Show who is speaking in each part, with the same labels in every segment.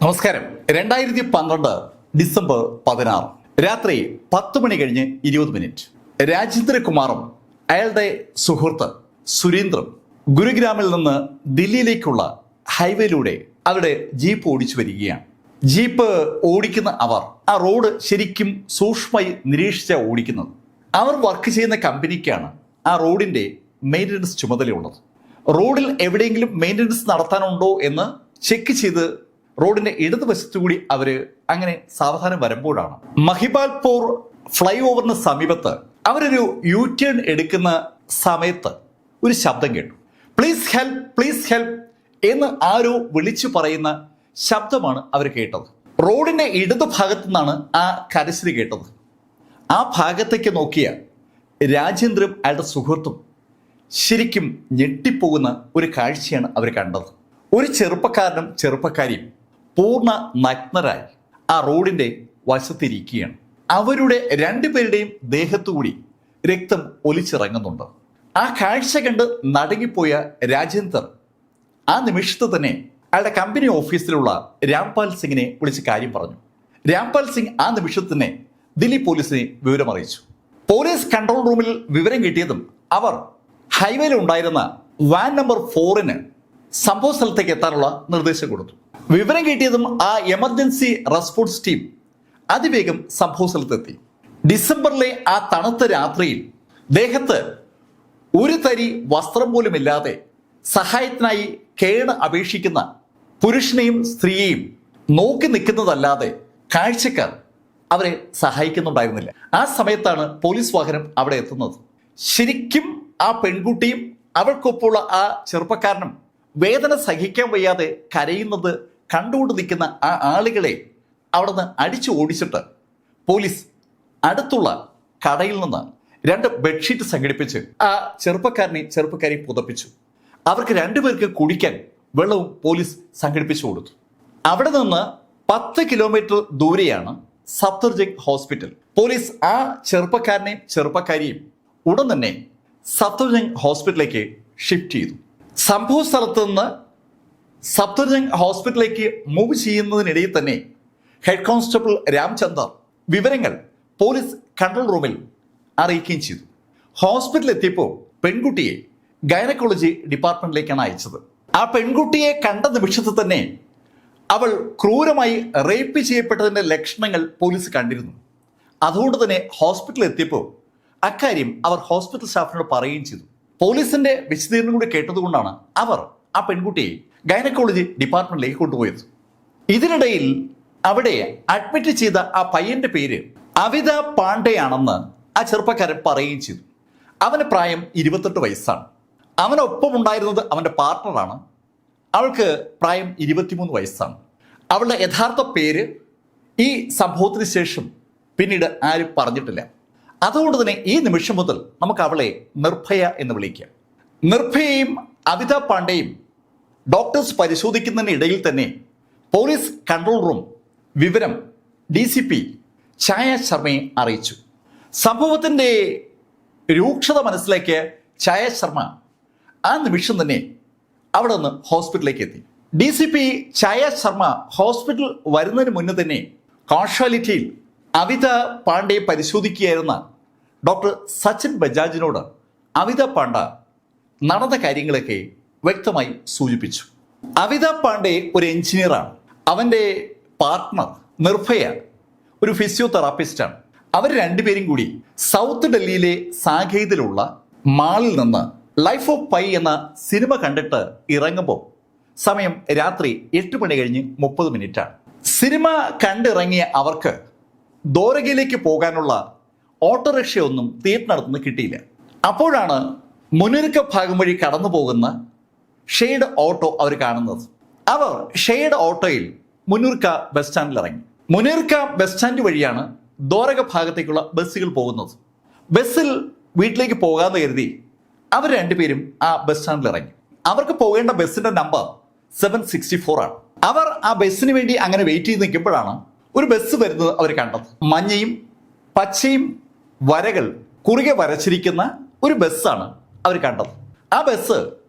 Speaker 1: നമസ്കാരം. 2012 ഡിസംബർ 16 രാത്രി 10 മണി കഴിഞ്ഞ് 20 രാജേന്ദ്രകുമാറും അയാളുടെ സുഹൃത്ത് സുരേന്ദ്രം ഗുരുഗ്രാമിൽ നിന്ന് ദില്ലിയിലേക്കുള്ള ഹൈവേയിലൂടെ അവരുടെ ജീപ്പ് ഓടിച്ചു വരികയാണ്. ജീപ്പ് ഓടിക്കുന്ന അവർ ആ റോഡ് ശരിക്കും സൂക്ഷ്മമായി നിരീക്ഷിച്ച ഓടിക്കുന്നത്. അവർ വർക്ക് ചെയ്യുന്ന കമ്പനിക്കാണ് ആ റോഡിന്റെ മെയിൻ്റനൻസ് ചുമതലയുള്ളത്. റോഡിൽ എവിടെയെങ്കിലും മെയിൻ്റനൻസ് നടത്താനുണ്ടോ എന്ന് ചെക്ക് ചെയ്ത് റോഡിന്റെ ഇടതുവശത്തുകൂടി അവര് അങ്ങനെ സാവധാനം വരുമ്പോഴാണ് മഹിബാൽപൂർ ഫ്ലൈ ഓവറിന് സമീപത്ത് അവരൊരു യു ടേൺ എടുക്കുന്ന സമയത്ത് ഒരു ശബ്ദം കേട്ടു. പ്ലീസ് ഹെൽപ്പ്, പ്ലീസ് ഹെൽപ്പ് എന്ന് ആരോ വിളിച്ചു പറയുന്ന ശബ്ദമാണ് അവർ കേട്ടത്. റോഡിന്റെ ഇടതുഭാഗത്തു നിന്നാണ് ആ കരച്ചിൽ കേട്ടത്. ആ ഭാഗത്തേക്ക് നോക്കിയ രാജേന്ദ്രനും അയാളുടെ സുഹൃത്തും ശരിക്കും ഞെട്ടിപ്പോകുന്ന ഒരു കാഴ്ചയാണ് അവർ കണ്ടത്. ഒരു ചെറുപ്പക്കാരനും ചെറുപ്പക്കാരിയും പൂർണ്ണ നഗ്നരായി ആ റോഡിന്റെ വശത്തിരിക്കുകയാണ്. അവരുടെ രണ്ടുപേരുടെയും ദേഹത്തുകൂടി രക്തം ഒലിച്ചിറങ്ങുന്നുണ്ട്. ആ കാഴ്ച കണ്ട് നടുങ്ങിപ്പോയ രാജേന്ദർ ആ നിമിഷത്ത് തന്നെ അയാളുടെ കമ്പനി ഓഫീസിലുള്ള രാംപാൽ സിംഗിനെ വിളിച്ച് കാര്യം പറഞ്ഞു. രാംപാൽ സിംഗ് ആ നിമിഷത്തിൽ തന്നെ ദില്ലി പോലീസിനെ വിവരം അറിയിച്ചു. പോലീസ് കൺട്രോൾ റൂമിൽ വിവരം കിട്ടിയതും അവർ ഹൈവേയിൽ ഉണ്ടായിരുന്ന വാൻ നമ്പർ 4 സംഭവ സ്ഥലത്തേക്ക് എത്താനുള്ള നിർദ്ദേശം കൊടുത്തു. വിവരം കിട്ടിയതും ആ എമർജൻസി റെസ്പോൺസ് ടീം അതിവേഗം സംഭവ സ്ഥലത്തെത്തി. ഡിസംബറിലെ ആ തണുത്ത രാത്രിയിൽ ദേഹത്ത് ഒരു തരി വസ്ത്രം പോലും ഇല്ലാതെ സഹായത്തിനായി കേണ് അപേക്ഷിക്കുന്ന പുരുഷനെയും സ്ത്രീയെയും നോക്കി നിൽക്കുന്നതല്ലാതെ കാഴ്ചക്കാർ അവരെ സഹായിക്കുന്നുണ്ടായിരുന്നില്ല. ആ സമയത്താണ് പോലീസ് വാഹനം അവിടെ എത്തുന്നത്. ശരിക്കും ആ പെൺകുട്ടിയും അവൾക്കൊപ്പമുള്ള ആ ചെറുപ്പക്കാരനും വേദന സഹിക്കാൻ വയ്യാതെ കരയുന്നത് കണ്ടുകൊണ്ട് നിൽക്കുന്ന ആ ആളുകളെ അവിടെ നിന്ന് അടിച്ചു ഓടിച്ചിട്ട് പോലീസ് അടുത്തുള്ള കടയിൽ നിന്ന് 2 ബെഡ്ഷീറ്റ് സംഘടിപ്പിച്ച് ആ ചെറുപ്പക്കാരെ പുതപ്പിച്ചു. അവർക്ക് 2 പേർക്ക് കുടിക്കാൻ വെള്ളവും പോലീസ് സംഘടിപ്പിച്ചു കൊടുത്തു. അവിടെ നിന്ന് 10 കിലോമീറ്റർ ദൂരെയാണ് സഫ്ദർജംഗ് ഹോസ്പിറ്റൽ. പോലീസ് ആ ചെറുപ്പക്കാരനെയും ചെറുപ്പക്കാരിയും ഉടൻ തന്നെ സഫ്ദർജംഗ് ഹോസ്പിറ്റലിലേക്ക് ഷിഫ്റ്റ് ചെയ്തു. സംഭവ സ്ഥലത്ത് നിന്ന് സഫ്ദർജംഗ് ഹോസ്പിറ്റലിലേക്ക് മൂവ് ചെയ്യുന്നതിനിടയിൽ തന്നെ ഹെഡ് കോൺസ്റ്റബിൾ രാംചന്ദർ വിവരങ്ങൾ പോലീസ് കൺട്രോൾ റൂമിൽ അറിയിക്കുകയും ചെയ്തു. ഹോസ്പിറ്റലിൽ എത്തിയപ്പോൾ പെൺകുട്ടിയെ ഗൈനക്കോളജി ഡിപ്പാർട്ട്മെന്റിലേക്കാണ് അയച്ചത്. ആ പെൺകുട്ടിയെ കണ്ട നിമിഷത്തിൽ തന്നെ അവൾ ക്രൂരമായി റേപ്പ് ചെയ്യപ്പെട്ടതിന്റെ ലക്ഷണങ്ങൾ പോലീസ് കണ്ടിരുന്നു. അതുകൊണ്ട് തന്നെ ഹോസ്പിറ്റലിൽ എത്തിയപ്പോൾ അക്കാര്യം അവർ ഹോസ്പിറ്റൽ സ്റ്റാഫിനോട് പറയുകയും ചെയ്തു. പോലീസിന്റെ വിശദീകരണം കൂടി കേട്ടതുകൊണ്ടാണ് അവർ ആ പെൺകുട്ടിയെ ഗൈനക്കോളജി ഡിപ്പാർട്ട്മെന്റിലേക്ക് കൊണ്ടുപോയത്. ഇതിനിടയിൽ അവിടെ അഡ്മിറ്റ് ചെയ്ത ആ പയ്യന്റെ പേര് അവിത പാണ്ഡെ ആണെന്ന് ആ ചെറുപ്പക്കാരൻ പറയുകയും ചെയ്തു. അവന് പ്രായം 28 വയസ്സാണ്. അവനൊപ്പം ഉണ്ടായിരുന്നത് അവന്റെ പാർട്ട്ണറാണ്. അവൾക്ക് പ്രായം 23 വയസ്സാണ്. അവളുടെ യഥാർത്ഥ പേര് ഈ സംഭവത്തിന് ശേഷം പിന്നീട് ആരും പറഞ്ഞിട്ടില്ല. അതുകൊണ്ട് തന്നെ ഈ നിമിഷം മുതൽ നമുക്ക് അവളെ നിർഭയ എന്ന് വിളിക്കാം. നിർഭയയും അവിത പാണ്ഡെയും ഡോക്ടേഴ്സ് പരിശോധിക്കുന്നതിനിടയിൽ തന്നെ പോലീസ് കൺട്രോൾ റൂം വിവരം DCP ഛായ ശർമ്മയെ അറിയിച്ചു. സംഭവത്തിന്റെ രൂക്ഷത മനസ്സിലാക്കിയ ഛായ ശർമ്മ ആ നിമിഷം തന്നെ അവിടെ നിന്ന് ഹോസ്പിറ്റലിലേക്ക് എത്തി. DCP ഛായ ശർമ്മ ഹോസ്പിറ്റൽ വരുന്നതിന് മുന്നേ തന്നെ കാഷ്വാലിറ്റിയിൽ അവിത പാണ്ഡെയെ പരിശോധിക്കുകയായിരുന്ന ഡോക്ടർ സച്ചിൻ ബജാജിനോട് അവിത പാണ്ഡ നടന്ന കാര്യങ്ങളൊക്കെ വ്യക്തമായി സൂചിപ്പിച്ചു. അവിത പാണ്ഡെ ഒരു എഞ്ചിനീയറാണ്. അവൻ്റെ പാർട്ട്ണർ നിർഭയ ഒരു ഫിസിയോതെറാപ്പിസ്റ്റാണ്. അവർ രണ്ടുപേരും കൂടി സൗത്ത് ഡൽഹിയിലെ സാകേതിലുള്ള മാളിൽ നിന്ന് ലൈഫ് ഓഫ് പൈ എന്ന സിനിമ കണ്ടിട്ട് ഇറങ്ങുമ്പോൾ സമയം രാത്രി 8 മണി കഴിഞ്ഞ് 30 സിനിമ കണ്ടിറങ്ങിയ അവർക്ക് ദോരകയിലേക്ക് പോകാനുള്ള ഓട്ടോറിക്ഷയൊന്നും തിയേറ്ററിനടുത്തുനിന്ന് കിട്ടിയില്ല. അപ്പോഴാണ് മുനിർക്ക ഭാഗം വഴി കടന്നു പോകുന്ന ഷെയ്ഡ് ഓട്ടോ അവർ കാണുന്നത്. അവർ ഷെയ്ഡ് ഓട്ടോയിൽ മുനിർക്ക ബസ് സ്റ്റാൻഡിൽ ഇറങ്ങി. മുനിർക്ക ബസ് സ്റ്റാൻഡ് വഴിയാണ് ദോരക ഭാഗത്തേക്കുള്ള ബസ്സുകൾ പോകുന്നത്. ബസ്സിൽ വീട്ടിലേക്ക് പോകാമെന്ന് കരുതി അവർ രണ്ടുപേരും ആ ബസ് സ്റ്റാൻഡിൽ ഇറങ്ങി. അവർക്ക് പോകേണ്ട ബസ്സിന്റെ നമ്പർ 764 ആണ്. അവർ ആ ബസ്സിന് വേണ്ടി അങ്ങനെ വെയിറ്റ് ചെയ്ത് നിൽക്കുമ്പോഴാണ് ഒരു ബസ് വരുന്നത് അവർ കണ്ടത്. മഞ്ഞയും പച്ചയും വരകൾ കുറുകെ വരച്ചിരിക്കുന്ന ഒരു ബസ്സാണ് അവർ കണ്ടത്. ആ ബസ്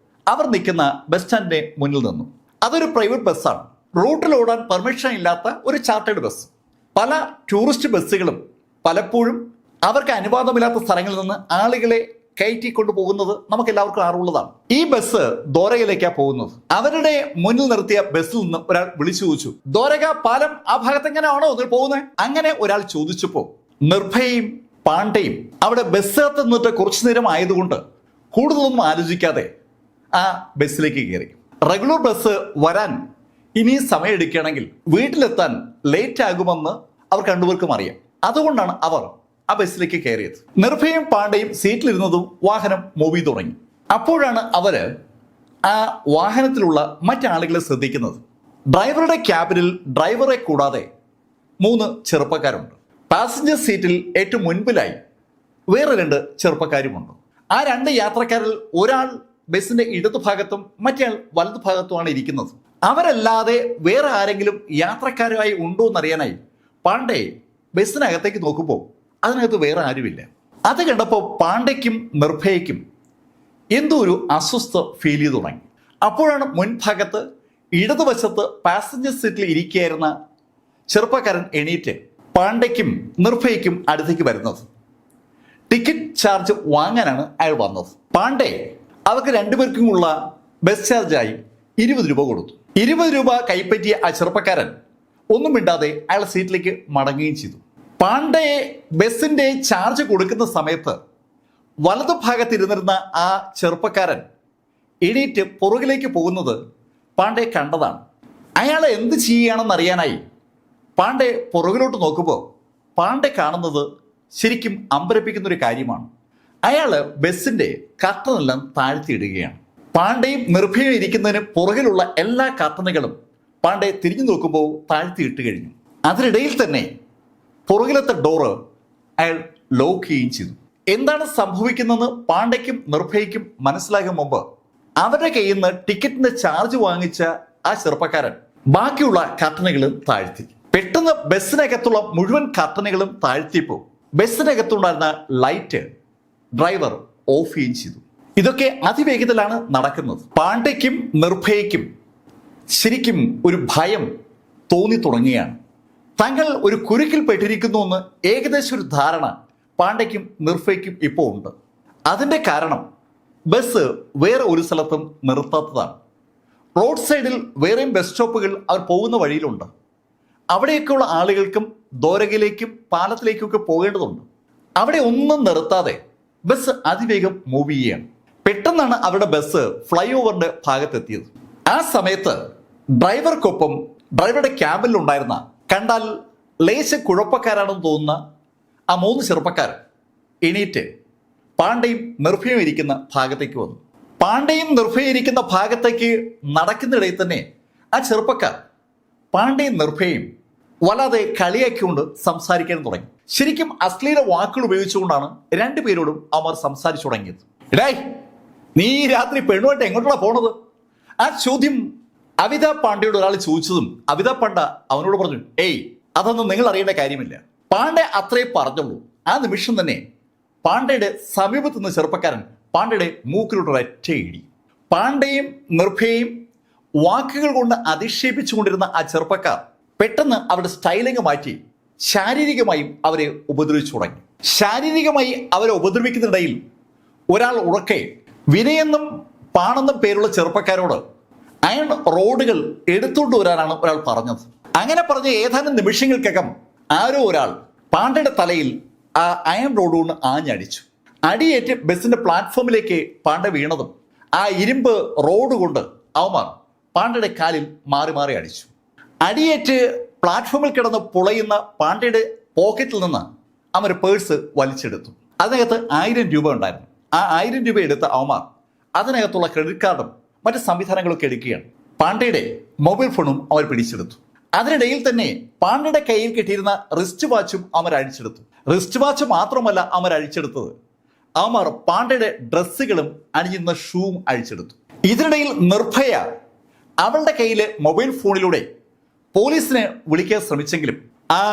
Speaker 1: അവർ നിൽക്കുന്ന ബസ് സ്റ്റാൻഡിന്റെ മുന്നിൽ നിന്നു. അതൊരു പ്രൈവറ്റ് ബസ്സാണ്. റൂട്ടിൽ ഓടാൻ പെർമിഷൻ ഇല്ലാത്ത ഒരു ചാർട്ടേഡ് ബസ്. പല ടൂറിസ്റ്റ് ബസ്സുകളും പലപ്പോഴും അവർക്ക് അനുവാദമില്ലാത്ത സ്ഥലങ്ങളിൽ നിന്ന് ആളുകളെ കയറ്റിക്കൊണ്ടു പോകുന്നത് നമുക്ക് എല്ലാവർക്കും അറിവുള്ളതാണ്. ഈ ബസ് ദ്വാരകയിലേക്കാണ് പോകുന്നത്. അവരുടെ മുന്നിൽ നിർത്തിയ ബസ്സിൽ നിന്ന് ഒരാൾ വിളിച്ചു ചോദിച്ചു, ദ്വാരക പാലം ആ ഭാഗത്ത് എങ്ങനെയാണോ പോകുന്നത്? അങ്ങനെ ഒരാൾ ചോദിച്ചപ്പോൾ നിർഭയയും പാണ്ഡെയും അവിടെ ബസ്സിനകത്ത് നിന്നിട്ട് കുറച്ചു നേരം ആയതുകൊണ്ട് കൂടുതലൊന്നും ആലോചിക്കാതെ ആ ബസ്സിലേക്ക് കയറി. റെഗുലർ ബസ് വരാൻ ഇനി സമയം എടുക്കുകയാണെങ്കിൽ വീട്ടിലെത്താൻ ലേറ്റ് ആകുമെന്ന് അവർ രണ്ടുപേർക്കും അറിയാം. അതുകൊണ്ടാണ് അവർ ആ ബസ്സിലേക്ക് കയറിയത്. നിർഭയും പാണ്ഡെയും സീറ്റിലിരുന്നതും വാഹനം മൂവ് ചെയ്തു തുടങ്ങി. അപ്പോഴാണ് അവര് ആ വാഹനത്തിലുള്ള മറ്റാളുകളെ ശ്രദ്ധിക്കുന്നത്. ഡ്രൈവറുടെ ക്യാബിനിൽ ഡ്രൈവറെ കൂടാതെ 3 ചെറുപ്പക്കാരുണ്ട്. പാസഞ്ചർ സീറ്റിൽ ഏറ്റവും മുൻപിലായി വേറെ 2 ചെറുപ്പക്കാരുമുണ്ട്. ആ 2 യാത്രക്കാരിൽ ഒരാൾ ബസ്സിന്റെ ഇടതുഭാഗത്തും മറ്റേയാൾ വലതുഭാഗത്തുമാണ് ഇരിക്കുന്നത്. അവരല്ലാതെ വേറെ ആരെങ്കിലും യാത്രക്കാരുമായി ഉണ്ടോ എന്നറിയാനായി പാണ്ഡെ ബസ്സിനകത്തേക്ക് നോക്കുമ്പോൾ അതിനകത്ത് വേറെ ആരുമില്ല. അത് കണ്ടപ്പോൾ പാണ്ഡയ്ക്കും നിർഭയയ്ക്കും എന്തോ ഒരു അസ്വസ്ഥ ഫീൽ ചെയ്തു തുടങ്ങി. അപ്പോഴാണ് മുൻഭാഗത്ത് ഇടതുവശത്ത് പാസഞ്ചർ സീറ്റിൽ ഇരിക്കുകയായിരുന്ന ചെറുപ്പക്കാരൻ എണീറ്റ് പാണ്ഡയ്ക്കും നിർഭയയ്ക്കും അടുത്തേക്ക് വരുന്നത്. ടിക്കറ്റ് ചാർജ് വാങ്ങാനാണ് അയാൾ വന്നത്. പാണ്ഡെ അവർക്ക് രണ്ടുപേർക്കുമുള്ള ബസ് ചാർജായി 20 രൂപ കൊടുത്തു. 20 രൂപ കൈപ്പറ്റിയ ആ ചെറുപ്പക്കാരൻ ഒന്നും മിണ്ടാതെ അയാൾ സീറ്റിലേക്ക് മടങ്ങുകയും ചെയ്തു. പാണ്ഡയെ ബസിന്റെ ചാർജ് കൊടുക്കുന്ന സമയത്ത് വലതുഭാഗത്തിരുന്നിരുന്ന ആ ചെറുപ്പക്കാരൻ എണീറ്റ് പുറകിലേക്ക് പോകുന്നത് പാണ്ഡെ കണ്ടതാണ്. അയാൾ എന്ത് ചെയ്യുകയാണെന്ന് അറിയാനായി പാണ്ഡെ പുറകിലോട്ട് നോക്കുമ്പോൾ പാണ്ഡെ കാണുന്നത് ശരിക്കും അമ്പരപ്പിക്കുന്ന ഒരു കാര്യമാണ്. അയാൾ ബസിന്റെ കർട്ടനെല്ലാം താഴ്ത്തിയിടുകയാണ്. പാണ്ഡെയും നിർഭയം ഇരിക്കുന്നതിന് പുറകിലുള്ള എല്ലാ കർട്ടനുകളും പാണ്ഡെ തിരിഞ്ഞു നോക്കുമ്പോൾ താഴ്ത്തിയിട്ട് കഴിഞ്ഞു. അതിനിടയിൽ തന്നെ പുറകിലത്തെ ഡോറ് അയാൾ ലോക്ക് ചെയ്യുകയും ചെയ്തു. എന്താണ് സംഭവിക്കുന്നതെന്ന് പാണ്ഡയ്ക്കും നിർഭയയ്ക്കും മനസ്സിലാകും മുമ്പ് അവരുടെ കയ്യിൽ നിന്ന് ടിക്കറ്റിന്റെ ചാർജ് വാങ്ങിച്ച ആ ചെറുപ്പക്കാരൻ ബാക്കിയുള്ള കർട്ടനുകളും താഴ്ത്തി. പെട്ടെന്ന് ബസ്സിനകത്തുള്ള മുഴുവൻ കർട്ടനുകളും താഴ്ത്തിയപ്പോൾ ബസ്സിനകത്തുണ്ടായിരുന്ന ലൈറ്റ് ഡ്രൈവർ ഓഫ് ചെയ്യുകയും ചെയ്തു. ഇതൊക്കെ അതിവേഗത്തിലാണ് നടക്കുന്നത്. പാണ്ഡയ്ക്കും നിർഭയയ്ക്കും ശരിക്കും ഒരു ഭയം തോന്നി തുടങ്ങുകയാണ്. തങ്ങൾ ഒരു കുരുക്കിൽ പെട്ടിരിക്കുന്നു എന്ന് ഏകദേശം ഒരു ധാരണ പാണ്ഡയ്ക്കും നിർഭയയ്ക്കും ഇപ്പോൾ ഉണ്ട്. അതിൻ്റെ കാരണം ബസ് വേറെ ഒരു സ്ഥലത്തും നിർത്താത്തതാണ്. റോഡ് സൈഡിൽ വേറെയും ബസ് സ്റ്റോപ്പുകൾ അവർ പോകുന്ന വഴിയിലുണ്ട്. അവിടെയൊക്കെയുള്ള ആളുകൾക്കും ദ്വാരകയിലേക്കും പാലത്തിലേക്കും ഒക്കെ പോകേണ്ടതുണ്ട്. അവിടെ ഒന്നും നിർത്താതെ ബസ് അതിവേഗം മൂവ് ചെയ്യുകയാണ്. പെട്ടെന്നാണ് അവരുടെ ബസ് ഫ്ലൈ ഓവറിന്റെ ഭാഗത്തെത്തിയത്. ആ സമയത്ത് ഡ്രൈവർക്കൊപ്പം ഡ്രൈവറുടെ ക്യാബിൽ ഉണ്ടായിരുന്ന കണ്ടാൽ ലേശ കുഴപ്പക്കാരാണെന്ന് തോന്നുന്ന ആ 3 ചെറുപ്പക്കാർ എണീറ്റ് പാണ്ഡയും നിർഭയം ഇരിക്കുന്ന ഭാഗത്തേക്ക് വന്നു. പാണ്ഡയും നിർഭയം ഇരിക്കുന്ന ഭാഗത്തേക്ക് നടക്കുന്നിടയിൽ തന്നെ ആ ചെറുപ്പക്കാർ പാണ്ഡയും നിർഭയും വല്ലാതെ കളിയാക്കിക്കൊണ്ട് സംസാരിക്കാൻ തുടങ്ങി. ശരിക്കും അശ്ലീല വാക്കുകൾ ഉപയോഗിച്ചുകൊണ്ടാണ് രണ്ടുപേരോടും അവർ സംസാരിച്ചു തുടങ്ങിയത്. എടായ്, നീ രാത്രി പെണ്ണുമായിട്ട് എങ്ങോട്ടാണ് പോണത്? ആ ചോദ്യം അവിത പാണ്ഡെയോട് ഒരാൾ ചോദിച്ചതും അവിത പാണ്ഡ അവനോട് പറഞ്ഞു, ഏയ് അതൊന്നും നിങ്ങൾ അറിയേണ്ട കാര്യമില്ല. പാണ്ഡെ അത്രേ പറഞ്ഞുള്ളൂ. ആ നിമിഷം തന്നെ പാണ്ഡയുടെ സമീപത്ത് നിന്ന് ചെറുപ്പക്കാരൻ പാണ്ഡയുടെ മൂക്കിലോട്ടൊരൊറ്റ ഇടി. പാണ്ഡയും നിർഭയും വാക്കുകൾ കൊണ്ട് അധിക്ഷേപിച്ചുകൊണ്ടിരുന്ന ആ ചെറുപ്പക്കാർ പെട്ടെന്ന് അവരുടെ സ്റ്റൈലിംഗ് മാറ്റി ശാരീരികമായും അവരെ ഉപദ്രവിച്ചു തുടങ്ങി. ശാരീരികമായി അവരെ ഉപദ്രവിക്കുന്നതിനിടയിൽ ഒരാൾ ഉറക്കെ വിനയെന്നും പാണെന്നും പേരുള്ള ചെറുപ്പക്കാരോട് അയൺ റോഡുകൾ എടുത്തുകൊണ്ട് വരാനാണ് ഒരാൾ പറഞ്ഞത്. അങ്ങനെ പറഞ്ഞ ഏതാനും നിമിഷങ്ങൾക്കകം ആരോ ഒരാൾ പാണ്ഡയുടെ തലയിൽ ആ അയൺ റോഡ് കൊണ്ട് ആഞ്ഞടിച്ചു. അടിയേറ്റ് ബസിന്റെ പ്ലാറ്റ്ഫോമിലേക്ക് പാണ്ഡ വീണതും ആ ഇരുമ്പ് റോഡ് കൊണ്ട് അവന്മാർ പാണ്ഡയുടെ കാലിൽ മാറി മാറി അടിച്ചു. അടിയേറ്റ് പ്ലാറ്റ്ഫോമിൽ കിടന്ന് പുളയുന്ന പാണ്ഡയുടെ പോക്കറ്റിൽ നിന്ന് അവൻ ഒരു പേഴ്സ് വലിച്ചെടുത്തു. അതിനകത്ത് 1000 രൂപ ഉണ്ടായിരുന്നു. ആ 1000 രൂപ എടുത്ത അവന്മാർ അതിനകത്തുള്ള ക്രെഡിറ്റ് കാർഡും മറ്റ് സംവിധാനങ്ങളൊക്കെ എടുക്കുകയാണ്. പാണ്ഡയുടെ മൊബൈൽ ഫോണും അവർ പിടിച്ചെടുത്തു. അതിനിടയിൽ തന്നെ പാണ്ഡയുടെ കയ്യിൽ കിട്ടിയിരുന്ന റിസ്റ്റ് വാച്ചും അവർ അഴിച്ചെടുത്തു. റിസ്റ്റ് വാച്ച് മാത്രമല്ല അവർ അഴിച്ചെടുത്തത്, അവന്മാർ പാണ്ഡയുടെ ഡ്രസ്സുകളും അണിഞ്ഞിരുന്ന ഷൂവും അഴിച്ചെടുത്തു. ഇതിനിടയിൽ നിർഭയ അവളുടെ കയ്യിലെ മൊബൈൽ ഫോണിലൂടെ പോലീസിനെ വിളിക്കാൻ ശ്രമിച്ചെങ്കിലും ആ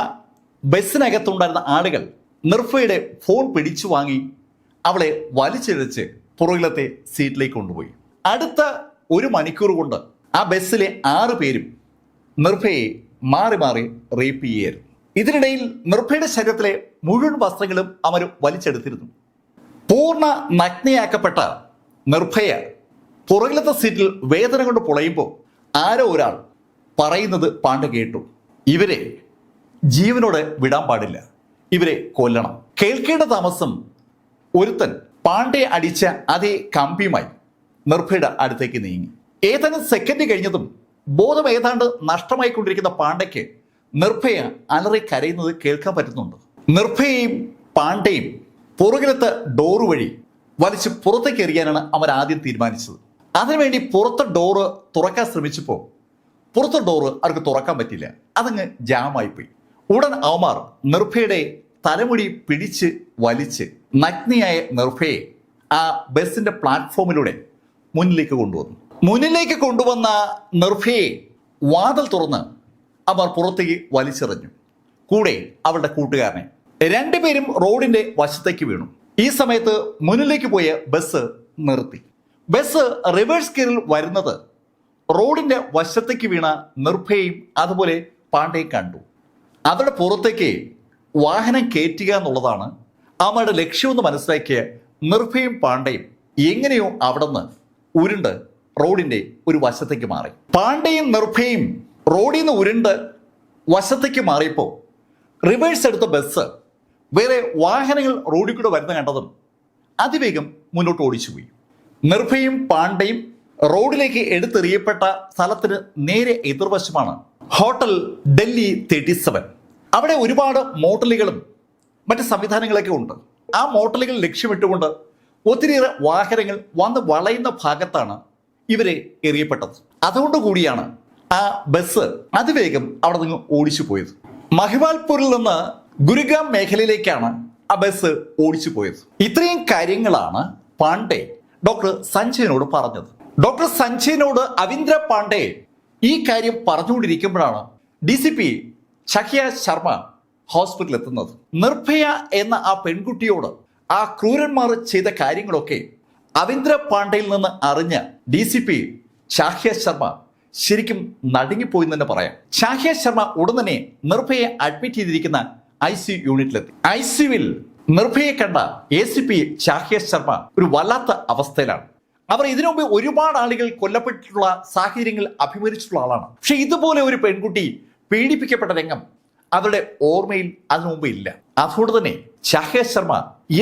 Speaker 1: ബസ്സിനകത്തുണ്ടായിരുന്ന ആളുകൾ നിർഭയയുടെ ഫോൺ പിടിച്ചു വാങ്ങി അവളെ വലിച്ചിഴച്ച് പുറകിലത്തെ സീറ്റിലേക്ക് കൊണ്ടുപോയി. അടുത്ത 1 മണിക്കൂർ കൊണ്ട് ആ ബസ്സിലെ 6 പേരും നിർഭയെ മാറി മാറി റേപ്പ് ചെയ്യായിരുന്നു. ഇതിനിടയിൽ നിർഭയുടെ ശരീരത്തിലെ മുഴുവൻ വസ്ത്രങ്ങളും അവർ വലിച്ചെടുത്തിരുന്നു. പൂർണ്ണ നഗ്നയാക്കപ്പെട്ട നിർഭയ പുറകിലത്തെ സീറ്റിൽ വേദന കൊണ്ട് പൊളയുമ്പോൾ ആരോ ഒരാൾ പറയുന്നത് പാണ്ഡെ കേട്ടു, ഇവരെ ജീവനോടെ വിടാൻ പാടില്ല, ഇവരെ കൊല്ലണം. കേൾക്കേണ്ട താമസം ഒരുത്തൻ പാണ്ഡെ അടിച്ച അതേ കമ്പിയുമായി നിർഭയുടെ അടുത്തേക്ക് നീങ്ങി. ഏതാനും സെക്കൻഡ് കഴിഞ്ഞതും ബോധം ഏതാണ്ട് നഷ്ടമായിക്കൊണ്ടിരിക്കുന്ന പാണ്ഡയ്ക്ക് നിർഭയ അലറി കരയുന്നത് കേൾക്കാൻ പറ്റുന്നുണ്ട്. നിർഭയയും പാണ്ഡെയും പുറകിലത്തെ ഡോറ് വഴി വലിച്ച് പുറത്തേക്ക് എറിയാനാണ് അവർ ആദ്യം തീരുമാനിച്ചത്. അതിനുവേണ്ടി പുറത്തെ ഡോറ് തുറക്കാൻ ശ്രമിച്ചപ്പോൾ പുറത്തെ ഡോറ് അവർക്ക് തുറക്കാൻ പറ്റില്ല, അതങ്ങ് ജാമായിപ്പോയി. ഉടൻ അവന്മാർ നിർഭയുടെ തലമുടി പിടിച്ച് വലിച്ച് നഗ്നയായ നിർഭയെ ആ ബസിന്റെ പ്ലാറ്റ്ഫോമിലൂടെ മുന്നിലേക്ക് കൊണ്ടുവന്നു. മുന്നിലേക്ക് കൊണ്ടുവന്ന നിർഭയെ വാതിൽ തുറന്ന് അവർ പുറത്തേക്ക് വലിച്ചെറിഞ്ഞു, കൂടെ അവളുടെ കൂട്ടുകാരനെ. രണ്ടുപേരും റോഡിന്റെ വശത്തേക്ക് വീണു. ഈ സമയത്ത് മുന്നിലേക്ക് പോയ ബസ് നിർത്തി. ബസ് റിവേഴ്സ് ഗിയറിൽ വരുന്നത് റോഡിന്റെ വശത്തേക്ക് വീണ നിർഭയും അതുപോലെ പാണ്ഡെയും കണ്ടു. അവരുടെ പുറത്തേക്ക് വാഹനം കയറ്റുക എന്നുള്ളതാണ് അവരുടെ ലക്ഷ്യമെന്ന് മനസ്സിലാക്കിയ നിർഭയും പാണ്ഡെയും എങ്ങനെയോ അവിടെ നിന്ന് ഉരുണ്ട് റോഡിന്റെ ഒരു വശത്തേക്ക് മാറി. പാണ്ഡെയും നിർഭയും റോഡിൽ നിന്ന് ഉരുണ്ട് വശത്തേക്ക് മാറിയപ്പോൾ റിവേഴ്സ് എടുത്ത ബസ് വേറെ വാഹനങ്ങൾ റോഡിൽ കൂടെ വരുന്ന കണ്ടതും അതിവേഗം മുന്നോട്ട് ഓടിച്ചുപോയി. നിർഭയും പാണ്ഡെയും റോഡിലേക്ക് എടുത്തെറിയപ്പെട്ട സ്ഥലത്തിന് നേരെ എതിർവശമാണ് ഹോട്ടൽ ഡൽഹി 37. അവിടെ ഒരുപാട് മോട്ടലുകളും മറ്റ് സംവിധാനങ്ങളൊക്കെ ഉണ്ട്. ആ മോട്ടലുകൾ ലക്ഷ്യമിട്ടുകൊണ്ട് ഒത്തിരിയേറെ വാഹനങ്ങൾ വന്ന് വളയുന്ന ഭാഗത്താണ് ഇവരെ എറിയപ്പെട്ടത്. അതുകൊണ്ട് കൂടിയാണ് ആ ബസ് അതിവേഗം അവിടെ നിന്ന് ഓടിച്ചു പോയത്. മഹിവാൽപൂരിൽ നിന്ന് ഗുരുഗ്രാം മേഖലയിലേക്കാണ് ആ ബസ് ഓടിച്ചു പോയത്. ഇത്രയും കാര്യങ്ങളാണ് പാണ്ഡെ ഡോക്ടർ സഞ്ജയനോട് പറഞ്ഞത്. ഡോക്ടർ സഞ്ജയനോട് അവീന്ദ്ര പാണ്ഡെ ഈ കാര്യം പറഞ്ഞുകൊണ്ടിരിക്കുമ്പോഴാണ് DCP ഷഹ്യ ശർമ്മ ഹോസ്പിറ്റലിൽ എത്തുന്നത്. നിർഭയ എന്ന ആ പെൺകുട്ടിയോട് ആ ക്രൂരന്മാർ ചെയ്ത കാര്യങ്ങളൊക്കെ അവീന്ദ്ര പാണ്ഡെയിൽ നിന്ന് അറിഞ്ഞ DCP ഷഹ്യ ശർമ്മ ശരിക്കും നടുങ്ങിപ്പോയി എന്ന് തന്നെ പറയാം. ഷഹ്യ ശർമ്മ ഉടൻ തന്നെ നിർഭയെ അഡ്മിറ്റ് ചെയ്തിരിക്കുന്ന ICU യൂണിറ്റിലെത്തി. ICUവിൽ നിർഭയെ കണ്ട ACP ഷഹ്യ ശർമ്മ ഒരു വല്ലാത്ത അവസ്ഥയിലാണ്. അവർ ഇതിനു മുമ്പ് ഒരുപാട് ആളുകൾ കൊല്ലപ്പെട്ടിട്ടുള്ള സാഹചര്യങ്ങൾ അഭിമുഖീകരിച്ചിട്ടുള്ള ആളാണ്. പക്ഷെ ഇതുപോലെ ഒരു പെൺകുട്ടി പീഡിപ്പിക്കപ്പെട്ട രംഗം അവരുടെ ഓർമ്മയിൽ അതിനു മുമ്പ് ഇല്ല. അതുകൊണ്ട് തന്നെ ഷഹ്യ ശർമ്മ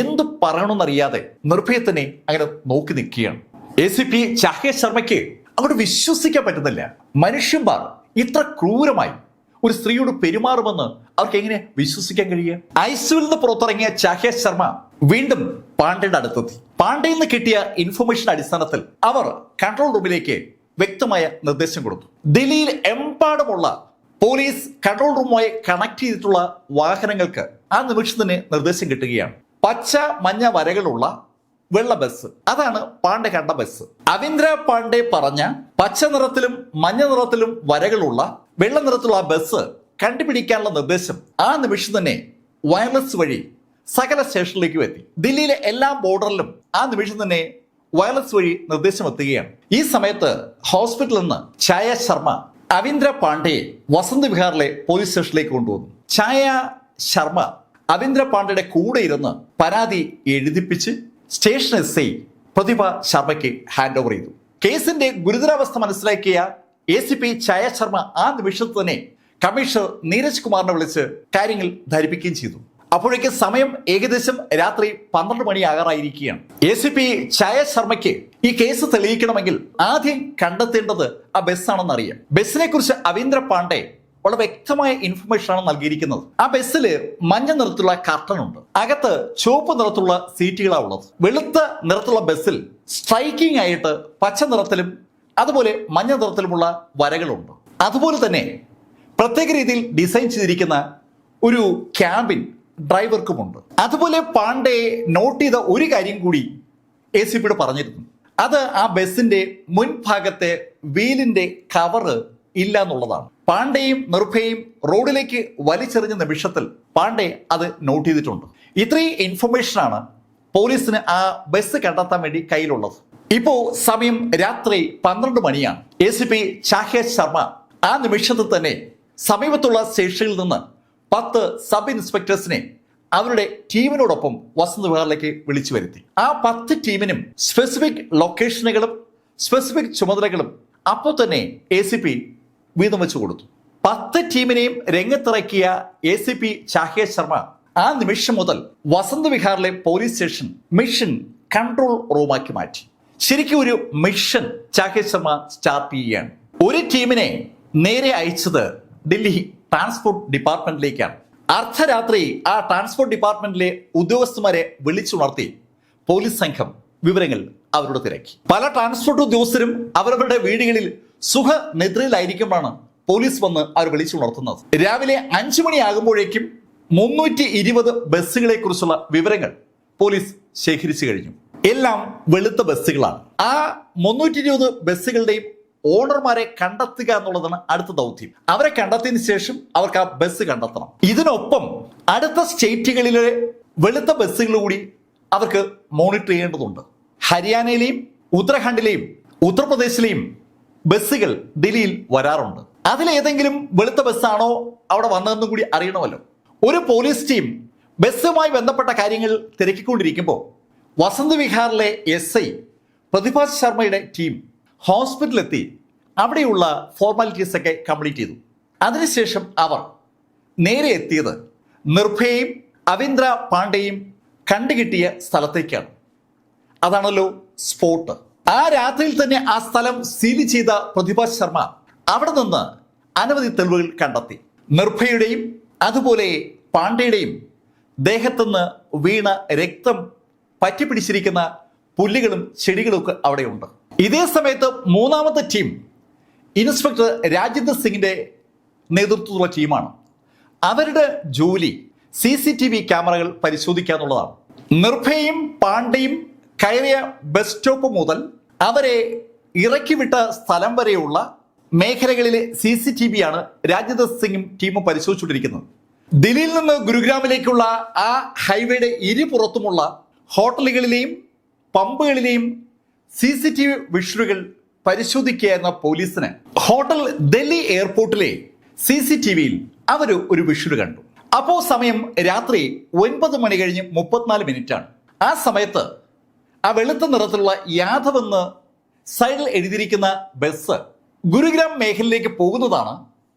Speaker 1: എന്ത് പറയണമെന്നറിയാതെ നിർഭയെ തന്നെ അങ്ങനെ നോക്കി നിൽക്കുകയാണ്. ACP ഷഹ്യ ശർമ്മയ്ക്ക് അങ്ങോട്ട് വിശ്വസിക്കാൻ പറ്റുന്നില്ല. മനുഷ്യന്മാർ ഇത്ര ക്രൂരമായി ഒരു സ്ത്രീയോട് പെരുമാറുമെന്ന് അവർക്ക് എങ്ങനെ വിശ്വസിക്കാൻ കഴിയുക? ICUവിൽ നിന്ന് പുറത്തിറങ്ങിയ ഷഹ്യ ശർമ്മ വീണ്ടും പാണ്ഡെയുടെ അടുത്തെത്തി. പാണ്ഡെയിൽ നിന്ന് കിട്ടിയ ഇൻഫർമേഷൻ അടിസ്ഥാനത്തിൽ അവർ കൺട്രോൾ റൂമിലേക്ക് വ്യക്തമായ നിർദ്ദേശം കൊടുത്തു. ഡൽഹിയിൽ എമ്പാടുമുള്ള പോലീസ് കൺട്രോൾ റൂമുമായി കണക്ട് ചെയ്തിട്ടുള്ള വാഹനങ്ങൾക്ക് ആ നിമിഷം തന്നെ നിർദ്ദേശം കിട്ടുകയാണ്. പച്ച മഞ്ഞ വരകളുള്ള വെള്ള ബസ്, അതാണ് പാണ്ഡെ കണ്ട ബസ്. അവീന്ദ്ര പാണ്ഡെ പറഞ്ഞ പച്ച നിറത്തിലും മഞ്ഞ നിറത്തിലും വരകളുള്ള വെള്ള നിറത്തിലുള്ള ബസ് കണ്ടുപിടിക്കാനുള്ള നിർദ്ദേശം ആ നിമിഷം തന്നെ വയർലെസ് വഴി സകല സ്റ്റേഷനിലേക്കും എത്തി. ദില്ലിയിലെ എല്ലാ ബോർഡറിലും ആ നിമിഷം തന്നെ വയർലെസ് വഴി നിർദ്ദേശം എത്തുകയാണ്. ഈ സമയത്ത് ഹോസ്പിറ്റലിൽ നിന്ന് ഛായ ശർമ്മ അവീന്ദ്ര പാണ്ഡെയെ വസന്ത് വിഹാറിലെ പോലീസ് സ്റ്റേഷനിലേക്ക് കൊണ്ടുവന്നു. ഛായ ശർമ്മ അവീന്ദ്ര പാണ്ഡെയുടെ കൂടെ ഇരുന്ന് പരാതി എഴുതിപ്പിച്ച് സ്റ്റേഷൻ SI പ്രതിഭ ശർമ്മയ്ക്ക് ഹാൻഡ് ഓവർ ചെയ്തു. കേസിന്റെ ഗുരുതരാവസ്ഥ മനസ്സിലാക്കിയ ACP ഛായ ശർമ്മ ആ നിമിഷത്തിൽ തന്നെ കമ്മീഷണർ നീരജ് കുമാറിനെ വിളിച്ച് കാര്യങ്ങൾ ധരിപ്പിക്കുകയും ചെയ്തു. അപ്പോഴേക്ക് സമയം ഏകദേശം രാത്രി 12 മണിയാകാറായിരിക്കുകയാണ്. ACP ഛായ ശർമ്മയ്ക്ക് ഈ കേസ് തെളിയിക്കണമെങ്കിൽ ആദ്യം കണ്ടെത്തേണ്ടത് ആ ബസ്സാണെന്ന് അറിയാം. ബസ്സിനെ കുറിച്ച് അവീന്ദ്ര പാണ്ഡെ വളരെ വ്യക്തമായ ഇൻഫർമേഷൻ ആണ് നൽകിയിരിക്കുന്നത്. ആ ബസ്സിൽ മഞ്ഞ നിറത്തിലുള്ള കർട്ടൻ ഉണ്ട്, അകത്ത് ചുവപ്പ് നിറത്തിലുള്ള സീറ്റുകളാണ് ഉള്ളത്. വെളുത്ത നിറത്തിലുള്ള ബസ്സിൽ സ്ട്രൈക്കിംഗ് ആയിട്ട് പച്ച നിറത്തിലും അതുപോലെ മഞ്ഞ നിറത്തിലുമുള്ള വരകളുണ്ട്. അതുപോലെ തന്നെ പ്രത്യേക രീതിയിൽ ഡിസൈൻ ചെയ്തിരിക്കുന്ന ഒരു ക്യാബിൻ ഡ്രൈവർക്കുമുണ്ട്. അതുപോലെ പാണ്ഡെ നോട്ട് ചെയ്ത ഒരു കാര്യം കൂടി ACPയോട് പറഞ്ഞിരുന്നു. അത് ആ ബസ്സിന്റെ മുൻഭാഗത്തെ വീലിന്റെ കവറ് ഇല്ല എന്നുള്ളതാണ്. പാണ്ഡെയും നിർഭയും റോഡിലേക്ക് വലിച്ചെറിഞ്ഞ നിമിഷത്തിൽ പാണ്ഡെ അത് നോട്ട് ചെയ്തിട്ടുണ്ട്. ഇത്രയും ഇൻഫർമേഷനാണ് പോലീസിന് ആ ബസ് കണ്ടെത്താൻ വേണ്ടി കയ്യിലുള്ളത്. ഇപ്പോ സമയം രാത്രി 12 മണിയാണ്. ACP ഷഹ്യ ശർമ്മ ആ നിമിഷത്തിൽ തന്നെ സമീപത്തുള്ള സ്റ്റേഷനിൽ നിന്ന് 10 സബ് ഇൻസ്പെക്ടേഴ്സിനെ അവരുടെ ടീമിനോടൊപ്പം വസന്ത് വിഹാറിലേക്ക് വിളിച്ചു വരുത്തി. ആ 10 ടീമിനും സ്പെസിഫിക് ലൊക്കേഷനുകളും സ്പെസിഫിക് ചുമതലകളും അപ്പോൾ തന്നെ ACP വീതം വെച്ചു കൊടുത്തു. 10 ടീമിനെയും രംഗത്തിറക്കിയ ACP ചാഹേർ ശർമ്മ ആ നിമിഷം മുതൽ വസന്ത് വിഹാറിലെ പോലീസ് സ്റ്റേഷൻ മിഷൻ കൺട്രോൾ റൂമാക്കി മാറ്റി. ശരിക്കും ഒരു മിഷൻ ചാഹേർ ശർമ്മ സ്റ്റാർട്ട് ചെയ്യുകയാണ്. ഒരു ടീമിനെ നേരെ അയച്ചത് ഡൽഹി ട്രാൻസ്പോർട്ട് ഡിപ്പാർട്ട്മെന്റിലേക്കാണ്. അർദ്ധരാത്രി ആ ട്രാൻസ്പോർട്ട് ഡിപ്പാർട്ട്മെന്റിലെ ഉദ്യോഗസ്ഥന്മാരെ വിളിച്ചുണർത്തി പോലീസ് സംഘം വിവരങ്ങൾ അവരോട് തിരക്കി. പല ട്രാൻസ്പോർട്ട് ഉദ്യോഗസ്ഥരും അവരവരുടെ വീടുകളിൽ സുഖ നിദ്രയിലായിരിക്കുമ്പോഴാണ് പോലീസ് വന്ന് അവർ വിളിച്ചുണർത്തുന്നത്. രാവിലെ 5 മണിയാകുമ്പോഴേക്കും 320 ബസ്സുകളെ കുറിച്ചുള്ള വിവരങ്ങൾ പോലീസ് ശേഖരിച്ചു കഴിഞ്ഞു. എല്ലാം വെളുത്ത ബസ്സുകളാണ്. ആ 320 ബസ്സുകളുടെയും ഓണർമാരെ കണ്ടെത്തുക എന്നുള്ളതാണ് അടുത്ത ദൗത്യം. അവരെ കണ്ടെത്തിയതിനു ശേഷം അവർക്ക് ആ ബസ് കണ്ടെത്തണം. ഇതിനൊപ്പം അടുത്ത സ്റ്റേറ്റുകളിലെ വെളുത്ത ബസ്സുകൾ കൂടി അവർക്ക് മോണിറ്റർ ചെയ്യേണ്ടതുണ്ട്. ഹരിയാനയിലെയും ഉത്തരാഖണ്ഡിലെയും ഉത്തർപ്രദേശിലെയും ബസ്സുകൾ ഡൽഹിയിൽ വരാറുണ്ട്. അതിലേതെങ്കിലും വെളുത്ത ബസ്സാണോ അവിടെ വന്നതെന്നും കൂടി അറിയണമല്ലോ. ഒരു പോലീസ് ടീം ബസ്സുമായി ബന്ധപ്പെട്ട കാര്യങ്ങൾ തിരക്കിക്കൊണ്ടിരിക്കുമ്പോൾ വസന്ത് വിഹാറിലെ SI പ്രതിഭാസ് ശർമ്മയുടെ ടീം ഹോസ്പിറ്റലിലെത്തി അവിടെയുള്ള ഫോർമാലിറ്റീസ് ഒക്കെ കംപ്ലീറ്റ് ചെയ്തു. അതിനുശേഷം അവർ നേരെ എത്തിയത് നിർഭയയും അവിന്ദ്ര പാണ്ഡെയും കണ്ടുകിട്ടിയ സ്ഥലത്തേക്കാണ്. അതാണല്ലോ സ്പോട്ട്. ആ രാത്രിയിൽ തന്നെ ആ സ്ഥലം സീൽ ചെയ്ത പ്രതിഭാസ് ശർമ്മ അവിടെ നിന്ന് അനവധി തെളിവുകൾ കണ്ടെത്തി. നിർഭയുടെയും അതുപോലെ പാണ്ഡെയുടെയും ദേഹത്തുനിന്ന് വീണ രക്തം പറ്റിപ്പിടിച്ചിരിക്കുന്ന പുല്ലുകളും ചെടികളും ഒക്കെ അവിടെയുണ്ട്. ഇതേ സമയത്ത് മൂന്നാമത്തെ ടീം ഇൻസ്പെക്ടർ രാജിന്ദർ സിംഗിന്റെ നേതൃത്വത്തിലുള്ള ടീമാണ്. അവരുടെ ജോലി CCTV ക്യാമറകൾ പരിശോധിക്കുക എന്നുള്ളതാണ്. നിർഭയും പാണ്ഡെയും കയറിയ ബസ് സ്റ്റോപ്പ് മുതൽ അവരെ ഇറക്കിവിട്ട സ്ഥലം വരെയുള്ള മേഖലകളിലെ CCTV ആണ് രാജിന്ദർ സിംഗും ടീമും പരിശോധിച്ചുകൊണ്ടിരിക്കുന്നത്. ദില്ലിയിൽ നിന്ന് ഗുരുഗ്രാമിലേക്കുള്ള ആ ഹൈവേയുടെ ഇരുപുറത്തുമുള്ള ഹോട്ടലുകളിലെയും പമ്പുകളിലെയും CCTV വിഷ്വലുകൾ പരിശോധിക്കുകയായിരുന്ന പോലീസിന് ഹോട്ടൽ ഡൽഹി എയർപോർട്ടിലെ CCTVയിൽ അവർ ഒരു വിഷ്വൽ കണ്ടു. അപ്പോൾ സമയം രാത്രി 9 മണി കഴിഞ്ഞ് 34 മിനിറ്റാണ്. ആ സമയത്ത് ആ വെളുത്ത നിറത്തിലുള്ള യാദവ് എന്ന് സൈഡിൽ എഴുതിയിരിക്കുന്ന ബസ് ഗുരുഗ്രാം മേഖലയിലേക്ക് പോകുന്നതാണ്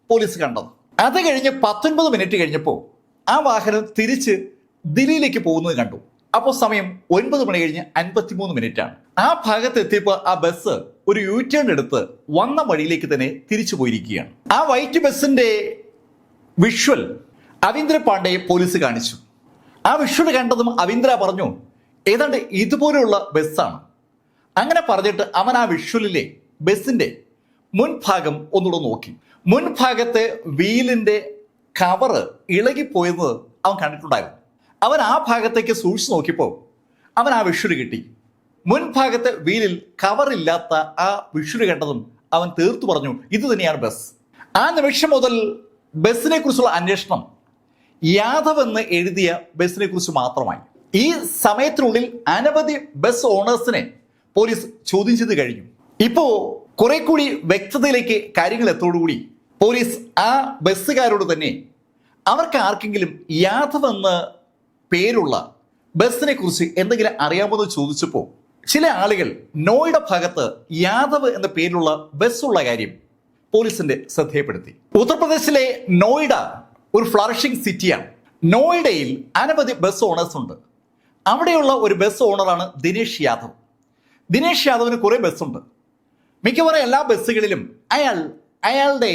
Speaker 1: പോലീസ് കണ്ടത്. അത് കഴിഞ്ഞ് 19 മിനിറ്റ് കഴിഞ്ഞപ്പോൾ ആ വാഹനം തിരിച്ച് ദില്ലിയിലേക്ക് പോകുന്നത് കണ്ടു. അപ്പോൾ സമയം 9 മണി കഴിഞ്ഞ് 53 മിനിറ്റാണ്. ആ ഭാഗത്ത് എത്തിയപ്പോൾ ആ ബസ് ഒരു U-ടേൺ എടുത്ത് വന്ന വഴിയിലേക്ക് തന്നെ തിരിച്ചു പോയിരിക്കുകയാണ്. ആ വൈറ്റ് ബസിന്റെ വിഷ്വൽ അവിന്ദ്ര പാണ്ഡെയെ പോലീസ് കാണിച്ചു. ആ വിഷ്വൽ കണ്ടതും അവിന്ദ്ര പറഞ്ഞു, ഏതാണ്ട് ഇതുപോലെയുള്ള ബസ്സാണ്. അങ്ങനെ പറഞ്ഞിട്ട് അവൻ ആ വിഷ്വലിലെ ബസിന്റെ മുൻഭാഗം ഒന്നുകൂടെ നോക്കി. മുൻഭാഗത്തെ വീലിന്റെ കവറ് ഇളകിപ്പോയത് അവൻ കണ്ടിട്ടുണ്ടായിരുന്നു. അവൻ ആ ഭാഗത്തേക്ക് സൂക്ഷിച്ചു നോക്കിയപ്പോൾ അവൻ ആ വിഷ്വൽ കിട്ടി. മുൻഭാഗത്തെ വീലിൽ കവറില്ലാത്ത ആ വിഷ്വൽ കണ്ടതും അവൻ തീർത്തു പറഞ്ഞു, ഇത് തന്നെയാണ് ബസ്. ആ നിമിഷം മുതൽ ബസ്സിനെ കുറിച്ചുള്ള അന്വേഷണം യാദവ് എന്ന് എഴുതിയ ബസ്സിനെ കുറിച്ച് മാത്രമായി. ഈ സമയത്തിനുള്ളിൽ അനവധി ബസ് ഓണേഴ്സിനെ പോലീസ് ചോദ്യം ചെയ്ത് കഴിഞ്ഞു. ഇപ്പോ കുറെ കൂടി വ്യക്തതയിലേക്ക് കാര്യങ്ങൾ എത്തോടുകൂടി പോലീസ് ആ ബസ്സുകാരോട് തന്നെ അവർക്ക് ആർക്കെങ്കിലും യാദവ് എന്ന് പേരുള്ള ബസ്സിനെ കുറിച്ച് എന്തെങ്കിലും അറിയാമെന്ന് ചോദിച്ചപ്പോൾ ചില ആളുകൾ നോയിഡ ഭാഗത്ത് യാദവ് എന്ന പേരിലുള്ള ബസ്സുള്ള കാര്യം പോലീസിന്റെ ശ്രദ്ധയപ്പെടുത്തി. ഉത്തർപ്രദേശിലെ നോയിഡ ഒരു ഫ്ലറിഷിംഗ് സിറ്റിയാണ്. നോയിഡയിൽ അനവധി ബസ് ഓണേഴ്സ് ഉണ്ട്. അവിടെയുള്ള ഒരു ബസ് ഓണറാണ് ദിനേശ് യാദവ്. ദിനേശ് യാദവിന് കുറെ ബസ്സുണ്ട്. മിക്കവാറും എല്ലാ ബസ്സുകളിലും അയാളുടെ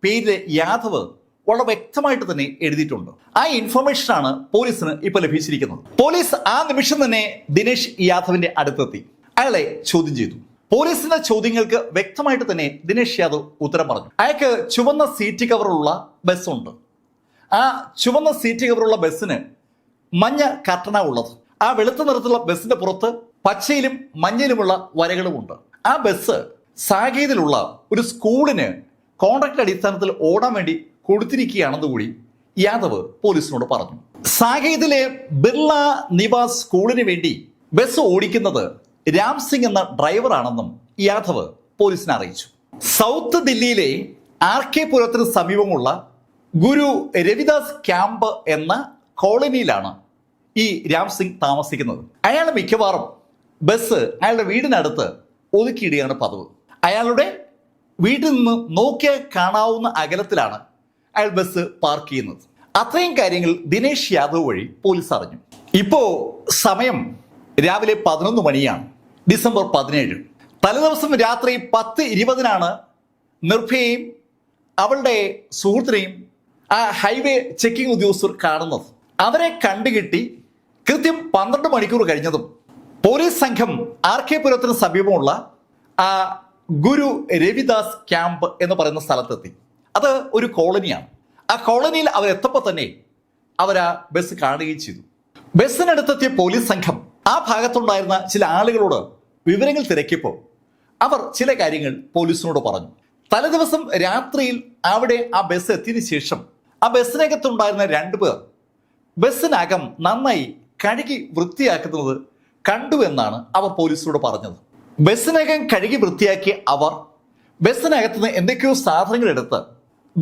Speaker 1: പേര് യാദവ് വളരെ വ്യക്തമായിട്ട് തന്നെ എഴുതിയിട്ടുണ്ട്. ആ ഇൻഫർമേഷനാണ് പോലീസിന് ഇപ്പൊ ലഭിച്ചിരിക്കുന്നത്. പോലീസ് ആ നിമിഷം തന്നെ ദിനേശ് യാദവിന്റെ അടുത്തെത്തി അയാളെ ചോദ്യം ചെയ്തു. പോലീസിന്റെ ചോദ്യങ്ങൾക്ക് വ്യക്തമായിട്ട് തന്നെ ദിനേശ് യാദവ് ഉത്തരം പറഞ്ഞു. അയാൾക്ക് ചുവന്ന സീറ്റ് കവറുള്ള ബസ്സുണ്ട്. ആ ചുവന്ന സീറ്റ് കവറുള്ള ബസ്സിന് മഞ്ഞ കർട്ടനാ ഉള്ളത്. ആ വെളുത്ത നിറത്തിലുള്ള ബസ്സിന്റെ പുറത്ത് പച്ചയിലും മഞ്ഞയിലുമുള്ള വരകളുമുണ്ട്. ആ ബസ് സാകേതിലുള്ള ഒരു സ്കൂളിന് കോൺട്രാക്ട് അടിസ്ഥാനത്തിൽ ഓടാൻ വേണ്ടി കൊടുത്തിരിക്കുകയാണെന്ന് കൂടി യാദവ് പോലീസിനോട് പറഞ്ഞു. സാകേതിലെ ബിർള നിവാസ് സ്കൂളിന് വേണ്ടി ബസ് ഓടിക്കുന്നത് രാം സിംഗ് എന്ന ഡ്രൈവറാണെന്നും യാദവ് പോലീസിനെ അറിയിച്ചു. സൗത്ത് ദില്ലിയിലെ RK പുരത്തിന് സമീപമുള്ള ഗുരു രവിദാസ് ക്യാമ്പ് എന്ന കോളനിയിലാണ് ഈ രാം സിംഗ് താമസിക്കുന്നത്. അയാൾ മിക്കവാറും ബസ് അയാളുടെ വീടിനടുത്ത് ഒതുക്കിയിടുകയാണ് പതിവ്. അയാളുടെ വീട്ടിൽ നിന്ന് നോക്കിയാൽ കാണാവുന്ന അകലത്തിലാണ് അയാൾ ബസ് പാർക്ക് ചെയ്യുന്നത്. അത്രയും കാര്യങ്ങൾ ദിനേശ് യാദവ് വഴി പോലീസ് അറിഞ്ഞു. ഇപ്പോ സമയം രാവിലെ 11 മണിയാണ്, ഡിസംബർ 17. തലേദിവസം രാത്രി 10:20 നിർഭയെയും അവളുടെ സുഹൃത്തിനെയും ആ ഹൈവേ ചെക്കിംഗ് ഉദ്യോഗസ്ഥർ കാണുന്നത്. അവരെ കണ്ടുകിട്ടി കൃത്യം 12 മണിക്കൂർ കഴിഞ്ഞതും പോലീസ് സംഘം RK പുരത്തിന് സമീപമുള്ള ആ ഗുരു രവിദാസ് ക്യാമ്പ് എന്ന് പറയുന്ന സ്ഥലത്തെത്തി. അത് ഒരു കോളനിയാണ്. ആ കോളനിയിൽ അവരെത്തപ്പോൾ തന്നെ അവർ ആ ബസ് കാണുകയും ചെയ്തു. ബസ്സിനടുത്തെത്തിയ പോലീസ് സംഘം ആ ഭാഗത്തുണ്ടായിരുന്ന ചില ആളുകളോട് വിവരങ്ങൾ തിരക്കിയപ്പോൾ അവർ ചില കാര്യങ്ങൾ പോലീസിനോട് പറഞ്ഞു. തലേദിവസം രാത്രിയിൽ അവിടെ ആ ബസ് എത്തിയതിനു ശേഷം ആ ബസ്സിനകത്തുണ്ടായിരുന്ന 2 പേർ ബസ്സിനകം നന്നായി കഴുകി വൃത്തിയാക്കുന്നത് കണ്ടുവെന്നാണ് അവർ പോലീസിനോട് പറഞ്ഞത്. ബസ്സിനകം കഴുകി വൃത്തിയാക്കിയ അവർ ബസ്സിനകത്തുനിന്ന് എന്തൊക്കെയോ സാധനങ്ങൾ എടുത്ത്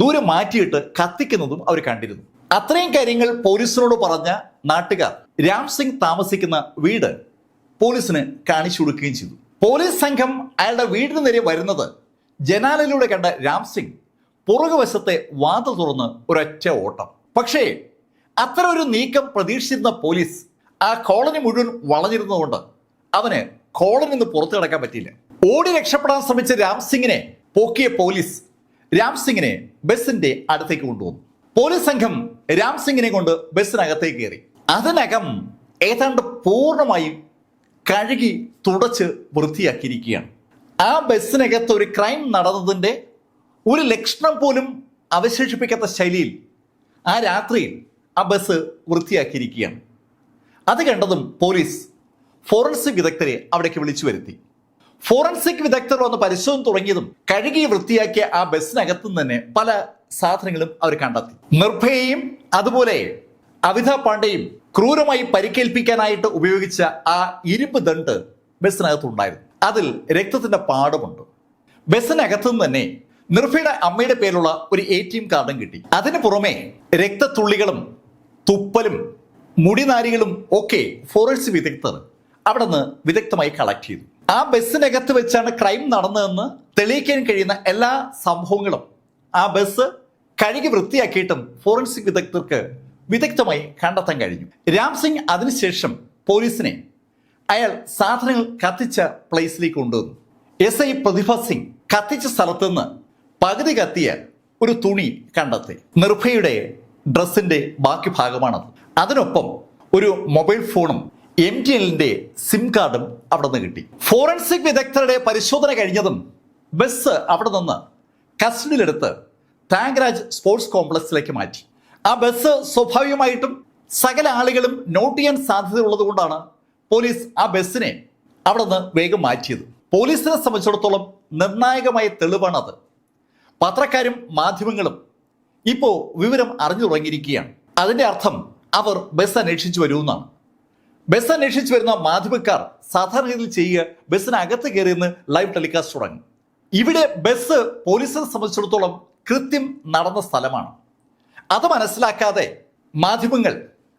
Speaker 1: ദൂരെ മാറ്റിയിട്ട് കത്തിക്കുന്നതും അവർ കണ്ടിരുന്നു. അത്രയും കാര്യങ്ങൾ പോലീസിനോട് പറഞ്ഞ നാട്ടുകാർ രാം സിംഗ് താമസിക്കുന്ന വീട് പോലീസിന് കാണിച്ചു കൊടുക്കുകയും ചെയ്തു. പോലീസ് സംഘം അയാളുടെ വീടിന് നേരെ വരുന്നത് ജനാലയിലൂടെ കണ്ട രാം സിംഗ് പുറകുവശത്തെ വാതിൽ തുറന്ന് ഒരൊറ്റ ഓട്ടം. പക്ഷേ അത്തരം ഒരു നീക്കം പ്രതീക്ഷിച്ചിരുന്ന പോലീസ് ആ കോളനി മുഴുവൻ വളഞ്ഞിരുന്നതുകൊണ്ട് അവന് കോളനി നിന്ന് പുറത്തു കിടക്കാൻ പറ്റിയില്ല. ഓടി രക്ഷപ്പെടാൻ ശ്രമിച്ച രാം സിംഗിനെ പോക്കിയ പോലീസ് രാം സിംഗിനെ ബസിന്റെ അടുത്തേക്ക് കൊണ്ടുവന്നു. പോലീസ് സംഘം രാം സിംഗിനെ കൊണ്ട് ബസ്സിനകത്തേക്ക് കയറി. അതിനകം ഏതാണ്ട് പൂർണ്ണമായും കഴുകി തുടച്ച് വൃത്തിയാക്കിയിരിക്കുകയാണ്. ആ ബസ്സിനകത്ത് ഒരു ക്രൈം നടന്നതിൻ്റെ ഒരു ലക്ഷണം പോലും അവശേഷിപ്പിക്കാത്ത ശൈലിയിൽ ആ രാത്രിയിൽ ആ ബസ് വൃത്തിയാക്കിയിരിക്കുകയാണ്. അത് കണ്ടതും പോലീസ് ഫോറൻസിക് വിദഗ്ധരെ അവിടേക്ക് വിളിച്ചു വരുത്തി. ഫോറൻസിക് വിദഗ്ധർ വന്ന് പരിശോധന തുടങ്ങിയതും കഴുകി വൃത്തിയാക്കിയ ആ ബസ്സിനകത്തു തന്നെ പല സാധനങ്ങളും അവർ കണ്ടെത്തി. നിർഭയെയും അതുപോലെ അവിധ പാണ്ഡെയും ക്രൂരമായി പരിക്കേൽപ്പിക്കാനായിട്ട് ഉപയോഗിച്ച ആ ഇരുമ്പ് ദണ്ട് ബസ്സിനകത്തുണ്ടായിരുന്നു. അതിൽ രക്തത്തിന്റെ പാടമുണ്ട്. ബസ്സിനകത്തു നിന്ന് തന്നെ നിർഭയുടെ അമ്മയുടെ പേരുള്ള ഒരു ATM കാർഡും കിട്ടി. അതിനു പുറമെ രക്തത്തുള്ളികളും തുപ്പലും മുടിനാരികളും ഒക്കെ ഫോറൻസിക് വിദഗ്ധർ അവിടെ നിന്ന് വിദഗ്ധമായി കളക്ട് ചെയ്തു. ആ ബസ്സിനകത്ത് വെച്ചാണ് ക്രൈം നടന്നതെന്ന് തെളിയിക്കാൻ കഴിയുന്ന എല്ലാ സംഭവങ്ങളും ആ ബസ് കഴുകി വൃത്തിയാക്കിയിട്ടും ഫോറൻസിക് വിദഗ്ധർക്ക് വിദഗ്ധമായി കണ്ടെത്താൻ കഴിഞ്ഞു. രാം സിംഗ് അതിനുശേഷം പോലീസിനെ അയാൾ സാധനങ്ങൾ കത്തിച്ച പ്ലേസിലേക്ക് കൊണ്ടുവന്നു. SI പ്രതിഭ സിംഗ് കത്തിച്ച സ്ഥലത്ത് നിന്ന് പകുതി കത്തിയ ഒരു തുണി കണ്ടെത്തി. നിർഭയുടെ ഡ്രസ്സിന്റെ ബാക്കി ഭാഗമാണത്. അതിനൊപ്പം ഒരു മൊബൈൽ ഫോണും MTNന്റെ സിം കാർഡും അവിടെ നിന്ന് കിട്ടി. ഫോറൻസിക് വിദഗ്ധരുടെ പരിശോധന കഴിഞ്ഞതും ബസ് അവിടെ നിന്ന് കസ്റ്റഡിയിലെടുത്ത് ത്യാഗരാജ് സ്പോർട്സ് കോംപ്ലക്സിലേക്ക് മാറ്റി. ആ ബസ് സ്വാഭാവികമായിട്ടും സകല ആളുകളും നോട്ട് ചെയ്യാൻ സാധ്യതയുള്ളത് കൊണ്ടാണ് പോലീസ് ആ ബസ്സിനെ അവിടെ നിന്ന് വേഗം മാറ്റിയത്. പോലീസിനെ സംബന്ധിച്ചിടത്തോളം നിർണായകമായ തെളിവാണത്. പത്രക്കാരും മാധ്യമങ്ങളും ഇപ്പോൾ വിവരം അറിഞ്ഞു തുടങ്ങിയിരിക്കുകയാണ്. അതിന്റെ അർത്ഥം അവർ ബസ് അന്വേഷിച്ചു വരുമെന്നാണ്. ബസ് അന്വേഷിച്ചു വരുന്ന മാധ്യമക്കാർ സാധാരണ രീതിയിൽ ചെയ്യുക ബസ്സിനകത്ത് കയറിയെന്ന് ലൈവ് ടെലികാസ്റ്റ് തുടങ്ങി. ഇവിടെ ബസ് പോലീസിനെ സംബന്ധിച്ചിടത്തോളം കൃത്യം നടന്ന സ്ഥലമാണ്. അത് മനസ്സിലാക്കാതെ മാധ്യമങ്ങൾ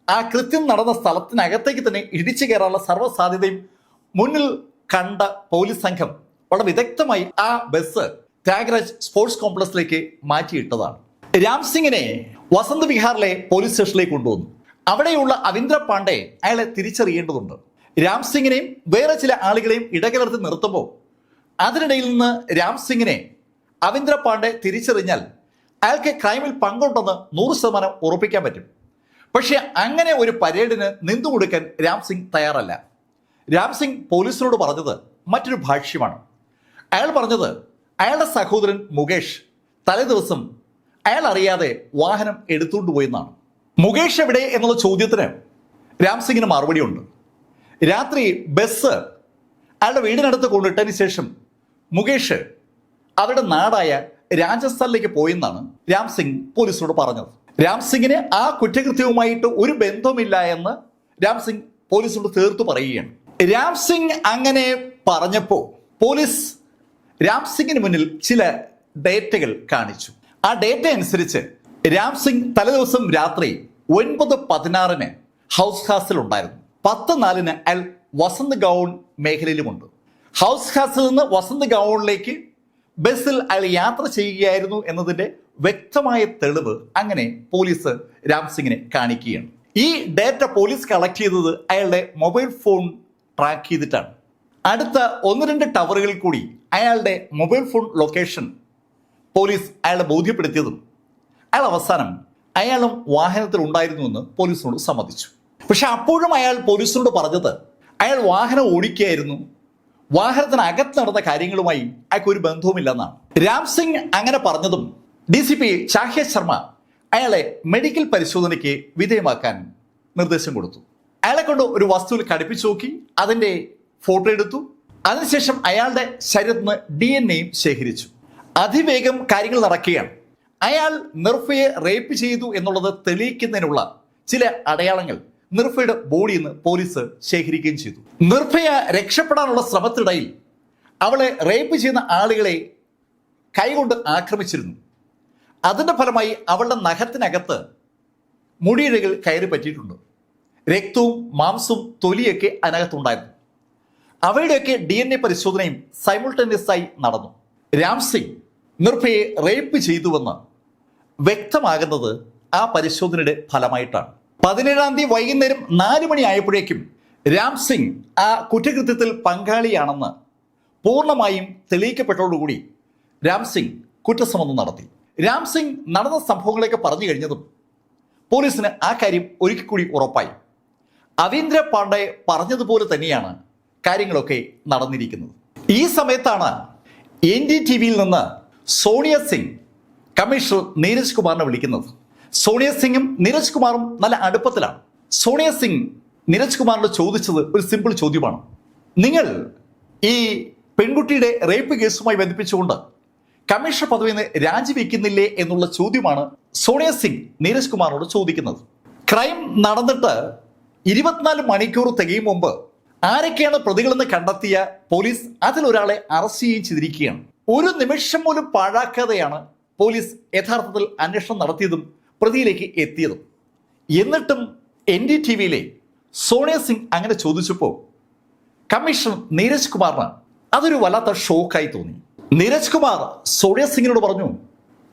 Speaker 1: ആ കൃത്യം നടന്ന സ്ഥലത്തിനകത്തേക്ക് തന്നെ ഇടിച്ചു കയറാനുള്ള സർവ്വസാധ്യതയും മുന്നിൽ കണ്ട പോലീസ് സംഘം വളരെ വിദഗ്ധമായി ആ ബസ് ത്യാഗരാജ് സ്പോർട്സ് കോംപ്ലക്സിലേക്ക് മാറ്റിയിട്ടതാണ്. രാം സിംഗിനെ വസന്ത് വിഹാറിലെ പോലീസ് സ്റ്റേഷനിലേക്ക് കൊണ്ടുവന്നു. അവിടെയുള്ള അവിന്ദ്ര പാണ്ഡെ അയാളെ തിരിച്ചറിയേണ്ടതുണ്ട്. രാം സിംഗിനെയും വേറെ ചില ആളുകളെയും ഇടകലർത്തി നിർത്തുമ്പോൾ അതിനിടയിൽ നിന്ന് രാം സിംഗിനെ അവിന്ദ്ര പാണ്ഡെ തിരിച്ചറിഞ്ഞാൽ അയാൾക്ക് ക്രൈമിൽ പങ്കുണ്ടെന്ന് 100% ഉറപ്പിക്കാൻ പറ്റും. പക്ഷെ അങ്ങനെ ഒരു പരേഡിന് നിന്നുകൊടുക്കാൻ രാം സിംഗ് തയ്യാറല്ല. രാം സിംഗ് പോലീസിനോട് പറഞ്ഞത് മറ്റൊരു ഭാഷ്യമാണ്. അയാൾ പറഞ്ഞത് അയാളുടെ സഹോദരൻ മുകേഷ് തലേദിവസം അയാൾ അറിയാതെ വാഹനം എടുത്തുകൊണ്ട് പോയെന്നാണ്. മുകേഷ് എവിടെ എന്നുള്ള ചോദ്യത്തിന് രാം സിംഗിന് മറുപടിയുണ്ട്. രാത്രി ബസ് അയാളുടെ വീടിനടുത്ത് കൊണ്ടിട്ടതിന് ശേഷം മുകേഷ് അവരുടെ നാടായ രാജസ്ഥാനിലേക്ക് പോയെന്നാണ് രാം സിംഗ് പോലീസിനോട് പറഞ്ഞത്. രാം സിംഗിന് ആ കുറ്റകൃത്യവുമായിട്ട് ഒരു ബന്ധവുമില്ല എന്ന് രാം സിംഗ് പോലീസിനോട് തീർത്തു പറയുകയാണ്. രാം സിംഗ് അങ്ങനെ പറഞ്ഞപ്പോൾ പോലീസ് രാം സിംഗിന് മുന്നിൽ ചില ഡേറ്റകൾ കാണിച്ചു. ആ ഡേറ്റ അനുസരിച്ച് രാം സിംഗ് തലേദിവസം രാത്രി 9:16 ഹൗസ് ഖാസിൽ ഉണ്ടായിരുന്നു. 10:04 അയാൾ വസന്ത് ഗൗൺ മേഖലയിലുമുണ്ട്. ഹൗസ് ഖാസിൽ നിന്ന് വസന്ത് ഗൗണിലേക്ക് ബസ്സിൽ അയാൾ യാത്ര ചെയ്യുകയായിരുന്നു എന്നതിന്റെ വ്യക്തമായ തെളിവ് അങ്ങനെ പോലീസ് രാം സിംഗിനെ കാണിക്കുകയാണ്. ഈ ഡേറ്റ പോലീസ് കളക്ട് ചെയ്തത് അയാളുടെ മൊബൈൽ ഫോൺ ട്രാക്ക് ചെയ്തിട്ടാണ്. അടുത്ത 1-2 ടവറുകളിൽ കൂടി അയാളുടെ മൊബൈൽ ഫോൺ ലൊക്കേഷൻ പോലീസ് അയാളെ ബോധ്യപ്പെടുത്തിയതും അയാൾ അവസാനം അയാളും വാഹനത്തിൽ ഉണ്ടായിരുന്നുവെന്ന് പോലീസിനോട് സമ്മതിച്ചു. പക്ഷെ അപ്പോഴും അയാൾ പോലീസിനോട് പറഞ്ഞത് അയാൾ വാഹനം ഓടിക്കുകയായിരുന്നു, വാഹനത്തിനകത്ത് നടന്ന കാര്യങ്ങളുമായി അയാൾക്ക് ഒരു ബന്ധവുമില്ലെന്നാണ്. രാം സിംഗ് അങ്ങനെ പറഞ്ഞതും DCP ചാഹ്യ ശർമ്മ അയാളെ മെഡിക്കൽ പരിശോധനയ്ക്ക് വിധേയമാക്കാൻ നിർദ്ദേശം കൊടുത്തു. അയാളെ കൊണ്ട് ഒരു വസ്തുവിൽ ഘടിപ്പിച്ചു നോക്കി, അതിൻ്റെ ഫോട്ടോ എടുത്തു. അതിനുശേഷം അയാളുടെ ശരീരത്തിൽ നിന്ന് DNA ശേഖരിച്ചു. അതിവേഗം കാര്യങ്ങൾ നടക്കുകയാണ്. അയാൾ നിർഭയെ റേപ്പ് ചെയ്തു എന്നുള്ളത് തെളിയിക്കുന്നതിനുള്ള ചില അടയാളങ്ങൾ നിർഭയുടെ ബോഡിയിൽ നിന്ന് പോലീസ് ശേഖരിക്കുകയും ചെയ്തു. നിർഭയ രക്ഷപ്പെടാനുള്ള ശ്രമത്തിനിടയിൽ അവളെ റേപ്പ് ചെയ്യുന്ന ആളുകളെ കൈകൊണ്ട് ആക്രമിച്ചിരുന്നു. അതിൻ്റെ ഫലമായി അവളുടെ നഖത്തിനകത്ത് മുടിയിഴകൾ കയറി പറ്റിയിട്ടുണ്ട്. രക്തവും മാംസവും തൊലിയൊക്കെ അതിനകത്തുണ്ടായിരുന്നു. അവയുടെയൊക്കെ DNA പരിശോധനയും സൈമിൾട്ടേനിയസ് ആയി നടന്നു. രാം സിംഗ് നിർഭയെ റേപ്പ് ചെയ്തുവെന്ന് വ്യക്തമാകുന്നത് ആ പരിശോധനയുടെ ഫലമായിട്ടാണ്. 17-ാം തീയതി വൈകുന്നേരം 4 മണി ആയപ്പോഴേക്കും രാം സിംഗ് ആ കുറ്റകൃത്യത്തിൽ പങ്കാളിയാണെന്ന് പൂർണ്ണമായും തെളിയിക്കപ്പെട്ടതോടുകൂടി രാം സിംഗ് കുറ്റസമ്മതം നടത്തി. രാം സിംഗ് നടന്ന സംഭവങ്ങളൊക്കെ പറഞ്ഞു കഴിഞ്ഞതും പോലീസിന് ആ കാര്യം ഒരിക്കൽ കൂടി ഉറപ്പായി. അവീന്ദ്ര പാണ്ഡെ പറഞ്ഞതുപോലെ തന്നെയാണ് കാര്യങ്ങളൊക്കെ നടന്നിരിക്കുന്നത്. ഈ സമയത്താണ് NDTVയിൽ നിന്ന് സോണിയ സിംഗ് കമ്മീഷണർ നീരജ് കുമാറിനെ വിളിക്കുന്നത്. സോണിയ സിംഗും നീരജ് കുമാറും നല്ല അടുപ്പത്തിലാണ്. സോണിയ സിംഗ് നീരജ് കുമാറിനോട് ചോദിച്ചത് ഒരു സിമ്പിൾ ചോദ്യമാണ്. നിങ്ങൾ ഈ പെൺകുട്ടിയുടെ റേപ്പ് കേസുമായി ബന്ധിപ്പിച്ചുകൊണ്ട് കമ്മീഷണർ പദവിയിൽ നിന്ന് രാജിവെക്കുന്നില്ലേ എന്നുള്ള ചോദ്യമാണ് സോണിയ സിംഗ് നീരജ് കുമാറിനോട് ചോദിക്കുന്നത്. ക്രൈം നടന്നിട്ട് 24 മണിക്കൂർ തികയും മുമ്പ് ആരൊക്കെയാണ് പ്രതികളെന്ന് കണ്ടെത്തിയ പോലീസ് അതിലൊരാളെ അറസ്റ്റ് ചെയ്യുകയും ചെയ്തിരിക്കുകയാണ്. ഒരു നിമിഷം പോലും പാഴാക്കാതെയാണ് പോലീസ് യഥാർത്ഥത്തിൽ അന്വേഷണം നടത്തിയതും പ്രതിയിലേക്ക് എത്തിയതും. എന്നിട്ടും NDTVയിലെ സോണിയ സിംഗ് അങ്ങനെ ചോദിച്ചപ്പോൾ കമ്മീഷണർ നീരജ് കുമാറിന് അതൊരു വല്ലാത്ത ഷോക്കായി തോന്നി. നീരജ് കുമാർ സോണിയ സിംഗിനോട് പറഞ്ഞു,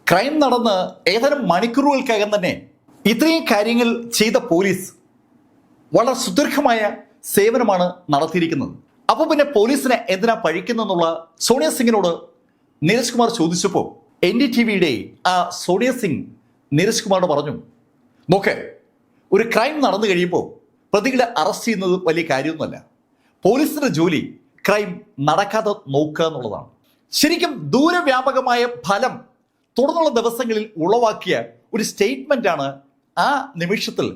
Speaker 1: ക്രൈം നടന്ന് ഏതാനും മണിക്കൂറുകൾക്കകം തന്നെ ഇത്രയും കാര്യങ്ങൾ ചെയ്ത പോലീസ് വളരെ സുദീർഘമായ സേവനമാണ് നടത്തിയിരിക്കുന്നത്. അപ്പോൾ പിന്നെ പോലീസിനെ എന്തിനാ പഴിക്കുന്നെന്നുള്ള സോണിയ സിംഗിനോട് നീരജ് കുമാർ ചോദിച്ചപ്പോൾ NDTVയുടെ ആ സോണിയ സിംഗ് നീരജ് കുമാറിനോട് പറഞ്ഞു, നോക്ക്, ഒരു ക്രൈം നടന്നു കഴിയുമ്പോൾ പ്രതികളെ അറസ്റ്റ് ചെയ്യുന്നത് വലിയ കാര്യമൊന്നുമല്ല. പോലീസിന്റെ ജോലി ക്രൈം നടക്കാതെ നോക്കുക എന്നുള്ളതാണ്. ശരിക്കും ദൂരവ്യാപകമായ ഫലം തുടർന്നുള്ള ദിവസങ്ങളിൽ ഉളവാക്കിയ ഒരു സ്റ്റേറ്റ്മെന്റാണ് ആ നിമിഷത്തിൽ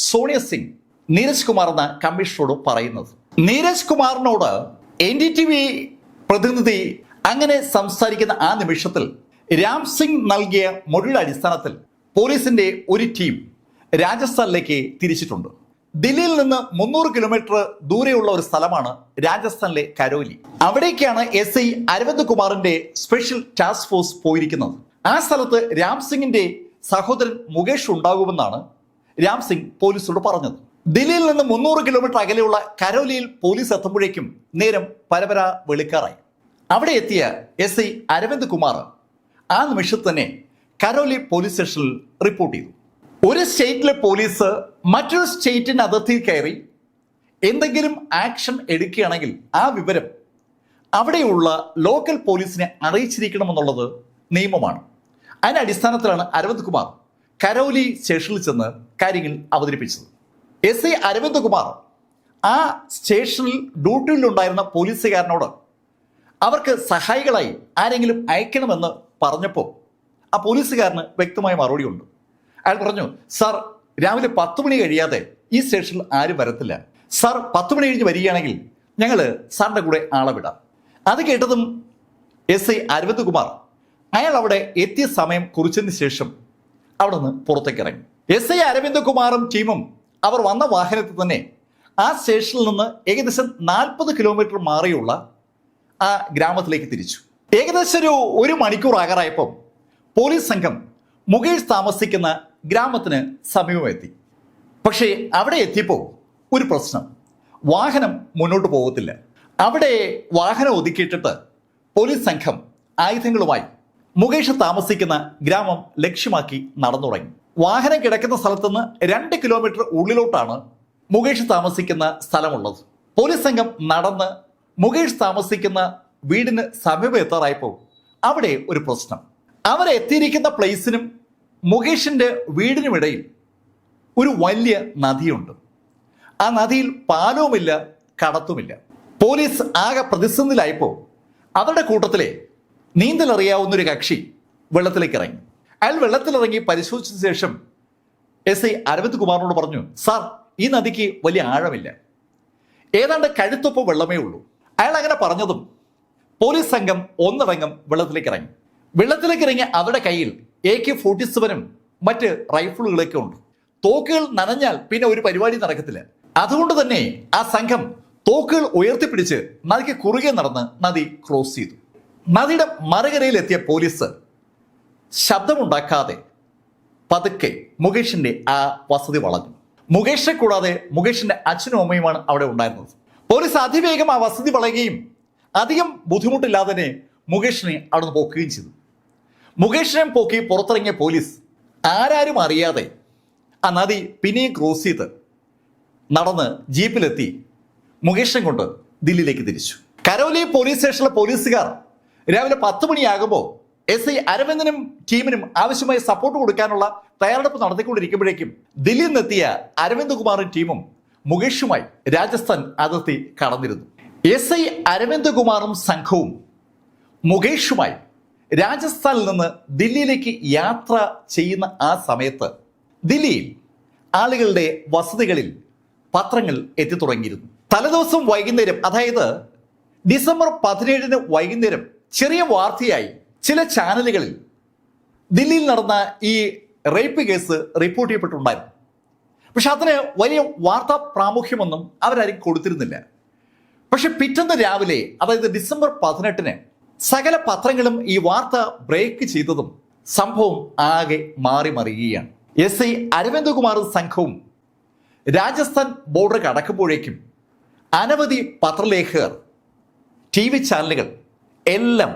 Speaker 1: സോണിയ സിംഗ് നീരജ് കുമാർ എന്ന കമ്മീഷണറോട് പറയുന്നത്. നീരജ് കുമാറിനോട് NDTV പ്രതിനിധി അങ്ങനെ സംസാരിക്കുന്ന ആ നിമിഷത്തിൽ രാം സിംഗ് നൽകിയ മൊഴിയുടെ അടിസ്ഥാനത്തിൽ പോലീസിന്റെ ഒരു ടീം രാജസ്ഥാനിലേക്ക് തിരിച്ചിട്ടുണ്ട്. ദില്ലിയിൽ നിന്ന് 300 കിലോമീറ്റർ ദൂരെയുള്ള ഒരു സ്ഥലമാണ് രാജസ്ഥാനിലെ കരോലി. അവിടേക്കാണ് SI അരവിന്ദ് കുമാറിന്റെ സ്പെഷ്യൽ ടാസ്ക് ഫോഴ്സ് പോയിരിക്കുന്നത്. ആ സ്ഥലത്ത് രാം സിംഗിന്റെ സഹോദരൻ മുകേഷ് ഉണ്ടാകുമെന്നാണ് രാം സിംഗ് പോലീസിനോട് പറഞ്ഞത്. ദില്ലിയിൽ നിന്ന് 300 കിലോമീറ്റർ അകലെയുള്ള കരോലിയിൽ പോലീസ് എത്തുമ്പോഴേക്കും നേരം പരപര വെളുക്കാറായി. അവിടെ എത്തിയ SI അരവിന്ദ് കുമാർ ആ നിമിഷത്തിൽ തന്നെ കരോലി പോലീസ് സ്റ്റേഷനിൽ റിപ്പോർട്ട് ചെയ്തു. ഒരു സ്റ്റേറ്റിലെ പോലീസ് മറ്റൊരു സ്റ്റേറ്റിന് അതിർത്തിയിൽ കയറി എന്തെങ്കിലും ആക്ഷൻ എടുക്കുകയാണെങ്കിൽ ആ വിവരം അവിടെയുള്ള ലോക്കൽ പോലീസിനെ അറിയിച്ചിരിക്കണമെന്നുള്ളത് നിയമമാണ്. അതിന്റെ അടിസ്ഥാനത്തിലാണ് അരവിന്ദ് കുമാർ കരോലി സ്റ്റേഷനിൽ ചെന്ന് കാര്യങ്ങൾ അവതരിപ്പിച്ചത്. SI അരവിന്ദ് കുമാർ ആ സ്റ്റേഷനിൽ ഡ്യൂട്ടിയിലുണ്ടായിരുന്ന പോലീസുകാരനോട് അവർക്ക് സഹായികളായി ആരെങ്കിലും അയക്കണമെന്ന് പറഞ്ഞപ്പോൾ ആ പോലീസുകാരന് വ്യക്തമായ മറുപടിയുണ്ട്. അയാൾ പറഞ്ഞു, സാർ, രാവിലെ 10 മണി കഴിയാതെ ഈ സ്റ്റേഷനിൽ ആരും വരത്തില്ല. സാർ 10 മണി കഴിഞ്ഞ് വരികയാണെങ്കിൽ ഞങ്ങൾ സാറിൻ്റെ കൂടെ ആളെ വിടാം. അത് കേട്ടതും SI അരവിന്ദ് കുമാർ അയാൾ അവിടെ എത്തിയ സമയം കുറിച്ചതിന് ശേഷം അവിടെ നിന്ന് പുറത്തേക്ക് ഇറങ്ങി. SI അരവിന്ദ് കുമാറും ടീമും അവർ വന്ന വാഹനത്തിൽ തന്നെ ആ സ്റ്റേഷനിൽ നിന്ന് ഏകദേശം 40 കിലോമീറ്റർ മാറിയുള്ള ആ ഗ്രാമത്തിലേക്ക് തിരിച്ചു. ഏകദേശം ഒരു മണിക്കൂർ ആകാറായപ്പോൾ പോലീസ് സംഘം മുകേഷ് താമസിക്കുന്ന ഗ്രാമത്തിന് സമീപമെത്തി. പക്ഷേ അവിടെ എത്തിയപ്പോൾ ഒരു പ്രശ്നം, വാഹനം മുന്നോട്ട് പോകത്തില്ല. അവിടെ വാഹനം ഒതുക്കിയിട്ടിട്ട് പോലീസ് സംഘം ആയുധങ്ങളുമായി മുകേഷ് താമസിക്കുന്ന ഗ്രാമം ലക്ഷ്യമാക്കി നടന്നു തുടങ്ങി. വാഹനം കിടക്കുന്ന സ്ഥലത്തുനിന്ന് 2 കിലോമീറ്റർ ഉള്ളിലോട്ടാണ് മുകേഷ് താമസിക്കുന്ന സ്ഥലമുള്ളത്. പോലീസ് സംഘം നടന്ന് മുകേഷ് താമസിക്കുന്ന വീടിന് സമീപം എത്താറായപ്പോൾ അവിടെ ഒരു പ്രശ്നം. അവരെത്തിയിരിക്കുന്ന പ്ലേസിനും മുകേഷിന്റെ വീടിനുമിടയിൽ ഒരു വലിയ നദിയുണ്ട്. ആ നദിയിൽ പാലവുമില്ല, കടത്തുമില്ല. പോലീസ് ആകെ പ്രതിസന്ധിയിലായപ്പോൾ അവരുടെ കൂട്ടത്തിലെ നീന്തലറിയാവുന്നൊരു കക്ഷി വെള്ളത്തിലേക്ക് ഇറങ്ങി. അയാൾ വെള്ളത്തിലിറങ്ങി പരിശോധിച്ച ശേഷം SI അരവിന്ദ് കുമാറിനോട് പറഞ്ഞു, സാർ, ഈ നദിക്ക് വലിയ ആഴമില്ല, ഏതാണ്ട് കഴുത്തൊപ്പം വെള്ളമേ ഉള്ളൂ. അയാൾ അങ്ങനെ പറഞ്ഞതും പോലീസ് സംഘം ഒന്നടങ്കം വെള്ളത്തിലേക്ക് ഇറങ്ങി. അവരുടെ കയ്യിൽ AK-47 മറ്റ് റൈഫിളുകളൊക്കെ ഉണ്ട്. തോക്കുകൾ നനഞ്ഞാൽ പിന്നെ ഒരു പരിപാടി നടക്കത്തില്ല. അതുകൊണ്ട് തന്നെ ആ സംഘം തോക്കുകൾ ഉയർത്തിപ്പിടിച്ച് നദിക്ക് കുറുകെ നടന്ന് നദി ക്രോസ് ചെയ്തു. നദിയുടെ മറുകരയിലെത്തിയ പോലീസ് ശബ്ദമുണ്ടാക്കാതെ പതുക്കെ മുകേഷിന്റെ ആ വസതി വളഞ്ഞു. മുകേഷിനെ കൂടാതെ മുകേഷിന്റെ അച്ഛനും അമ്മയുമാണ് അവിടെ ഉണ്ടായിരുന്നത്. പോലീസ് അതിവേഗം ആ വസതി വളയുകയും അധികം ബുദ്ധിമുട്ടില്ലാതെ തന്നെ മുകേഷിനെ അവിടെ നിന്ന് പോക്കുകയും ചെയ്തു. മുകേഷിനെ പോക്കി പുറത്തിറങ്ങിയ പോലീസ് ആരാരും അറിയാതെ ആ നദി പിന്നെയും ക്രോസ് ചെയ്ത് നടന്ന് ജീപ്പിലെത്തി മുകേഷിനെ കൊണ്ട് ദില്ലിയിലേക്ക് തിരിച്ചു. കരോലി പോലീസ് സ്റ്റേഷനിലെ പോലീസുകാർ രാവിലെ 10 മണിയാകുമ്പോൾ SI അരവിന്ദനും ടീമിനും ആവശ്യമായ സപ്പോർട്ട് കൊടുക്കാനുള്ള തയ്യാറെടുപ്പ് നടത്തിക്കൊണ്ടിരിക്കുമ്പോഴേക്കും ദില്ലിയിൽ നിന്നെത്തിയ അരവിന്ദ് കുമാറും ടീമും മുകേഷുമായി രാജസ്ഥാൻ അതിർത്തി കടന്നിരുന്നു. SI അരവിന്ദ് കുമാറും സംഘവും മുകേഷുമായി രാജസ്ഥാനിൽ നിന്ന് ദില്ലിയിലേക്ക് യാത്ര ചെയ്യുന്ന ആ സമയത്ത് ദില്ലിയിൽ ആളുകളുടെ വസതികളിൽ പത്രങ്ങൾ എത്തിത്തുടങ്ങിയിരുന്നു. തലേദിവസം വൈകുന്നേരം, അതായത് ഡിസംബർ 17 വൈകുന്നേരം ചെറിയ വാർത്തയായി ചില ചാനലുകളിൽ ദില്ലിയിൽ നടന്ന ഈ റേപ്പ് കേസ് റിപ്പോർട്ട് ചെയ്യപ്പെട്ടിട്ടുണ്ടായിരുന്നു. പക്ഷെ അതിന് വലിയ വാർത്താ പ്രാമുഖ്യമൊന്നും അവരാരും കൊടുത്തിരുന്നില്ല. പക്ഷെ പിറ്റേന്ന് രാവിലെ, അതായത് ഡിസംബർ 18 സകല പത്രങ്ങളും ഈ വാർത്ത ബ്രേക്ക് ചെയ്തതും സംഭവം ആകെ മാറി മറിയുകയാണ്. SI അരവിന്ദ് കുമാറും സംഘവും രാജസ്ഥാൻ ബോർഡർ കടക്കുമ്പോഴേക്കും അനവധി പത്രലേഖകർ, TV ചാനലുകൾ എല്ലാം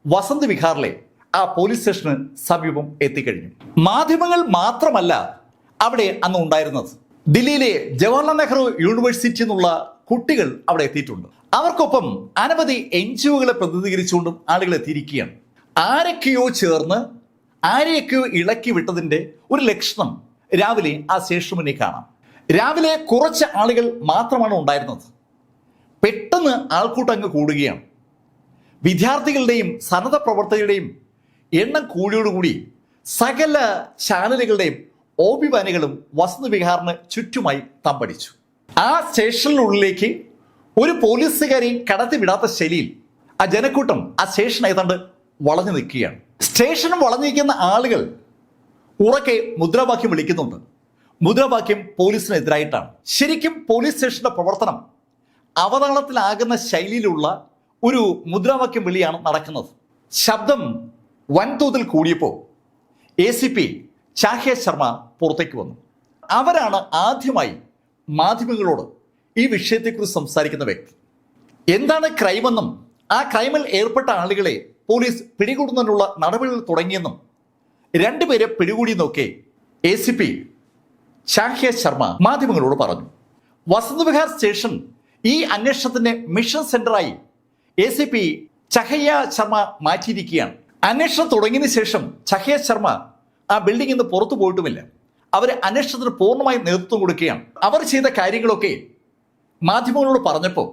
Speaker 1: വസന്ത് വിഹാറിലെ ആ പോലീസ് സ്റ്റേഷന് സമീപം എത്തിക്കഴിഞ്ഞു. മാധ്യമങ്ങൾ മാത്രമല്ല അവിടെ അന്ന് ഉണ്ടായിരുന്നത്. ദില്ലിയിലെ ജവഹർലാൽ നെഹ്റു യൂണിവേഴ്സിറ്റി എന്നുള്ള കുട്ടികൾ അവിടെ എത്തിയിട്ടുണ്ട്. അവർക്കൊപ്പം അനവധി NGOകളെ പ്രതിനിധീകരിച്ചുകൊണ്ടും ആളുകൾ എത്തിയിരിക്കുകയാണ്. ആരൊക്കെയോ ചേർന്ന് ആരെയൊക്കെയോ ഇളക്കി വിട്ടതിന്റെ ഒരു ലക്ഷണം രാവിലെ ആ സ്റ്റേഷന് മുന്നിൽ കാണാം. രാവിലെ കുറച്ച് ആളുകൾ മാത്രമാണ് ഉണ്ടായിരുന്നത്. പെട്ടെന്ന് ആൾക്കൂട്ടങ്ങ് കൂടുകയാണ്. വിദ്യാർത്ഥികളുടെയും സന്നദ്ധ പ്രവർത്തകരുടെയും എണ്ണം കൂടിയോടുകൂടി സകല ചാനലുകളുടെയും ഓബിവാനുകളും വസന്ത് വിഹാറിന് ചുറ്റുമായി തമ്പടിച്ചു. ആ സ്റ്റേഷനിനുള്ളിലേക്ക് ഒരു പോലീസുകാരെയും കടത്തിവിടാത്ത ശൈലിയിൽ ആ ജനക്കൂട്ടം ആ സ്റ്റേഷൻ ഏതാണ്ട് വളഞ്ഞു നിൽക്കുകയാണ്. സ്റ്റേഷനും വളഞ്ഞു നിൽക്കുന്ന ആളുകൾ ഉറക്കെ മുദ്രാവാക്യം വിളിക്കുന്നുണ്ട്. മുദ്രാവാക്യം പോലീസിനെതിരായിട്ടാണ്. ശരിക്കും പോലീസ് സ്റ്റേഷന്റെ പ്രവർത്തനം അവതാളത്തിലാകുന്ന ശൈലിയിലുള്ള ഒരു മുദ്രാവാക്യം വിളിയാണ് നടക്കുന്നത്. ശബ്ദം വൻതോതിൽ കൂടിയപ്പോൾ ACP ചാഹ്യ ശർമ്മ പുറത്തേക്ക് വന്നു. അവരാണ് ആദ്യമായി മാധ്യമങ്ങളോട് ഈ വിഷയത്തെക്കുറിച്ച് സംസാരിക്കുന്ന വ്യക്തി. എന്താണ് ക്രൈമെന്നും ആ ക്രൈമിൽ ഏർപ്പെട്ട ആളുകളെ പോലീസ് പിടികൂടുന്നതിനുള്ള നടപടികൾ തുടങ്ങിയെന്നും 2 പേരെ പിടികൂടിയെന്നൊക്കെ ACP ചാഹ്യ ശർമ്മ മാധ്യമങ്ങളോട് പറഞ്ഞു. വസന്ത് വിഹാർ സ്റ്റേഷൻ ഈ അന്വേഷണത്തിന്റെ മിഷൻ സെന്ററായി ACP ചഹയ്യ ശർമ്മ മാറ്റിയിരിക്കുകയാണ്. അന്വേഷണം തുടങ്ങിയതിനു ശേഷം ചഹയ്യ ശർമ്മ ആ ബിൽഡിംഗിൽ നിന്ന് പുറത്തു പോയിട്ടുമില്ല. അവർ അന്വേഷണത്തിന് പൂർണ്ണമായി നേതൃത്വം കൊടുക്കുകയാണ്. അവർ ചെയ്ത കാര്യങ്ങളൊക്കെ മാധ്യമങ്ങളോട് പറഞ്ഞപ്പോൾ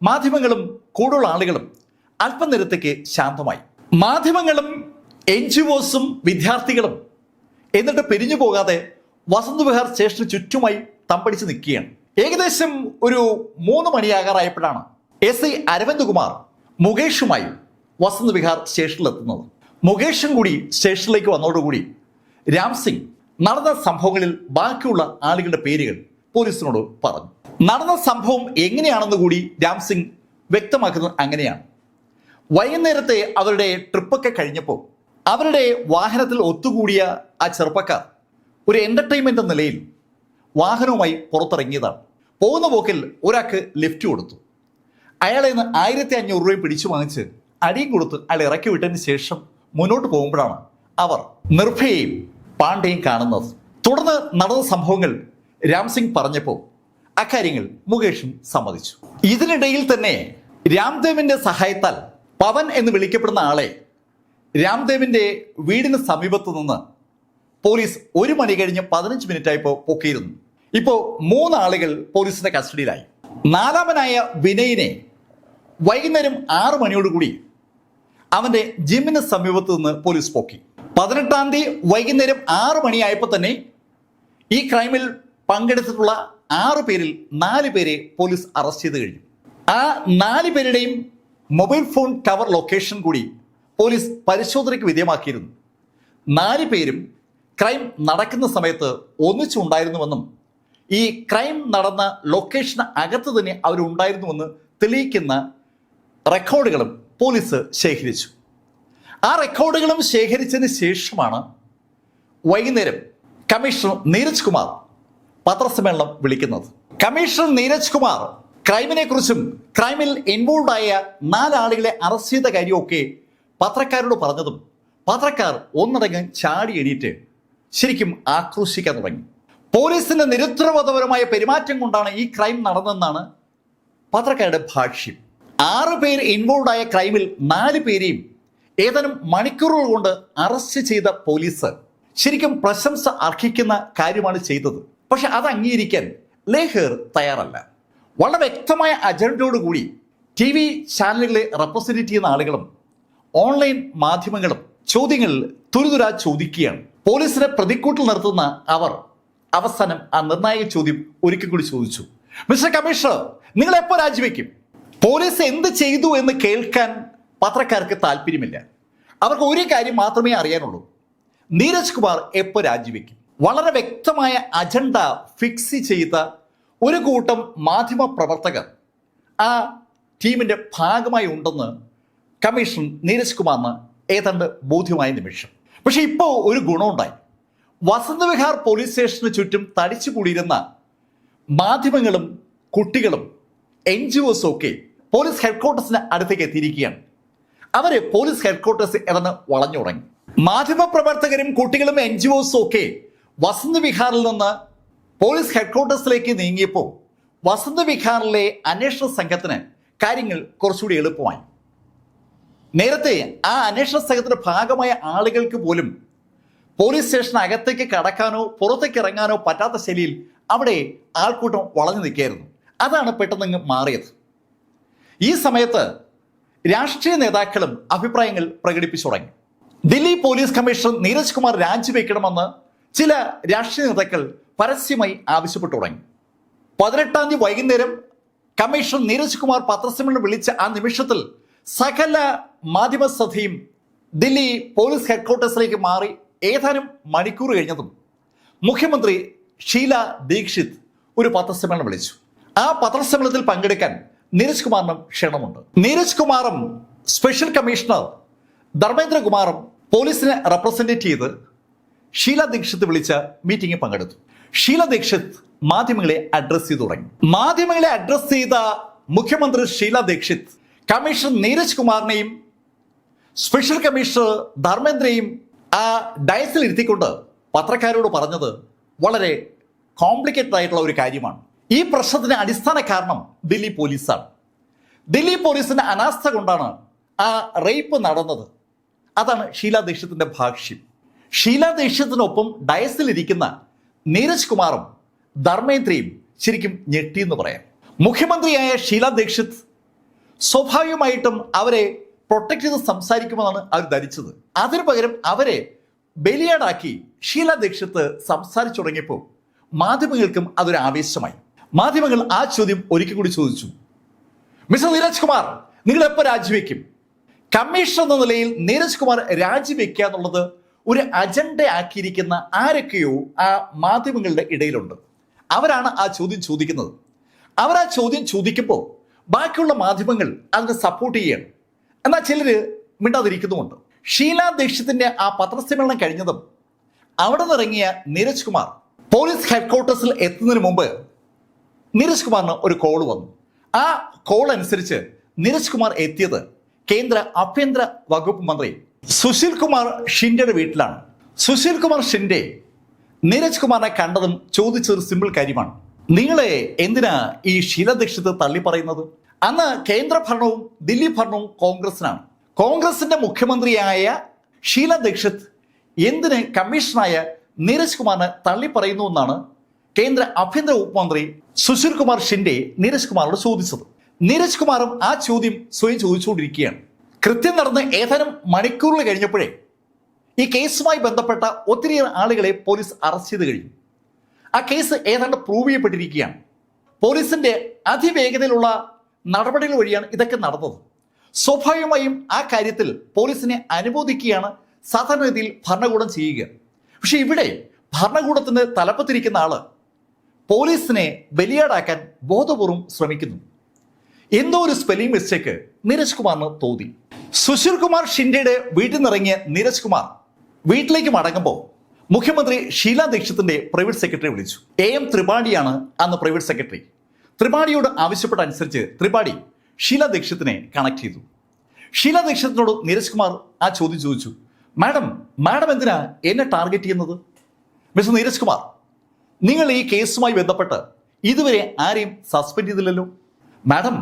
Speaker 1: മാധ്യമങ്ങളും കൂടുതൽ ആളുകളും അല്പനേരത്തേക്ക് ശാന്തമായി. മാധ്യമങ്ങളും NGOസും വിദ്യാർത്ഥികളും എന്നിട്ട് പിരിഞ്ഞു പോകാതെ വസന്ത് വിഹാർ സ്റ്റേഷന് ചുറ്റുമായി തമ്പടിച്ച് നിൽക്കുകയാണ്. ഏകദേശം ഒരു 3 മണിയാകാറായപ്പോഴാണ് SI അരവിന്ദ് കുമാർ മുകേഷുമായി വസന്ത് വിഹാർ സ്റ്റേഷനിലെത്തുന്നത്. മുകേഷും കൂടി സ്റ്റേഷനിലേക്ക് വന്നതോടുകൂടി രാം സിംഗ് നടന്ന സംഭവങ്ങളിൽ ബാക്കിയുള്ള ആളുകളുടെ പേരുകൾ പോലീസിനോട് പറഞ്ഞു. നടന്ന സംഭവം എങ്ങനെയാണെന്ന് കൂടി രാം സിംഗ് വ്യക്തമാക്കുന്നത് അങ്ങനെയാണ്. വൈകുന്നേരത്തെ അവരുടെ ട്രിപ്പൊക്കെ കഴിഞ്ഞപ്പോൾ അവരുടെ വാഹനത്തിൽ ഒത്തുകൂടിയ ആ ചെറുപ്പക്കാർ ഒരു എന്റർടൈൻമെന്റ് എന്ന നിലയിൽ വാഹനവുമായി പുറത്തിറങ്ങിയതാണ്. പോകുന്ന പോക്കിൽ ഒരാൾക്ക് ലിഫ്റ്റ് കൊടുത്തു. അയാളെ നിന്ന് 1500 രൂപയും പിടിച്ചു വാങ്ങിച്ച് അടിയും കൊടുത്ത് അയാൾ ഇറക്കി വിട്ടതിന് ശേഷം മുന്നോട്ട് പോകുമ്പോഴാണ് അവർ നിർഭയയും പാണ്ഡെയും കാണുന്നത്. തുടർന്ന് നടന്ന സംഭവങ്ങൾ രാംസിംഗ് പറഞ്ഞപ്പോൾ അക്കാര്യങ്ങൾ മുകേഷും സമ്മതിച്ചു. ഇതിനിടയിൽ തന്നെ രാംദേവിന്റെ സഹായത്താൽ പവൻ എന്ന് വിളിക്കപ്പെടുന്ന ആളെ രാംദേവിന്റെ വീടിന് സമീപത്ത് നിന്ന് പോലീസ് 1 മണി കഴിഞ്ഞ് 15 മിനിറ്റ് ആയപ്പോൾ പൊക്കിയിരുന്നു. ഇപ്പോൾ 3 ആളുകൾ പോലീസിന്റെ കസ്റ്റഡിയിലായി. 4-മനായ വിനയിനെ വൈകുന്നേരം 6 മണിയോടുകൂടി അവന്റെ ജിമ്മിന് സമീപത്ത് നിന്ന് പോലീസ് പൊക്കി. 18-ാം തീയതി വൈകുന്നേരം 6 മണിയായപ്പോൾ തന്നെ ഈ ക്രൈമിൽ പങ്കെടുത്തിട്ടുള്ള 6 പേരിൽ 4 പേരെ പോലീസ് അറസ്റ്റ് ചെയ്ത് കഴിഞ്ഞു. ആ 4 പേരുടെയും മൊബൈൽ ഫോൺ ടവർ ലൊക്കേഷൻ കൂടി പോലീസ് പരിശോധനയ്ക്ക് വിധേയമാക്കിയിരുന്നു. 4 പേരും ക്രൈം നടക്കുന്ന സമയത്ത് ഒന്നിച്ചുണ്ടായിരുന്നുവെന്നും ഈ ക്രൈം നടന്ന ലൊക്കേഷന് അകത്ത് തന്നെ അവരുണ്ടായിരുന്നുവെന്ന് തെളിയിക്കുന്ന റെക്കോർഡുകളും പോലീസ് ശേഖരിച്ചു. ആ റെക്കോർഡുകളും ശേഖരിച്ചതിന് ശേഷമാണ് വൈകുന്നേരം കമ്മീഷണർ നീരജ് കുമാർ പത്രസമ്മേളനം വിളിക്കുന്നത്. കമ്മീഷണർ നീരജ് കുമാർ ക്രൈമിനെ കുറിച്ചും ക്രൈമിൽ ഇൻവോൾവ് ആയ 4 ആളുകളെ അറസ്റ്റ് ചെയ്ത കാര്യമൊക്കെ പത്രക്കാരോട് പറഞ്ഞതും പത്രക്കാർ ഒന്നടങ്കം ചാടി എണീറ്റ് ശരിക്കും ആക്രോശിക്കാൻ തുടങ്ങി. പോലീസിന്റെ നിരുത്തരവാദപരമായ പെരുമാറ്റം കൊണ്ടാണ് ഈ ക്രൈം നടന്നതെന്നാണ് പത്രക്കാരുടെ ഭാഷ്യം. 6 പേർ ഇൻവോൾവ് ആയ ക്രൈമിൽ 4 പേരെയും ഏതാനും മണിക്കൂറുകൾ കൊണ്ട് അറസ്റ്റ് ചെയ്ത പോലീസ് ശരിക്കും പ്രശംസ അർഹിക്കുന്ന കാര്യമാണ് ചെയ്തത്. പക്ഷെ അത് അംഗീകരിക്കാൻ ലേഹർ തയ്യാറല്ല. വളരെ വ്യക്തമായ അജണ്ടയോടുകൂടി TV ചാനലുകളെ റെപ്രസെന്റ് ചെയ്യുന്ന ആളുകളും ഓൺലൈൻ മാധ്യമങ്ങളും ചോദ്യങ്ങൾ തുരുതുരാ ചോദിക്കുകയാണ്. പോലീസിനെ പ്രതിക്കൂട്ടിൽ നിർത്തുന്ന അവർ അവസാനം ആ നിർണായക ചോദ്യം ഒരിക്കൽ കൂടി ചോദിച്ചു. മിസ്റ്റർ കമ്മീഷണർ, നിങ്ങൾ എപ്പോൾ രാജിവെക്കും? പോലീസ് എന്ത് ചെയ്തു എന്ന് കേൾക്കാൻ പത്രക്കാർക്ക് താല്പര്യമില്ല. അവർക്ക് ഒരു കാര്യം മാത്രമേ അറിയാനുള്ളൂ: നീരജ് കുമാർ എപ്പോൾ രാജിവെക്കും? വളരെ വ്യക്തമായ അജണ്ട ഫിക്സ് ചെയ്ത ഒരു കൂട്ടം മാധ്യമ പ്രവർത്തകർ ആ ടീമിന്റെ ഭാഗമായി ഉണ്ടെന്ന് കമ്മീഷൻ നീരജ് കുമാറിന് ഏതാണ്ട് ബോധ്യമായ നിമിഷം. പക്ഷെ ഇപ്പോൾ ഒരു ഗുണമുണ്ടായി. വസന്തവിഹാർ പോലീസ് സ്റ്റേഷന് ചുറ്റും തടിച്ചു കൂടിയിരുന്ന മാധ്യമങ്ങളും കുട്ടികളും NGOs ഒക്കെ പോലീസ് ഹെഡ്ക്വാർട്ടേഴ്സിന് അടുത്തേക്ക് എത്തിയിരിക്കുകയാണ്. അവര് പോലീസ് ഹെഡ്ക്വാർട്ടേഴ്സ് ഇടന്ന് വളഞ്ഞു തുടങ്ങി. മാധ്യമ പ്രവർത്തകരും കുട്ടികളും NGOs ഒക്കെ വസന്തവിഹാറിൽ നിന്ന് പോലീസ് ഹെഡ്ക്വാർട്ടേഴ്സിലേക്ക് നീങ്ങിയപ്പോൾ വസന്തവിഹാറിലെ അന്വേഷണ സംഘത്തിന് കാര്യങ്ങൾ കുറച്ചുകൂടി എളുപ്പമായി. നേരത്തെ ആ അന്വേഷണ സംഘത്തിന്റെ ഭാഗമായ ആളുകൾക്ക് പോലും പോലീസ് സ്റ്റേഷന് അകത്തേക്ക് കടക്കാനോ പുറത്തേക്ക് ഇറങ്ങാനോ പറ്റാത്ത ശൈലിയിൽ അവിടെ ആൾക്കൂട്ടം വളഞ്ഞു നിൽക്കുകയായിരുന്നു. അതാണ് പെട്ടെന്ന് മാറിയത്. ഈ സമയത്ത് രാഷ്ട്രീയ നേതാക്കളും അഭിപ്രായങ്ങൾ പ്രകടിപ്പിച്ചു തുടങ്ങി. ദില്ലി പോലീസ് കമ്മീഷണർ നീരജ് കുമാർ രാജിവെക്കണമെന്ന് ചില രാഷ്ട്രീയ നേതാക്കൾ പരസ്യമായി ആവശ്യപ്പെട്ടു തുടങ്ങി. 18-ാം തീയതി വൈകുന്നേരം കമ്മീഷണർ നീരജ് കുമാർ പത്രസമ്മേളനം വിളിച്ച ആ നിമിഷത്തിൽ സകല മാധ്യമ ശ്രദ്ധയും ദില്ലി പോലീസ് ഹെഡ്ക്വാർട്ടേഴ്സിലേക്ക് മാറി. ഏതാനും മണിക്കൂർ കഴിഞ്ഞതും മുഖ്യമന്ത്രി ഷീല ദീക്ഷിത് ഒരു പത്രസമ്മേളനം വിളിച്ചു. ആ പത്രസമ്മേളനത്തിൽ പങ്കെടുക്കാൻ നീരജ് കുമാറിനും ക്ഷണമുണ്ട്. നീരജ് കുമാറും സ്പെഷ്യൽ കമ്മീഷണർ ധർമ്മേന്ദ്രകുമാറും പോലീസിനെ റെപ്രസെന്റ് ചെയ്ത് ഷീല ദീക്ഷിത് വിളിച്ച മീറ്റിംഗിൽ പങ്കെടുത്തു. ഷീല ദീക്ഷിത് മാധ്യമങ്ങളെ അഡ്രസ് ചെയ്തു തുടങ്ങി. മാധ്യമങ്ങളെ അഡ്രസ് ചെയ്ത മുഖ്യമന്ത്രി ഷീല ദീക്ഷിത് കമ്മീഷണർ നീരജ് കുമാറിനെയും സ്പെഷ്യൽ കമ്മീഷണർ ധർമ്മേന്ദ്രയും ആ ഡയസിൽ ഇരുത്തിക്കൊണ്ട് പത്രക്കാരോട് പറഞ്ഞത് വളരെ കോംപ്ലിക്കേറ്റഡ് ആയിട്ടുള്ള ഒരു കാര്യമാണ്. ഈ പ്രശ്നത്തിന് അടിസ്ഥാന കാരണം ദില്ലി പോലീസാണ്. ദില്ലി പോലീസിന്റെ അനാസ്ഥ കൊണ്ടാണ് ആ റേപ്പ് നടന്നത്. അതാണ് ഷീല ദീക്ഷിത്തിന്റെ ഭാഷ്യം. ഷീല ദീക്ഷിത്തിനൊപ്പം ഡയസിലിരിക്കുന്ന നീരജ് കുമാറും ധർമ്മേന്ദ്രയും ശരിക്കും ഞെട്ടിയെന്ന് പറയാം. മുഖ്യമന്ത്രിയായ ഷീല ദീക്ഷിത് സ്വാഭാവികമായിട്ടും അവരെ പ്രൊട്ടക്ട് ചെയ്ത് സംസാരിക്കുമെന്നാണ് അവർ ധരിച്ചത്. അതിനു പകരം അവരെ ബലിയാടാക്കി ഷീല ദീക്ഷിത് സംസാരിച്ചു തുടങ്ങിയപ്പോൾ മാധ്യമങ്ങൾക്കും അതൊരു ആവേശമായി. മാധ്യമങ്ങൾ ആ ചോദ്യം ഒരിക്കൽ കൂടി ചോദിച്ചു: മിസ്റ്റർ നീരജ് കുമാർ, നിങ്ങൾ എപ്പോൾ രാജിവെക്കും? കമ്മീഷണർ എന്ന നിലയിൽ നീരജ് കുമാർ രാജിവെക്കുക എന്നുള്ളത് ഒരു അജണ്ട ആക്കിയിരിക്കുന്ന ആരൊക്കെയോ ആ മാധ്യമങ്ങളുടെ ഇടയിലുണ്ട്. അവരാണ് ആ ചോദ്യം ചോദിക്കുന്നത്. അവർ ആ ചോദ്യം ചോദിക്കുമ്പോൾ ബാക്കിയുള്ള മാധ്യമങ്ങൾ അതിനെ സപ്പോർട്ട് ചെയ്യണം. എന്നാൽ ചിലര് മിണ്ടാതിരിക്കുന്നുമുണ്ട്. ഷീല ദീക്ഷിത്തിന്റെ ആ പത്രസമ്മേളനം കഴിഞ്ഞതും അവിടെ നിന്നിറങ്ങിയ നീരജ് കുമാർ പോലീസ് ഹെഡ്ക്വാർട്ടേഴ്സിൽ എത്തുന്നതിന് മുമ്പ് നീരജ് കുമാറിന് ഒരു കോൾ വന്നു. ആ കോൾ അനുസരിച്ച് നീരജ് കുമാർ എത്തിയത് കേന്ദ്ര ആഭ്യന്തര വകുപ്പ് മന്ത്രി സുശീൽ കുമാർ ഷിൻഡെയുടെ വീട്ടിലാണ്. സുശീൽ കുമാർ ഷിൻഡെ നീരജ് കുമാറിനെ കണ്ടതും ചോദിച്ചൊരു സിമ്പിൾ കാര്യമാണ്, നിങ്ങളെ എന്തിനാ ഈ ഷീല ദീക്ഷിത് തള്ളി പറയുന്നത്? അന്ന് കേന്ദ്ര ഭരണവും ദില്ലി ഭരണവും കോൺഗ്രസിനാണ്. കോൺഗ്രസിന്റെ മുഖ്യമന്ത്രിയായ ഷീല ദീക്ഷിത് എന്തിന് കമ്മീഷണറായ നീരജ് കുമാറിനെ തള്ളി പറയുന്നു എന്നാണ് കേന്ദ്ര ആഭ്യന്തര വകുപ്പ് മന്ത്രി സുശീൽ കുമാർ ഷിൻഡെ നീരജ് കുമാറോട് ചോദിച്ചത്. നീരജ് കുമാറും ആ ചോദ്യം സ്വയം ചോദിച്ചുകൊണ്ടിരിക്കുകയാണ്. കൃത്യം നടന്ന് ഏതാനും മണിക്കൂറുകൾ കഴിഞ്ഞപ്പോഴേ ഈ കേസുമായി ബന്ധപ്പെട്ട ഒത്തിരിയേറെ ആളുകളെ പോലീസ് അറസ്റ്റ് ചെയ്ത് കഴിഞ്ഞു. ആ കേസ് ഏതാണ്ട് പ്രൂവ് ചെയ്യപ്പെട്ടിരിക്കുകയാണ്. പോലീസിന്റെ അതിവേഗതയിലുള്ള നടപടികൾ വഴിയാണ് ഇതൊക്കെ നടന്നത്. സ്വാഭാവികമായും ആ കാര്യത്തിൽ പോലീസിനെ അനുമോദിക്കുകയാണ് സാധാരണ രീതിയിൽ ഭരണകൂടം ചെയ്യുക. പക്ഷെ ഇവിടെ ഭരണകൂടത്തിന് തലപ്പത്തിരിക്കുന്ന ആള് പോലീസിനെ ബലിയാടാക്കാൻ ബോധപൂർവം ശ്രമിക്കുന്നു. എന്തോ ഒരു സ്പെല്ലിംഗ് മിസ്റ്റേക്ക് നീരജ് കുമാറിന് തോന്നി. സുശീൽ കുമാർ ഷിൻഡെയുടെ വീട്ടിൽ നിന്നിറങ്ങിയ നീരജ് കുമാർ വീട്ടിലേക്ക് മടങ്ങുമ്പോൾ മുഖ്യമന്ത്രി ഷീല ദീക്ഷിത്തിന്റെ പ്രൈവറ്റ് സെക്രട്ടറി വിളിച്ചു. AM ത്രിപാഠിയാണ് അന്ന് പ്രൈവറ്റ് സെക്രട്ടറി. ത്രിപാഠിയോട് ആവശ്യപ്പെട്ട അനുസരിച്ച് ത്രിപാഠി ഷീല ദീക്ഷിത്തിനെ കണക്ട് ചെയ്തു. ഷീല ദീക്ഷിത്തിനോട് നീരജ് കുമാർ ആ ചോദ്യം ചോദിച്ചു, മാഡം എന്തിനാ എന്നെ ടാർഗറ്റ് ചെയ്യുന്നത്? മിസ്റ്റർ നീരജ് കുമാർ, നിങ്ങൾ ഈ കേസുമായി ബന്ധപ്പെട്ട് ഇതുവരെ ആരെയും സസ്പെൻഡ് ചെയ്തില്ലല്ലോ. മാഡം,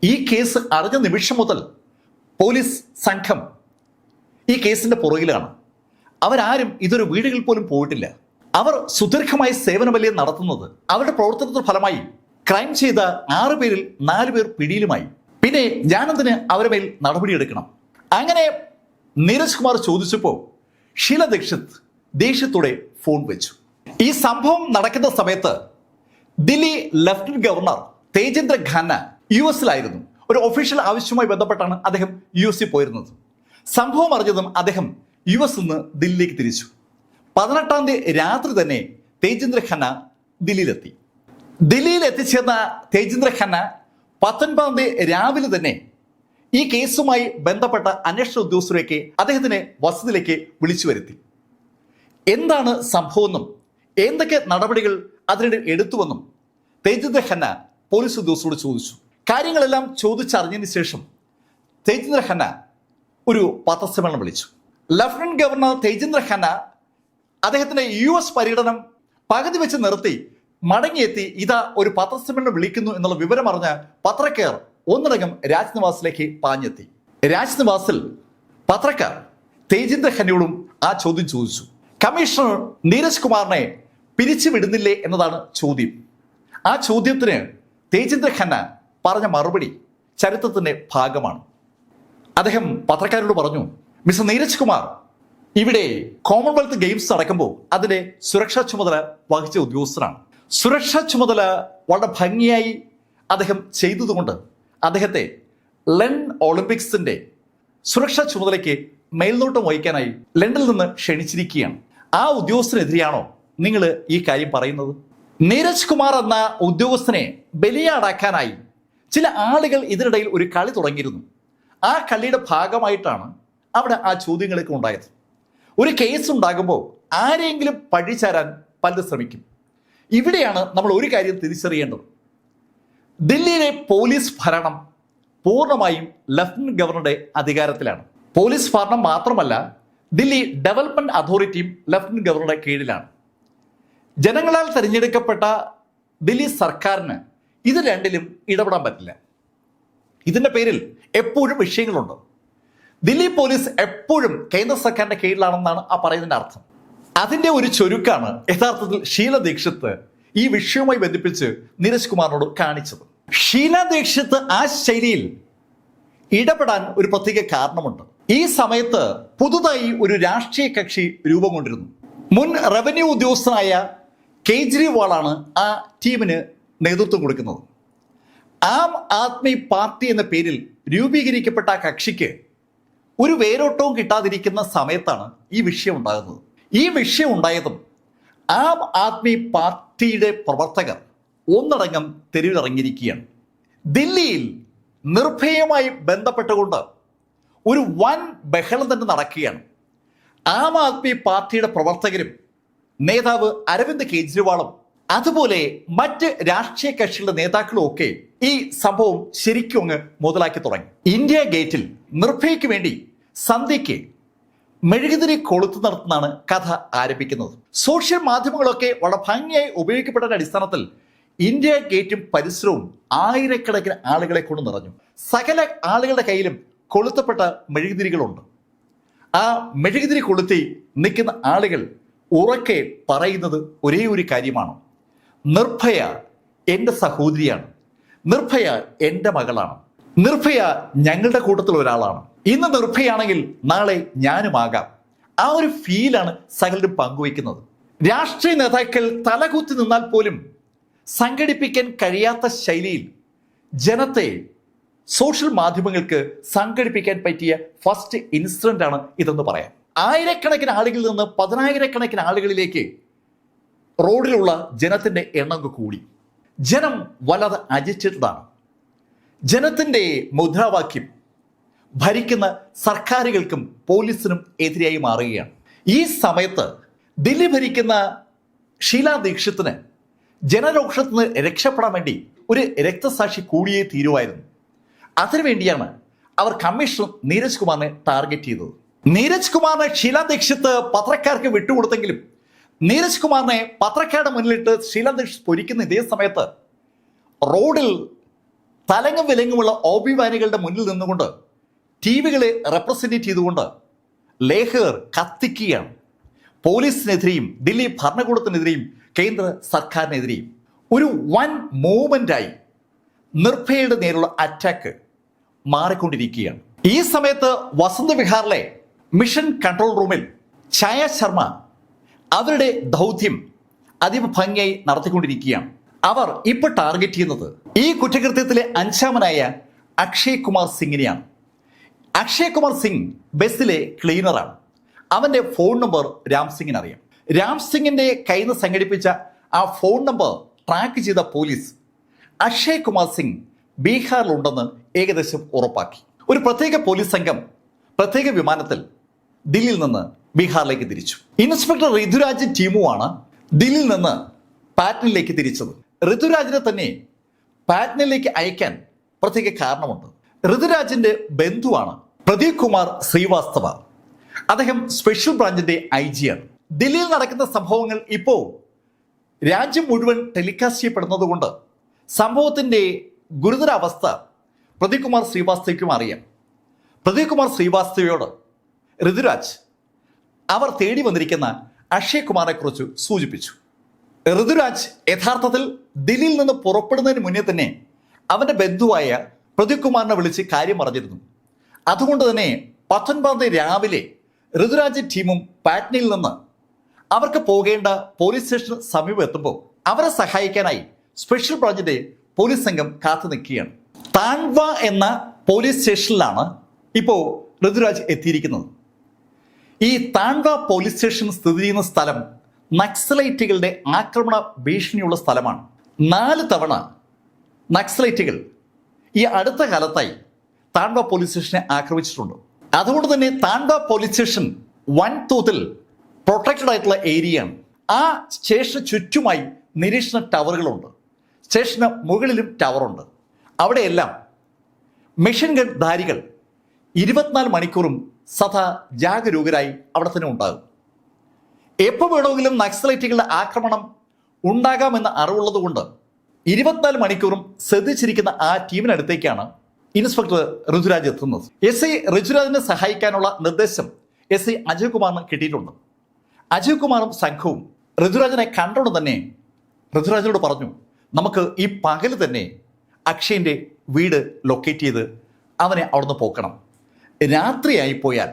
Speaker 1: ഈ കേസ് അറിഞ്ഞ നിമിഷം മുതൽ പോലീസ് സംഘം ഈ കേസിന്റെ പുറകിലാണ്. അവരാരും ഇതൊരു വീടുകളിൽ പോലും പോയിട്ടില്ല. അവർ സുദീർഘമായ സേവനമല്ലേ നടത്തുന്നത്. അവരുടെ പ്രവർത്തനത്തിന്റെ ഫലമായി ക്രൈം ചെയ്ത 6 പേരിൽ 4 പേർ പിടിയിലുമായി. പിന്നെ ഞാനെന്തിന് അവരുടെ മേൽ നടപടിയെടുക്കണം? അങ്ങനെ നീരജ് കുമാർ ചോദിച്ചപ്പോൾ ഷീല ദീക്ഷിത് ദേഷ്യത്തോടെ ഫോൺ വെച്ചു. ഈ സംഭവം നടക്കുന്ന സമയത്ത് ദില്ലി ലഫ്റ്റനന്റ് ഗവർണർ തേജേന്ദ്ര ഖന്ന US-ലായിരുന്നു. ഒരു ഒഫീഷ്യൽ ആവശ്യവുമായി ബന്ധപ്പെട്ടാണ് അദ്ദേഹം US-ൽ പോയിരുന്നത്. സംഭവം അറിഞ്ഞതും അദ്ദേഹം US നിന്ന് ദില്ലിയിലേക്ക് തിരിച്ചു. 18-ാം തീയതി രാത്രി തന്നെ തേജേന്ദ്ര ഖന്ന ദില്ലിയിലെത്തി. ദില്ലിയിൽ എത്തിച്ചേർന്ന തേജേന്ദ്ര ഖന്ന 19-ാം തീയതി രാവിലെ തന്നെ ഈ കേസുമായി ബന്ധപ്പെട്ട അന്വേഷണ ഉദ്യോഗസ്ഥരെയൊക്കെ അദ്ദേഹത്തിന്റെ വസതിയിലേക്ക് വിളിച്ചു വരുത്തി. എന്താണ് സംഭവമെന്നും എന്തൊക്കെ നടപടികൾ അതിനിടെ എടുത്തുവെന്നും തേജേന്ദ്ര ഖന്ന പോലീസ് ഉദ്യോഗസ്ഥരോട് ചോദിച്ചു. കാര്യങ്ങളെല്ലാം ചോദിച്ചറിഞ്ഞതിന് ശേഷം തേജേന്ദ്ര ഖന്ന ഒരു പത്രസമ്മേളനം വിളിച്ചു. ലഫ്റ്റനന്റ് ഗവർണർ തേജേന്ദ്ര ഖന്ന അദ്ദേഹത്തിന്റെ US പര്യടനം പകുതി വെച്ച് നിർത്തി മടങ്ങിയെത്തി ഇതാ ഒരു പത്രസമ്മേളനം വിളിക്കുന്നു എന്നുള്ള വിവരം അറിഞ്ഞ പത്രക്കാർ ഒന്നടങ്കം രാജ്നിവാസിലേക്ക് പാഞ്ഞെത്തി. രാജ്നിവാസിൽ പത്രക്കാർ തേജേന്ദ്ര ഖന്നയോടും ആ ചോദ്യം ചോദിച്ചു. കമ്മീഷണർ നീരജ് കുമാറിനെ പിരിച്ചുവിടുന്നില്ലേ എന്നതാണ് ചോദ്യം. ആ ചോദ്യത്തിന് തേജേന്ദ്ര ഖന്ന പറഞ്ഞ മറുപടി ചരിത്രത്തിന്റെ ഭാഗമാണ്. അദ്ദേഹം പത്രക്കാരോട് പറഞ്ഞു, മിസ്റ്റർ നീരജ് കുമാർ ഇവിടെ കോമൺവെൽത്ത് ഗെയിംസ് നടക്കുമ്പോൾ അതിന്റെ സുരക്ഷാ ചുമതല വഹിച്ച ഉദ്യോഗസ്ഥനാണ്. സുരക്ഷാ ചുമതല വളരെ ഭംഗിയായി അദ്ദേഹം ചെയ്തതുകൊണ്ട് അദ്ദേഹത്തെ ലണ്ടൻ ഒളിമ്പിക്സിന്റെ സുരക്ഷാ ചുമതലയ്ക്ക് മേൽനോട്ടം വഹിക്കാനായി ലണ്ടനിൽ നിന്ന് ക്ഷണിച്ചിരിക്കുകയാണ്. ആ ഉദ്യോഗസ്ഥനെതിരെയാണോ നിങ്ങൾ ഈ കാര്യം പറയുന്നത്? നീരജ് കുമാർ എന്ന ഉദ്യോഗസ്ഥനെ ബലിയാടാക്കാനായി ചില ആളുകൾ ഇതിനിടയിൽ ഒരു കളി തുടങ്ങിയിരുന്നു. ആ കളിയുടെ ഭാഗമായിട്ടാണ് അവിടെ ആ ചോദ്യങ്ങളൊക്കെ ഉണ്ടായത്. ഒരു കേസ് ഉണ്ടാകുമ്പോൾ ആരെങ്കിലും പഴിചാരാൻ പലരും ശ്രമിക്കും. ഇവിടെയാണ് നമ്മൾ ഒരു കാര്യം തിരിച്ചറിയേണ്ടത്. ദില്ലിയിലെ പോലീസ് ഭരണം പൂർണ്ണമായും ലഫ്റ്റനന്റ് ഗവർണറുടെ അധികാരത്തിലാണ്. പോലീസ് ഭരണം മാത്രമല്ല, ദില്ലി ഡെവലപ്മെന്റ് അതോറിറ്റിയും ലഫ്റ്റനന്റ് ഗവർണറുടെ കീഴിലാണ്. ജനങ്ങളാൽ തിരഞ്ഞെടുക്കപ്പെട്ട ദില്ലി സർക്കാരിന് ഇത് രണ്ടിലും ഇടപെടാൻ പറ്റില്ല. ഇതിന്റെ പേരിൽ എപ്പോഴും വിഷയങ്ങളുണ്ട്. ദില്ലി പോലീസ് എപ്പോഴും കേന്ദ്ര സർക്കാരിന്റെ കീഴിലാണെന്നാണ് ആ പറയുന്നതിന്റെ അർത്ഥം. അതിന്റെ ഒരു ചുരുക്കാണ് യഥാർത്ഥത്തിൽ ഷീല ദീക്ഷിത് ഈ വിഷയവുമായി ബന്ധിപ്പിച്ച് നീരജ് കുമാറിനോട് കാണിച്ചത്. ഷീല ദീക്ഷിത് ആ ശൈലിയിൽ ഇടപെടാൻ ഒരു പ്രത്യേക കാരണമുണ്ട്. ഈ സമയത്ത് പുതുതായി ഒരു രാഷ്ട്രീയ കക്ഷി രൂപം കൊണ്ടിരുന്നു. മുൻ റവന്യൂ ഉദ്യോഗസ്ഥനായ കേജ്രിവാളാണ് ആ ടീമിന് നേതൃത്വം കൊടുക്കുന്നത്. ആം ആദ്മി പാർട്ടി എന്ന പേരിൽ രൂപീകരിക്കപ്പെട്ട ആ കക്ഷിക്ക് ഒരു വേരോട്ടവും കിട്ടാതിരിക്കുന്ന സമയത്താണ് ഈ വിഷയം ഉണ്ടാകുന്നത്. ഈ വിഷയം ഉണ്ടായതും ആം ആദ്മി പാർട്ടിയുടെ പ്രവർത്തകർ ഒന്നടങ്കം തെരുവിലിറങ്ങിയിരിക്കുകയാണ്. ദില്ലിയിൽ നിർഭയമായി ബന്ധപ്പെട്ടുകൊണ്ട് ഒരു വൻ ബഹളം തന്നെ നടക്കുകയാണ്. ആം ആദ്മി പാർട്ടിയുടെ പ്രവർത്തകരും നേതാവ് അരവിന്ദ് കെജ്രിവാളും അതുപോലെ മറ്റ് രാഷ്ട്രീയ കക്ഷികളുടെ നേതാക്കളും ഒക്കെ ഈ സംഭവം ശരിക്കും അങ്ങ് മുതലാക്കി തുടങ്ങി. ഇന്ത്യ ഗേറ്റിൽ നിർഭയയ്ക്ക് വേണ്ടി സന്ധ്യയ്ക്ക് മെഴുകുതിരി കൊളുത്തു നടത്തുന്നതാണ് കഥ ആരംഭിക്കുന്നത്. സോഷ്യൽ മാധ്യമങ്ങളൊക്കെ വളരെ ഭംഗിയായി ഉപയോഗിക്കപ്പെട്ട അടിസ്ഥാനത്തിൽ ഇന്ത്യ ഗേറ്റും പരിസരവും ആയിരക്കണക്കിന് ആളുകളെ കൊണ്ട് നിറഞ്ഞു. സകല ആളുകളുടെ കയ്യിലും കൊളുത്തപ്പെട്ട മെഴുകുതിരികളുണ്ട്. ആ മെഴുകുതിരി കൊളുത്തി നിൽക്കുന്ന ആളുകൾ ഉറക്കെ പറയുന്നത് ഒരേ ഒരു കാര്യമാണ്: നിർഭയ എൻ്റെ സഹോദരിയാണ്, നിർഭയ എൻ്റെ മകളാണ്, നിർഭയ ഞങ്ങളുടെ കൂട്ടത്തിൽ ഒരാളാണ്, ഇന്ന് നിർഭയാണെങ്കിൽ നാളെ ഞാനുമാകാം. ആ ഒരു ഫീലാണ് സകലരും പങ്കുവയ്ക്കുന്നത്. രാഷ്ട്രീയ നേതാക്കൾ തലകുത്തി നിന്നാൽ പോലും സംഘടിപ്പിക്കാൻ കഴിയാത്ത ശൈലിയിൽ ജനത്തെ സോഷ്യൽ മാധ്യമങ്ങൾക്ക് സംഘടിപ്പിക്കാൻ പറ്റിയ ഫസ്റ്റ് ഇൻസിഡന്റ് ആണ് ഇതെന്ന് പറയാം. ആയിരക്കണക്കിന് ആളുകളിൽ നിന്ന് പതിനായിരക്കണക്കിന് ആളുകളിലേക്ക് റോഡിലുള്ള ജനത്തിന്റെ എണ്ണം കൂടി. ജനം വല്ലാതെ അജിറ്റേറ്റഡ് ആണ്. ജനത്തിന്റെ മുദ്രാവാക്യം ഭരിക്കുന്ന സർക്കാരുകൾക്കും പോലീസിനും എതിരായി മാറുകയാണ്. ഈ സമയത്ത് ദില്ലി ഭരിക്കുന്ന ഷീലാ ദീക്ഷിത്തിന് ജനരോക്ഷത്തിൽ നിന്ന് രക്ഷപ്പെടാൻ വേണ്ടി ഒരു രക്തസാക്ഷി കൂടിയേ തീരുമായിരുന്നു. അതിനുവേണ്ടിയാണ് അവർ കമ്മീഷണർ നീരജ് കുമാറിനെ ടാർഗറ്റ് ചെയ്തത്. നീരജ് കുമാറിനെ ഷീലാ ദീക്ഷിത്ത് പത്രക്കാർക്ക് വിട്ടുകൊടുത്തെങ്കിലും നീരജ് കുമാറിനെ പത്രക്കാരുടെ മുന്നിലിട്ട് ഷീലാ ദീക്ഷിത് പൊരിക്കുന്ന ഇതേ സമയത്ത് റോഡിൽ തലങ്ങും വിലങ്ങുമുള്ള ഓബിവാനികളുടെ മുന്നിൽ നിന്നുകൊണ്ട് ടിവികളെ റെപ്രസെൻറ്റേറ്റ് ചെയ്തുകൊണ്ട് ലേഖകർ കത്തിക്കുകയാണ്. പോലീസിനെതിരെയും ദില്ലി ഭരണകൂടത്തിനെതിരെയും കേന്ദ്ര സർക്കാരിനെതിരെയും ഒരു വൻ മൂവ്മെന്റായി നിർഭയയുടെ നേരെയുള്ള അറ്റാക്ക് മാറിക്കൊണ്ടിരിക്കുകയാണ്. ഈ സമയത്ത് വസന്ത് വിഹാറിലെ മിഷൻ കൺട്രോൾ റൂമിൽ ഛായ ശർമ്മ അവരുടെ ദൗത്യം അതീവ ഭംഗിയായി നടത്തിക്കൊണ്ടിരിക്കുകയാണ്. അവർ ഇപ്പോൾ ടാർഗറ്റ് ചെയ്യുന്നത് ഈ കുറ്റകൃത്യത്തിലെ അഞ്ചാമനായ അക്ഷയ് കുമാർ സിംഗിനെയാണ്. അക്ഷയ് കുമാർ സിംഗ് ബസ്സിലെ ക്ലീനറാണ്. അവന്റെ ഫോൺ നമ്പർ രാം സിംഗിന് അറിയാം. രാം സിംഗിന്റെ കയ്യിൽ നിന്ന് സംഘടിപ്പിച്ച ആ ഫോൺ നമ്പർ ട്രാക്ക് ചെയ്ത പോലീസ് അക്ഷയ് കുമാർ സിംഗ് ബീഹാറിലുണ്ടെന്ന് ഏകദേശം ഉറപ്പാക്കി. ഒരു പ്രത്യേക പോലീസ് സംഘം പ്രത്യേക വിമാനത്തിൽ ദില്ലിയിൽ നിന്ന് ബീഹാറിലേക്ക് തിരിച്ചു. ഇൻസ്പെക്ടർ ഋതുരാജ് ടീമുമാണ് ദില്ലിയിൽ നിന്ന് പാറ്റ്നയിലേക്ക് തിരിച്ചത്. ഋതുരാജിനെ തന്നെ പാറ്റ്നയിലേക്ക് അയക്കാൻ പ്രത്യേക കാരണമുണ്ട്. ഋതുരാജിന്റെ ബന്ധുവാണ് പ്രദീപ് കുമാർ ശ്രീവാസ്തവ. അദ്ദേഹം സ്പെഷ്യൽ ബ്രാഞ്ചിന്റെ IG ആണ്. ദില്ലിയിൽ നടക്കുന്ന സംഭവങ്ങൾ ഇപ്പോൾ രാജ്യം മുഴുവൻ ടെലികാസ്റ്റ് ചെയ്യപ്പെടുന്നത് കൊണ്ട് സംഭവത്തിന്റെ ഗുരുതരാവസ്ഥ പ്രദീപ് കുമാർ ശ്രീവാസ്തവയ്ക്കും അറിയാം. പ്രദീപ് കുമാർ ശ്രീവാസ്തവയോട് ഋതുരാജ് അവർ തേടി വന്നിരിക്കുന്ന അക്ഷയ് കുമാറിനെ കുറിച്ച് സൂചിപ്പിച്ചു. ഋതുരാജ് യഥാർത്ഥത്തിൽ ദില്ലിയിൽ നിന്ന് പുറപ്പെടുന്നതിന് മുന്നേ തന്നെ അവന്റെ ബന്ധുവായ പ്രദീപ് കുമാറിനെ വിളിച്ച് കാര്യം പറഞ്ഞിരുന്നു. അതുകൊണ്ട് തന്നെ 19 രാവിലെ ഋതുരാജ് ടീമും പാറ്റ്നയിൽ നിന്ന് അവർക്ക് പോകേണ്ട പോലീസ് സ്റ്റേഷന് സമീപം എത്തുമ്പോൾ അവരെ സഹായിക്കാനായി സ്പെഷ്യൽ ബ്രാഞ്ചിന്റെ പോലീസ് സംഘം കാത്തു നിൽക്കുകയാണ്. താൻവ എന്ന പോലീസ് സ്റ്റേഷനിലാണ് ഇപ്പോൾ ഋതുരാജ് എത്തിയിരിക്കുന്നത്. ഈ താൻവ പോലീസ് സ്റ്റേഷൻ സ്ഥിതി ചെയ്യുന്ന സ്ഥലം നക്സലൈറ്റുകളുടെ ആക്രമണ ഭീഷണിയുള്ള സ്ഥലമാണ്. 4 തവണ നക്സലൈറ്റുകൾ ഈ അടുത്ത കാലത്തായി താൻവ പോലീസ് സ്റ്റേഷനെ ആക്രമിച്ചിട്ടുണ്ട്. അതുകൊണ്ട് തന്നെ താൻവ പോലീസ് സ്റ്റേഷൻ വൻതോതിൽ പ്രൊട്ടക്റ്റഡ് ആയിട്ടുള്ള ഏരിയയാണ്. ആ സ്റ്റേഷന് ചുറ്റുമായി നിരീക്ഷണ ടവറുകളുണ്ട്. സ്റ്റേഷന് മുകളിലും ടവറുണ്ട്. അവിടെയെല്ലാം മെഷീൻ ഗൺ ധാരികൾ 24 മണിക്കൂറും സദാ ജാഗരൂകരായി അവിടെ തന്നെ ഉണ്ടാകും. എപ്പോൾ വേണമെങ്കിലും നക്സലൈറ്റുകളുടെ ആക്രമണം ഉണ്ടാകാമെന്ന അറിവുള്ളത് കൊണ്ട് 24 മണിക്കൂറും ശ്രദ്ധിച്ചിരിക്കുന്ന ആ ടീമിനടുത്തേക്കാണ് ഇൻസ്പെക്ടർ ഋതുരാജ് എത്തുന്നത്. SI ഋതുരാജിനെ സഹായിക്കാനുള്ള നിർദ്ദേശം SI അജയ് കുമാറിന് കിട്ടിയിട്ടുണ്ട്. അജയ് കുമാറും സംഘവും ഋതുരാജിനെ കണ്ടോണ്ട് തന്നെ ഋതുരാജിനോട് പറഞ്ഞു, നമുക്ക് ഈ പകല് തന്നെ അക്ഷയന്റെ വീട് ലൊക്കേറ്റ് ചെയ്ത് അവനെ അവിടുന്ന് പോക്കണം. രാത്രിയായി പോയാൽ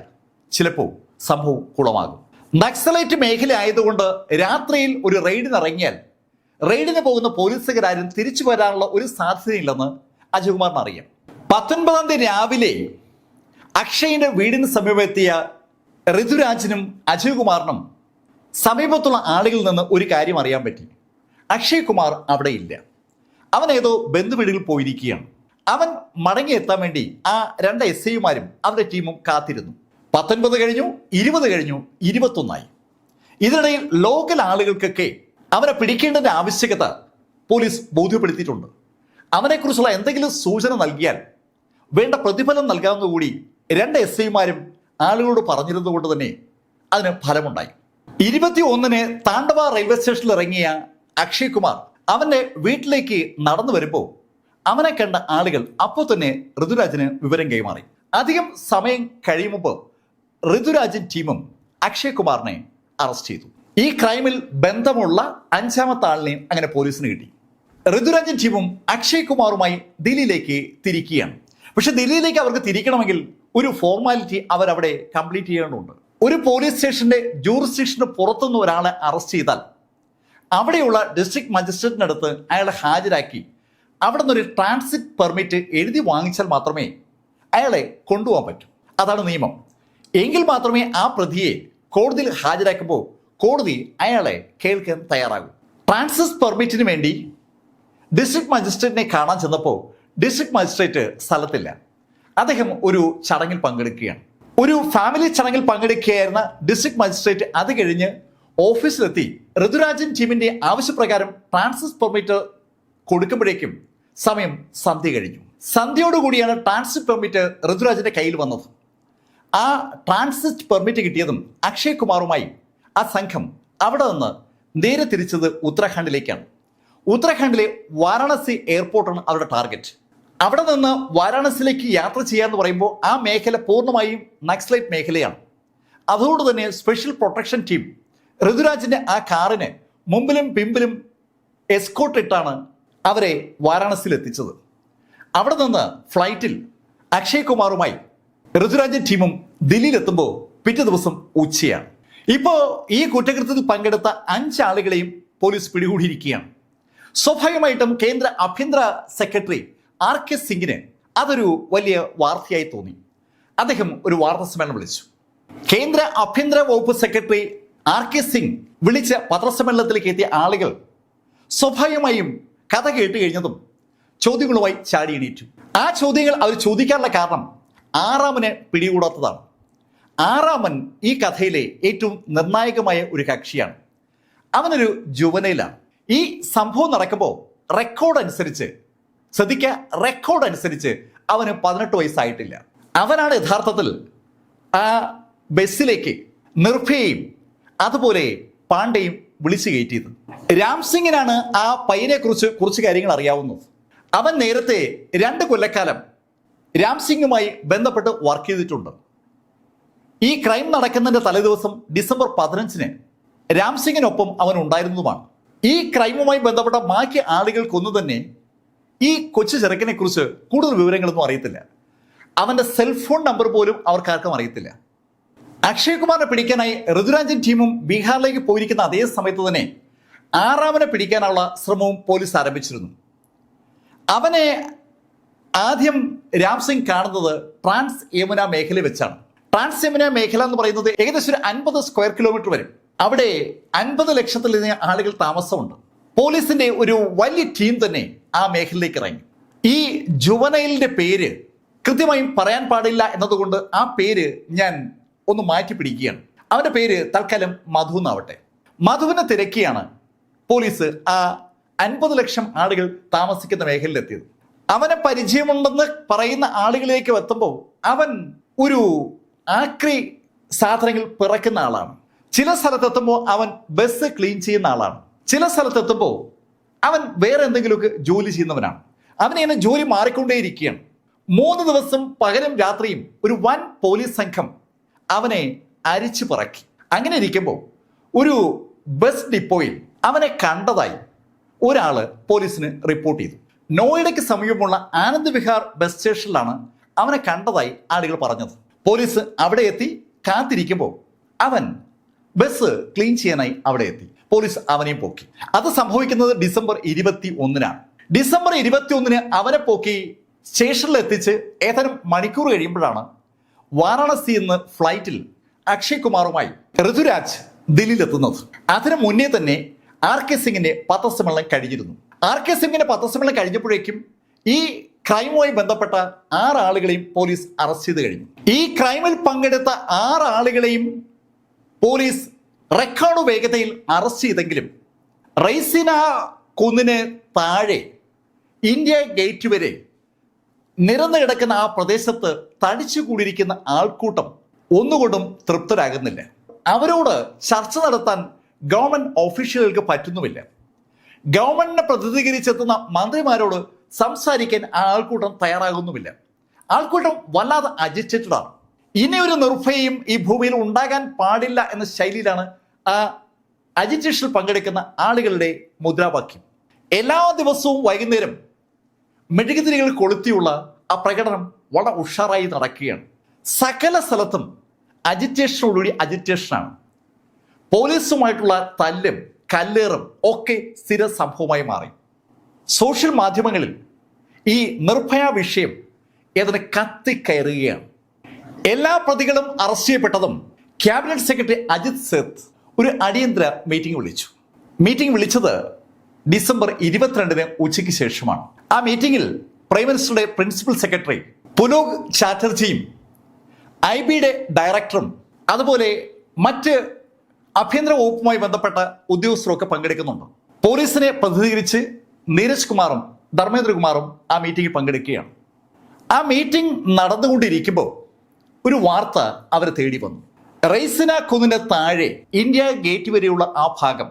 Speaker 1: ചിലപ്പോൾ സംഭവം കുളമാകും. നക്സലൈറ്റ് മേഖല ആയതുകൊണ്ട് രാത്രിയിൽ ഒരു റെയ്ഡിന് ഇറങ്ങിയാൽ റെയ്ഡിന് പോകുന്ന പോലീസുകാരും തിരിച്ചു വരാനുള്ള ഒരു സാധ്യതയില്ലെന്ന് അജയ് കുമാറിന് അറിയാം. 19 രാവിലെ അക്ഷയന്റെ വീടിന് സമീപമെത്തിയ ഋതുരാജിനും അജയ് കുമാറിനും സമീപത്തുള്ള ആളുകളിൽ നിന്ന് ഒരു കാര്യം അറിയാൻ പറ്റി. അക്ഷയ് കുമാർ അവിടെ ഇല്ല. അവൻ ഏതോ ബന്ധുവീടുകളിൽ പോയിരിക്കുകയാണ്. അവൻ മടങ്ങിയെത്താൻ വേണ്ടി ആ 2 SIമാരും അവരുടെ ടീമും കാത്തിരുന്നു. 19 കഴിഞ്ഞു, 20 കഴിഞ്ഞു, 21 ഇതിനിടയിൽ ലോക്കൽ ആളുകൾക്കൊക്കെ അവനെ പിടിക്കേണ്ടതിന്റെ ആവശ്യകത പോലീസ് ബോധ്യപ്പെടുത്തിയിട്ടുണ്ട്. അവനെക്കുറിച്ചുള്ള എന്തെങ്കിലും സൂചന നൽകിയാൽ വേണ്ട പ്രതിഫലം നൽകാവുന്നതുകൂടി 2 SIമാരും ആളുകളോട് പറഞ്ഞിരുന്നതുകൊണ്ട് തന്നെ അതിന് ഫലമുണ്ടായി. 21 താണ്ഡവ റെയിൽവേ സ്റ്റേഷനിൽ ഇറങ്ങിയ അക്ഷയ് കുമാർ അവന്റെ വീട്ടിലേക്ക് നടന്നു വരുമ്പോൾ അവനെ കണ്ട ആളുകൾ അപ്പോൾ തന്നെ ഋതുരാജിന് വിവരം കൈമാറി. അധികം സമയം കഴിയുമ്പോൾ ഋതുരാജൻ ടീമും അക്ഷയ് കുമാറിനെ അറസ്റ്റ് ചെയ്തു. ഈ ക്രൈമിൽ ബന്ധമുള്ള 5ാമത്തെ ആളിനെയും അങ്ങനെ പോലീസിന് കിട്ടി. ഋതുരാജൻ ടീമും അക്ഷയ് കുമാറുമായി ദില്ലിയിലേക്ക് തിരിക്കുകയാണ്. പക്ഷെ ദില്ലിയിലേക്ക് അവർക്ക് തിരിക്കണമെങ്കിൽ ഒരു ഫോർമാലിറ്റി അവരവിടെ കംപ്ലീറ്റ് ചെയ്യേണ്ടതുണ്ട്. ഒരു പോലീസ് സ്റ്റേഷന്റെ ജൂറിസ്ഡിക്ഷന് പുറത്തുനിന്ന് ഒരാളെ അറസ്റ്റ് ചെയ്താൽ അവിടെയുള്ള ഡിസ്ട്രിക്ട് മജിസ്ട്രേറ്റിനടുത്ത് അയാളെ ഹാജരാക്കി അവിടെ നിന്നൊരു ട്രാൻസിറ്റ് പെർമിറ്റ് എഴുതി വാങ്ങിച്ചാൽ മാത്രമേ അയാളെ കൊണ്ടുപോകാൻ പറ്റൂ. അതാണ് നിയമം. എങ്കിൽ മാത്രമേ ആ പ്രതിയെ കോടതിയിൽ ഹാജരാക്കുമ്പോൾ കോടതി അയാളെ കേൾക്കാൻ തയ്യാറാകും. ട്രാൻസിറ്റ് പെർമിറ്റിന് വേണ്ടി ഡിസ്ട്രിക്ട് മജിസ്ട്രേറ്റിനെ കാണാൻ ചെന്നപ്പോൾ ഡിസ്ട്രിക്ട് മജിസ്ട്രേറ്റ് സ്ഥലത്തില്ല. അദ്ദേഹം ഒരു ചടങ്ങിൽ പങ്കെടുക്കുകയാണ്. ഒരു ഫാമിലി ചടങ്ങിൽ പങ്കെടുക്കുകയായിരുന്ന ഡിസ്ട്രിക്ട് മജിസ്ട്രേറ്റ് അത് കഴിഞ്ഞ് ഓഫീസിലെത്തി ഋതുരാജൻ ടീമിന്റെ ആവശ്യപ്രകാരം ട്രാൻസിറ്റ് പെർമിറ്റ് കൊടുക്കുമ്പോഴേക്കും സമയം സന്ധ്യ കഴിഞ്ഞു. സന്ധ്യയോടുകൂടിയാണ് ട്രാൻസിറ്റ് പെർമിറ്റ് ഋതുരാജിന്റെ കയ്യിൽ വന്നത്. ആ ട്രാൻസിറ്റ് പെർമിറ്റ് കിട്ടിയതും അക്ഷയ് കുമാറുമായി ആ സംഘം അവിടെ നിന്ന് നേരെ തിരിച്ചത് ഉത്തരാഖണ്ഡിലേക്കാണ്. ഉത്തരാഖണ്ഡിലെ വാരാണസി എയർപോർട്ടാണ് അവരുടെ ടാർഗറ്റ്. അവിടെ നിന്ന് വാരാണസിയിലേക്ക് യാത്ര ചെയ്യാന്ന് പറയുമ്പോൾ ആ മേഖല പൂർണ്ണമായും നക്സലൈറ്റ് മേഖലയാണ്. അതുകൊണ്ട് തന്നെ സ്പെഷ്യൽ പ്രൊട്ടക്ഷൻ ടീം ഋതുരാജിന്റെ ആ കാറിന് മുമ്പിലും പിമ്പിലും എസ്കോർട്ട് ഇട്ടാണ് അവരെ വാരാണസിയിൽ എത്തിച്ചത്. അവിടെ നിന്ന് ഫ്ലൈറ്റിൽ അക്ഷയ് കുമാറുമായി ഋതുരാജൻ ടീമും ദില്ലിയിലെത്തുമ്പോൾ പിറ്റേ ദിവസം ഉച്ചയാണ്. ഇപ്പോൾ ഈ കുറ്റകൃത്യത്തിൽ പങ്കെടുത്ത 5 ആളുകളെയും പോലീസ് പിടികൂടിയിരിക്കുകയാണ്. സ്വാഭാവികമായിട്ടും കേന്ദ്ര ആഭ്യന്തര സെക്രട്ടറി RK സിംഗിന് അതൊരു വലിയ വാർത്തയായി തോന്നി. അദ്ദേഹം ഒരു വാർത്താ സമ്മേളനം വിളിച്ചു. കേന്ദ്ര ആഭ്യന്തര വകുപ്പ് സെക്രട്ടറി RK സിംഗ് വിളിച്ച പത്രസമ്മേളനത്തിലേക്ക് എത്തിയ ആളുകൾ സ്വാഭാവികമായും കഥ കേട്ട് കഴിഞ്ഞതും ചോദ്യങ്ങളുമായി ചാടി എണീറ്റു. ആ ചോദ്യങ്ങൾ അവർ ചോദിക്കാനുള്ള കാരണം ആറാമനെ പിടികൂടാത്തതാണ്. ആറാമൻ ഈ കഥയിലെ ഏറ്റവും നിർണായകമായ ഒരു കക്ഷിയാണ്. അവനൊരു ജുവനൈലാണ്. ഈ സംഭവം നടക്കുമ്പോൾ റെക്കോർഡ് അനുസരിച്ച് ശ്രദ്ധിക്കുക, റെക്കോർഡ് അനുസരിച്ച് അവന് 18 വയസ്സായിട്ടില്ല. അവനാണ് യഥാർത്ഥത്തിൽ ആ ബസ്സിലേക്ക് നിർഭയയും അതുപോലെ പാണ്ഡെയും വിളിച്ചു കയറ്റിയത്. രാം സിംഗിനാണ് ആ പയ്യനെ കുറിച്ച് കുറച്ച് കാര്യങ്ങൾ അറിയാവുന്നത്. അവൻ നേരത്തെ 2 കൊല്ലക്കാലം രാം സിംഗുമായി ബന്ധപ്പെട്ട് വർക്ക് ചെയ്തിട്ടുണ്ട്. ഈ ക്രൈം നടക്കുന്നതിന്റെ തലേദിവസം ഡിസംബർ 15 രാം സിംഗിനൊപ്പം അവൻ ഉണ്ടായിരുന്നതുമാണ്. ഈ ക്രൈമുമായി ബന്ധപ്പെട്ട ബാക്കി ആളുകൾക്കൊന്നും തന്നെ ഈ കൊച്ചു ചെറുക്കനെ കുറിച്ച് കൂടുതൽ വിവരങ്ങളൊന്നും അറിയത്തില്ല. അവന്റെ സെൽഫോൺ നമ്പർ പോലും അവർക്കാർക്കും അറിയത്തില്ല. അക്ഷയ് കുമാറിനെ പിടിക്കാനായി ഋതുരാജൻ ടീമും ബീഹാറിലേക്ക് പോയിരിക്കുന്ന അതേ സമയത്ത് തന്നെ ആറാമനെ പിടിക്കാനുള്ള ശ്രമവും പോലീസ് ആരംഭിച്ചിരുന്നു. അവനെ ആദ്യം രാം സിംഗ് കാണുന്നത് ട്രാൻസ് യമുന മേഖല വെച്ചാണ്. ട്രാൻസ് യമുന മേഖല എന്ന് പറയുന്നത് ഏകദേശം ഒരു 50 സ്ക്വയർ കിലോമീറ്റർ വരും. അവിടെ 50 ലക്ഷത്തിലധികം ആളുകൾ താമസമുണ്ട്. പോലീസിന്റെ ഒരു വലിയ ടീം തന്നെ ആ മേഖലയിലേക്ക് ഇറങ്ങി. ഈ ജുവനൈലിന്റെ പേര് കൃത്യമായും പറയാൻ പാടില്ല എന്നതുകൊണ്ട് ആ പേര് ഞാൻ ഒന്ന് മാറ്റി പിടിക്കുകയാണ്. അവന്റെ പേര് തൽക്കാലം മധു എന്നാവട്ടെ. മധുവിനെ തിരക്കിയാണ് പോലീസ് ആ 50 ലക്ഷം ആളുകൾ താമസിക്കുന്ന മേഖലയിലെത്തിയത്. അവനെ പരിചയമുണ്ടെന്ന് പറയുന്ന ആളുകളിലേക്ക് എത്തുമ്പോൾ അവൻ ഒരു ആക്രി സാധനങ്ങൾ പിറക്കുന്ന ആളാണ്. ചില സ്ഥലത്തെത്തുമ്പോൾ അവൻ ബസ് ക്ലീൻ ചെയ്യുന്ന ആളാണ്. ചില സ്ഥലത്തെത്തുമ്പോൾ അവൻ വേറെ എന്തെങ്കിലുമൊക്കെ ജോലി ചെയ്യുന്നവനാണ്. അവനിങ്ങനെ ജോലി മാറിക്കൊണ്ടേയിരിക്കുകയാണ്. 3 ദിവസം പകലും രാത്രിയും ഒരു വൻ പോലീസ് സംഘം അവനെ അരിച്ചു പറക്കി. അങ്ങനെ ഇരിക്കുമ്പോൾ ഒരു ബസ് ഡിപ്പോയിൽ അവനെ കണ്ടതായി ഒരാള് പോലീസിന് റിപ്പോർട്ട് ചെയ്തു. നോയിഡയ്ക്ക് സമീപമുള്ള ആനന്ദ് വിഹാർ ബസ് സ്റ്റേഷനിലാണ് അവനെ കണ്ടതായി ആളുകൾ പറഞ്ഞത്. പോലീസ് അവിടെ എത്തി കാത്തിരിക്കുമ്പോൾ അവൻ ബസ് ക്ലീൻ ചെയ്യാനായി അവിടെ എത്തി. പോലീസ് അവനെയും പോക്കി. അത് സംഭവിക്കുന്നത് ഡിസംബർ 21 ഡിസംബർ 21 അവനെ പോക്കി സ്റ്റേഷനിൽ എത്തിച്ച് ഏതാനും മണിക്കൂർ കഴിയുമ്പോഴാണ് വാരാണസിയിൽ നിന്ന് ഫ്ലൈറ്റിൽ അക്ഷയ് കുമാറുമായി ഋതുരാജ് ദില്ലിയിലെത്തുന്നത്. അതിനു മുന്നേ തന്നെ RK സിംഗിന്റെ പത്രസമ്മേളനം കഴിഞ്ഞിരുന്നു. RK സിംഗിന്റെ പത്രസമ്മേളനം കഴിഞ്ഞപ്പോഴേക്കും ഈ ക്രൈമുമായി ബന്ധപ്പെട്ട 6 ആളുകളെയും പോലീസ് അറസ്റ്റ് ചെയ്ത് കഴിഞ്ഞു. ഈ ക്രൈമിൽ പങ്കെടുത്ത 6 ആളുകളെയും പോലീസ് റെക്കോർഡ് വേഗതയിൽ അറസ്റ്റ് ചെയ്തെങ്കിലും റൈസിന കുന്നിന് താഴെ ഇന്ത്യ ഗേറ്റ് വരെ നിരന്നു കിടക്കുന്ന ആ പ്രദേശത്ത് തടിച്ചുകൂടിയിരിക്കുന്ന ആൾക്കൂട്ടം ഒന്നുകൊണ്ടും തൃപ്തരാകുന്നില്ല. അവരോട് ചർച്ച നടത്താൻ ഗവൺമെന്റ് ഓഫീഷ്യലുകൾക്ക് പറ്റുന്നുമില്ല. ഗവൺമെന്റിനെ പ്രതിനിധീകരിച്ചെത്തുന്ന മന്ത്രിമാരോട് സംസാരിക്കാൻ ആ ആൾക്കൂട്ടം തയ്യാറാകുന്നുമില്ല. ആൾക്കൂട്ടം വല്ലാതെ അജിറ്റേറ്റഡ് ആണ്. ഇനി ഒരു നിർഭയയും ഈ ഭൂമിയിൽ ഉണ്ടാകാൻ പാടില്ല എന്ന ശൈലിയിലാണ് ആ അജിറ്റേഷനിൽ പങ്കെടുക്കുന്ന ആളുകളുടെ മുദ്രാവാക്യം. എല്ലാ ദിവസവും വൈകുന്നേരം മെഴുകുതിരികൾ കൊളുത്തിയുള്ള ആ പ്രകടനം വളരെ ഉഷാറായി നടക്കുകയാണ്. സകല സ്ഥലത്തും അജിറ്റേഷനോടുകൂടി അജിറ്റേഷനാണ്. പോലീസുമായിട്ടുള്ള തല്ലും കല്ലേറും ഒക്കെ സ്ഥിര സംഭവമായി മാറി. സോഷ്യൽ മാധ്യമങ്ങളിൽ ഈ നിർഭയ വിഷയം ഏതിന് കത്തിക്കയറുകയാണ്. എല്ലാ പ്രതികളും അറസ്റ്റ് ചെയ്യപ്പെട്ടതും ക്യാബിനറ്റ് സെക്രട്ടറി അജിത് സേത്ത് ഒരു അടിയന്തര മീറ്റിംഗ് വിളിച്ചു. മീറ്റിംഗ് വിളിച്ചത് ഡിസംബർ 22 ഉച്ചയ്ക്ക് ശേഷമാണ്. ആ മീറ്റിംഗിൽ പ്രൈം മിനിസ്റ്ററുടെ പ്രിൻസിപ്പൽ സെക്രട്ടറി പുലോക് ചാറ്റർജിയും IB-യുടെ ഡയറക്ടറും അതുപോലെ മറ്റ് ആഭ്യന്തര വകുപ്പുമായി ബന്ധപ്പെട്ട ഉദ്യോഗസ്ഥരൊക്കെ പങ്കെടുക്കുന്നുണ്ട്. പോലീസിനെ പ്രതിനിധീകരിച്ച് നീരജ് കുമാറും ധർമ്മേന്ദ്രകുമാറും ആ മീറ്റിംഗിൽ പങ്കെടുക്കുകയാണ്. ആ മീറ്റിംഗ് നടന്നുകൊണ്ടിരിക്കുമ്പോൾ ഒരു വാർത്ത അവരെ തേടി വന്നു. റൈസിന കുന്നിന്റെ താഴെ ഇന്ത്യ ഗേറ്റ് വരെയുള്ള ആ ഭാഗം,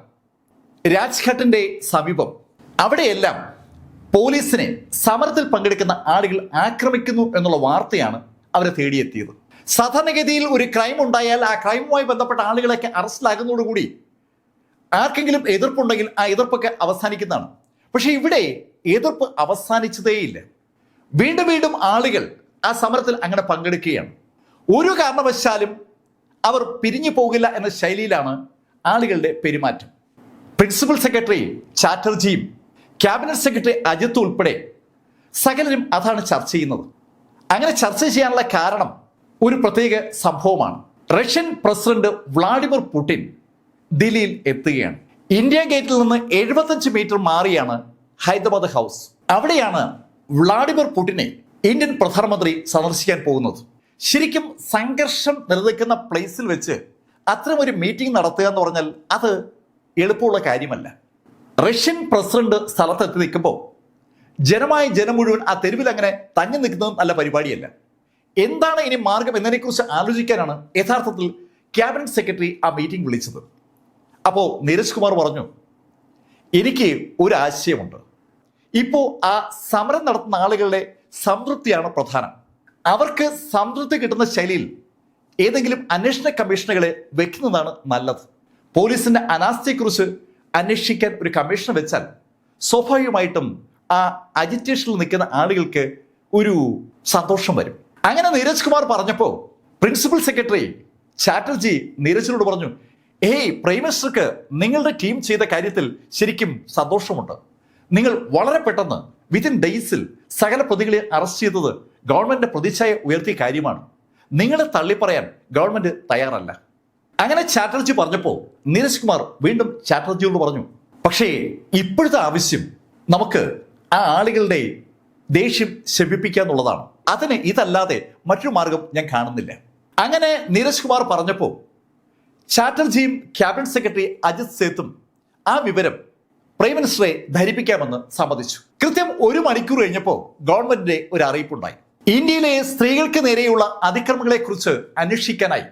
Speaker 1: രാജ്ഘട്ടിന്റെ സമീപം, അവിടെയെല്ലാം പോലീസിനെ സമരത്തിൽ പങ്കെടുക്കുന്ന ആളുകൾ ആക്രമിക്കുന്നു എന്നുള്ള വാർത്തയാണ് അവരെ തേടിയെത്തിയത്. സാധാരണഗതിയിൽ ഒരു ക്രൈം ഉണ്ടായാൽ ആ ക്രൈമുമായി ബന്ധപ്പെട്ട ആളുകളൊക്കെ അറസ്റ്റിലാകുന്നതോടുകൂടി ആർക്കെങ്കിലും എതിർപ്പുണ്ടെങ്കിൽ ആ എതിർപ്പൊക്കെ അവസാനിക്കുന്നതാണ്. പക്ഷെ ഇവിടെ എതിർപ്പ് അവസാനിച്ചതേയില്ല. വീണ്ടും വീണ്ടും ആളുകൾ ആ സമരത്തിൽ അങ്ങനെ പങ്കെടുക്കുകയാണ്. ഒരു കാരണവശാലും അവർ പിരിഞ്ഞു പോകില്ല എന്ന ശൈലിയിലാണ് ആളുകളുടെ പെരുമാറ്റം. പ്രിൻസിപ്പൽ സെക്രട്ടറി ചാറ്റർജിയും ക്യാബിനറ്റ് സെക്രട്ടറി അജിത്ത് ഉൾപ്പെടെ സകലരും അതാണ് ചർച്ച ചെയ്യുന്നത്. അങ്ങനെ ചർച്ച ചെയ്യാനുള്ള കാരണം ഒരു പ്രത്യേക സംഭവമാണ്. റഷ്യൻ പ്രസിഡന്റ് വ്ളാഡിമിർ പുടിൻ ദില്ലിയിൽ എത്തുകയാണ്. ഇന്ത്യ ഗേറ്റിൽ നിന്ന് 75 മീറ്റർ മാറിയാണ് ഹൈദരാബാദ് ഹൗസ്. അവിടെയാണ് വ്ളാഡിമിർ പുടിനെ ഇന്ത്യൻ പ്രധാനമന്ത്രി സന്ദർശിക്കാൻ പോകുന്നത്. ശരിക്കും സംഘർഷം നിലനിൽക്കുന്ന പ്ലേസിൽ വെച്ച് അത്തരം ഒരു മീറ്റിംഗ് നടത്തുക എന്ന് പറഞ്ഞാൽ അത് എളുപ്പമുള്ള കാര്യമല്ല. റഷ്യൻ പ്രസിഡന്റ് സ്ഥലത്തെത്തി നിൽക്കുമ്പോൾ ജനം മുഴുവൻ ആ തെരുവിൽ അങ്ങനെ തങ്ങി നിൽക്കുന്നതും നല്ല പരിപാടിയല്ല. എന്താണ് ഇനി മാർഗം എന്നതിനെക്കുറിച്ച് ആലോചിക്കാനാണ് യഥാർത്ഥത്തിൽ ക്യാബിനറ്റ് സെക്രട്ടറി ആ മീറ്റിംഗ് വിളിച്ചത്. അപ്പോൾ നീരജ് കുമാർ പറഞ്ഞു, എനിക്ക് ഒരു ആശയമുണ്ട്. ഇപ്പോൾ ആ സമരം നടത്തുന്ന ആളുകളുടെ സംതൃപ്തിയാണ് പ്രധാനം. അവർക്ക് സംതൃപ്തി കിട്ടുന്ന ശൈലിയിൽ ഏതെങ്കിലും അന്വേഷണ കമ്മീഷനുകളെ വെക്കുന്നതാണ് നല്ലത്. പോലീസിന്റെ അനാസ്ഥയെക്കുറിച്ച് അന്വേഷിക്കാൻ ഒരു കമ്മീഷൻ വെച്ചാൽ സ്വാഭാവികമായിട്ടും ആ അജിറ്റേഷനിൽ നിൽക്കുന്ന ആളുകൾക്ക് ഒരു സന്തോഷം വരും. അങ്ങനെ നീരജ് കുമാർ പറഞ്ഞപ്പോൾ പ്രിൻസിപ്പൽ സെക്രട്ടറി ചാറ്റർജി നീരജിനോട് പറഞ്ഞു, പ്രൈം മിനിസ്റ്റർക്ക് നിങ്ങളുടെ ടീം ചെയ്ത കാര്യത്തിൽ ശരിക്കും സന്തോഷമുണ്ട്. നിങ്ങൾ വളരെ പെട്ടെന്ന് വിത്തിൻ ഡേയ്സിൽ സകല പ്രതികളെ അറസ്റ്റ് ചെയ്തത് ഗവൺമെന്റിന്റെ പ്രതിച്ഛായ ഉയർത്തിയ കാര്യമാണ്. നിങ്ങളെ തള്ളിപ്പറയാൻ ഗവൺമെന്റ് തയ്യാറല്ല. അങ്ങനെ ചാറ്റർജി പറഞ്ഞപ്പോൾ നീരജ് കുമാർ വീണ്ടും ചാറ്റർജിയോട് പറഞ്ഞു, പക്ഷേ ഇപ്പോഴത്തെ ആവശ്യം നമുക്ക് ആ ആളുകളുടെ ദേഷ്യം ശമിപ്പിക്കുക എന്നുള്ളതാണ്. അതിന് ഇതല്ലാതെ മറ്റൊരു മാർഗം ഞാൻ കാണുന്നില്ല. അങ്ങനെ നീരജ് കുമാർ പറഞ്ഞപ്പോൾ ചാറ്റർജിയും ക്യാബിനറ്റ് സെക്രട്ടറി അജിത് സേത്തും ആ വിവരം പ്രൈം മിനിസ്റ്ററെ ധരിപ്പിക്കാമെന്ന് സമ്മതിച്ചു. കൃത്യം 1 മണിക്കൂർ കഴിഞ്ഞപ്പോൾ ഗവൺമെന്റിന്റെ ഒരു അറിയിപ്പുണ്ടായി. ഇന്ത്യയിലെ സ്ത്രീകൾക്ക് നേരെയുള്ള അതിക്രമങ്ങളെ കുറിച്ച് അന്വേഷിക്കാനായി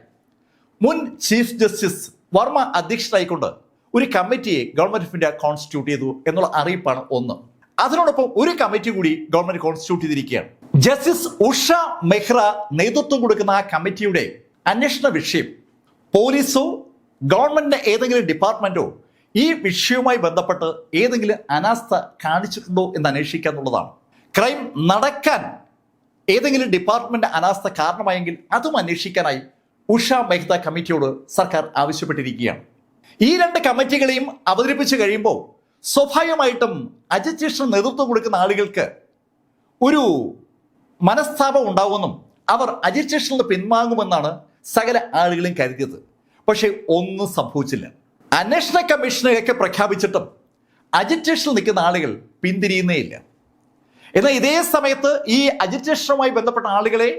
Speaker 1: മുൻ ചീഫ് ജസ്റ്റിസ് വർമ്മ അധ്യക്ഷനായിക്കൊണ്ട് ഒരു കമ്മിറ്റിയെ ഗവൺമെന്റ് ഓഫ് ഇന്ത്യ കോൺസ്റ്റിറ്റ്യൂട്ട് ചെയ്തു എന്നുള്ള അറിയിപ്പാണ് ഒന്ന്. അതിനോടൊപ്പം ഒരു കമ്മിറ്റി കൂടി ഗവൺമെന്റ് കോൺസ്റ്റിറ്റ്യൂട്ട് ചെയ്തിരിക്കുകയാണ്. ജസ്റ്റിസ് ഉഷ മെഹ്റ നേതൃത്വം കൊടുക്കുന്ന ആ കമ്മിറ്റിയുടെ അന്വേഷണ വിഷയം പോലീസോ ഗവൺമെന്റിന്റെ ഏതെങ്കിലും ഡിപ്പാർട്ട്മെന്റോ ഈ വിഷയവുമായി ബന്ധപ്പെട്ട് ഏതെങ്കിലും അനാസ്ഥ കാണിച്ചിട്ടുണ്ടോ എന്ന് അന്വേഷിക്കുക എന്നുള്ളതാണ്. ക്രൈം നടക്കാൻ ഏതെങ്കിലും ഡിപ്പാർട്ട്മെന്റ് അനാസ്ഥ കാരണമായെങ്കിൽ അതും അന്വേഷിക്കാനായി ഉഷ മെഹ്ത കമ്മിറ്റിയോട് സർക്കാർ ആവശ്യപ്പെട്ടിരിക്കുകയാണ്. ഈ 2 കമ്മിറ്റികളെയും അവതരിപ്പിച്ചു കഴിയുമ്പോൾ സ്വാഭാവികമായിട്ടും അജിറ്റേഷന് നേതൃത്വം കൊടുക്കുന്ന ആളുകൾക്ക് ഒരു മനസ്താപം ഉണ്ടാവുമെന്നും അവർ അജിറ്റേഷനിൽ നിന്ന് പിന്വാങ്ങുമെന്നാണ് സകല ആളുകളും കരുതിയത്. പക്ഷെ ഒന്നും സംഭവിച്ചില്ല. അന്വേഷണ കമ്മീഷനെയൊക്കെ പ്രഖ്യാപിച്ചിട്ടും അജിറ്റേഷനിൽ നിൽക്കുന്ന ആളുകൾ പിന്തിരിയുന്നേയില്ല. എന്നാൽ ഇതേ സമയത്ത് ഈ അജിറ്റേഷനുമായി ബന്ധപ്പെട്ട ആളുകളെ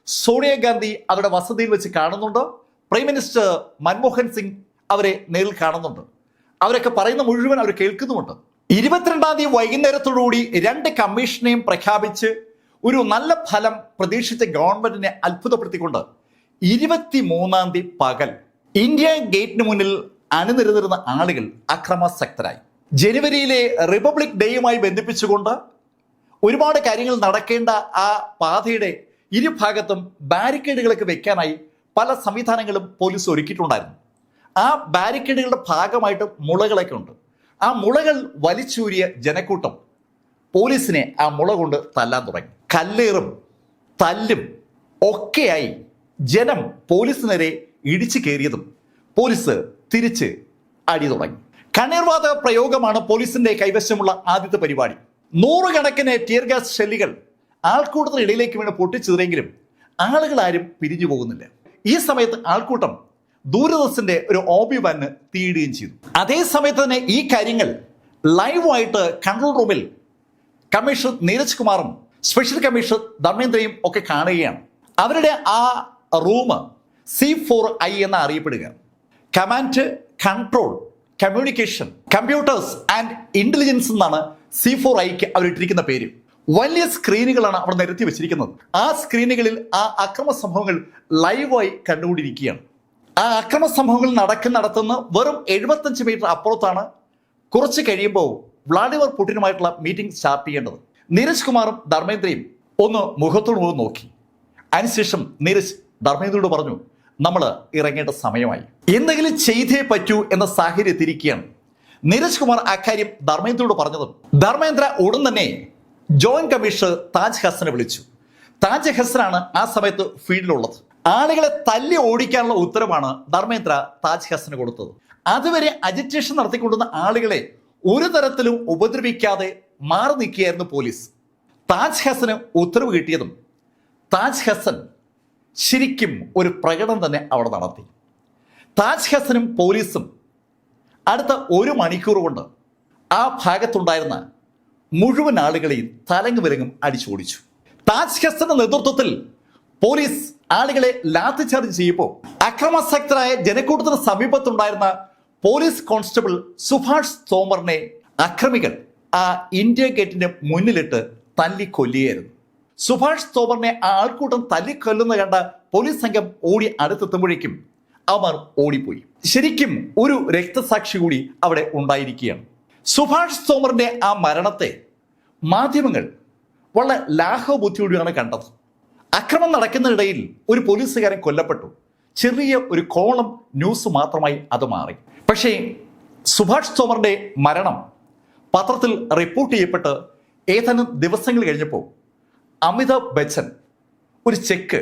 Speaker 1: സോണിയാഗാന്ധി അവരുടെ വസതിയിൽ വെച്ച് കാണുന്നുണ്ട്. പ്രൈം മിനിസ്റ്റർ മൻമോഹൻ സിംഗ് അവരെ നേരിൽ കാണുന്നുണ്ട്. അവരൊക്കെ പറയുന്ന മുഴുവൻ അവർ കേൾക്കുന്നുമുണ്ട്. 22-ാം തീയതി വൈകുന്നേരത്തോടുകൂടി 2 കമ്മീഷനെയും പ്രഖ്യാപിച്ച് ഒരു നല്ല ഫലം പ്രതീക്ഷിച്ച ഗവൺമെന്റിനെ അത്ഭുതപ്പെടുത്തിക്കൊണ്ട് 23-ാം തീയതി പകൽ ഇന്ത്യ ഗേറ്റിന് മുന്നിൽ അണിനിരന്നിരുന്ന ആളുകൾ അക്രമാസക്തരായി. ജനുവരിയിലെ റിപ്പബ്ലിക് ഡേയുമായി ബന്ധിപ്പിച്ചുകൊണ്ട് ഒരുപാട് കാര്യങ്ങൾ നടക്കേണ്ട ആ പാതയുടെ ഇരുഭാഗത്തും ബാരിക്കേഡുകളൊക്കെ വെക്കാനായി പല സംവിധാനങ്ങളും പോലീസ് ഒരുക്കിയിട്ടുണ്ടായിരുന്നു. ആ ബാരിക്കേഡുകളുടെ ഭാഗമായിട്ട് മുളകളൊക്കെ ഉണ്ട്. ആ മുളകൾ വലിച്ചൂരിയ ജനക്കൂട്ടം പോലീസിനെ ആ മുള കൊണ്ട് തല്ലാൻ തുടങ്ങി. കല്ലേറും തല്ലും ഒക്കെയായി ജനം പോലീസ് നേരെ ഇടിച്ചു കയറിയതും പോലീസ് തിരിച്ച് അടി തുടങ്ങി. കണ്ണീർവാതക പ്രയോഗമാണ് പോലീസിന്റെ കൈവശമുള്ള ആദ്യത്തെ പരിപാടി. 100 കണക്കിന് ടിയർ ഗ്യാസ് ഷെല്ലുകൾ ആൾക്കൂട്ടത്തിനിടയിലേക്ക് വീണ് പൊട്ടിച്ചെറിയെങ്കിലും ആളുകൾ ആരും പിരിഞ്ഞു പോകുന്നില്ല. ഈ സമയത്ത് ആൾക്കൂട്ടം ദൂരദർശന്റെ ഒരു ഓബി വാന് തീയിടുകയും ചെയ്തു. അതേ സമയത്ത് തന്നെ ഈ കാര്യങ്ങൾ ലൈവായിട്ട് കൺട്രോൾ റൂമിൽ കമ്മീഷണർ നീരജ് കുമാറും സ്പെഷ്യൽ കമ്മീഷണർ ധർമ്മേന്ദ്രയും ഒക്കെ കാണുകയാണ്. അവരുടെ ആ റൂം C4I എന്ന അറിയപ്പെടുക. Command, control, communication, computers and intelligence എന്നാണ് C4Iക്ക് അവരിട്ടിരിക്കുന്ന പേര്. വലിയ സ്ക്രീനുകളാണ് അവിടെ നിരത്തി വെച്ചിരിക്കുന്നത്. ആ സ്ക്രീനുകളിൽ ആ അക്രമ സംഭവങ്ങൾ ലൈവായി കണ്ടുകൊണ്ടിരിക്കുകയാണ്. ആ അക്രമ സംഭവങ്ങൾ നടക്കുന്നിടത്തുനിന്ന് വെറും 75 മീറ്റർ അപ്പുറത്താണ് കുറച്ച് കഴിയുമ്പോൾ വ്ളാഡിമിർ പുടിനുമായിട്ടുള്ള മീറ്റിംഗ് സ്റ്റാർട്ട് ചെയ്യേണ്ടത്. നീരജ് കുമാറും ധർമ്മേന്ദ്രയും ഒന്ന് മുഖത്തോട് മുഖം നോക്കി. അതിനുശേഷം നീരജ് ധർമ്മേന്ദ്രയോട് പറഞ്ഞു, നമ്മൾ ഇറങ്ങേണ്ട സമയമായി, എന്തെങ്കിലും ചെയ്തേ പറ്റൂ എന്ന സാഹചര്യത്തിരിക്കുകയാണ്. നീരജ് കുമാർ അക്കാര്യം ധർമ്മേന്ദ്രയോട് പറഞ്ഞതും ധർമ്മേന്ദ്ര ഉടൻ തന്നെ ജോയിന്റ് കമ്മീഷണർ താജ് ഹസനെ വിളിച്ചു. താജ് ഹസനാണ് ആ സമയത്ത് ഫീൽഡിലുള്ളത്. ആളുകളെ തല്ലി ഓടിക്കാനുള്ള ഉത്തരവാണ് ധർമ്മേന്ദ്ര താജ് ഹസന് കൊടുത്തത്. അതുവരെ അജിറ്റേഷൻ നടത്തിക്കൊണ്ടുന്ന ആളുകളെ ഒരു തരത്തിലും ഉപദ്രവിക്കാതെ മാറി നിൽക്കുകയായിരുന്നു പോലീസ്. താജ് ഹസന് ഉത്തരവ് കിട്ടിയതും താജ് ഹസൻ ശരിക്കും ഒരു പ്രകടനം തന്നെ അവിടെ നടത്തി. താജ് ഹസനും പോലീസും അടുത്ത 1 മണിക്കൂർ കൊണ്ട് ആ ഭാഗത്തുണ്ടായിരുന്ന മുഴുവൻ ആളുകളെയും തലങ്ങും വിലങ്ങും അടിച്ചോടിച്ചു. താജ് ഹസന്റെ നേതൃത്വത്തിൽ പോലീസ് ആളുകളെ ലാത്തി ചാർജ് ചെയ്യുമ്പോൾ അക്രമാസക്തരായ ജനക്കൂട്ടത്തിന് സമീപത്തുണ്ടായിരുന്ന പോലീസ് കോൺസ്റ്റബിൾ സുഭാഷ് തോമറിനെ അക്രമികൾ ആ ഇന്ത്യ ഗേറ്റിന്റെ മുന്നിലിട്ട് തല്ലിക്കൊല്ലുകയായിരുന്നു. സുഭാഷ് തോമറിനെ ആ ആൾക്കൂട്ടം തല്ലിക്കൊല്ലുന്ന കണ്ട പോലീസ് സംഘം ഓടി അടുത്തെത്തുമ്പോഴേക്കും അവർ ഓടിപ്പോയി. ശരിക്കും ഒരു രക്തസാക്ഷി കൂടി അവിടെ ഉണ്ടായിരിക്കുകയാണ്. സുഭാഷ് തോമറിന്റെ ആ മരണത്തെ മാധ്യമങ്ങൾ വളരെ ലാഘവബുദ്ധിയോടെയാണ് കണ്ടത്. അക്രമം നടക്കുന്നതിനിടയിൽ ഒരു പോലീസുകാരൻ കൊല്ലപ്പെട്ടു, ചെറിയ ഒരു കോളം ന്യൂസ് മാത്രമായി അത് മാറി. പക്ഷേ സുഭാഷ് തോമറിന്റെ മരണം പത്രത്തിൽ റിപ്പോർട്ട് ചെയ്യപ്പെട്ട് ഏതാനും ദിവസങ്ങൾ കഴിഞ്ഞപ്പോൾ അമിതാഭ് ബച്ചൻ ഒരു ചെക്ക്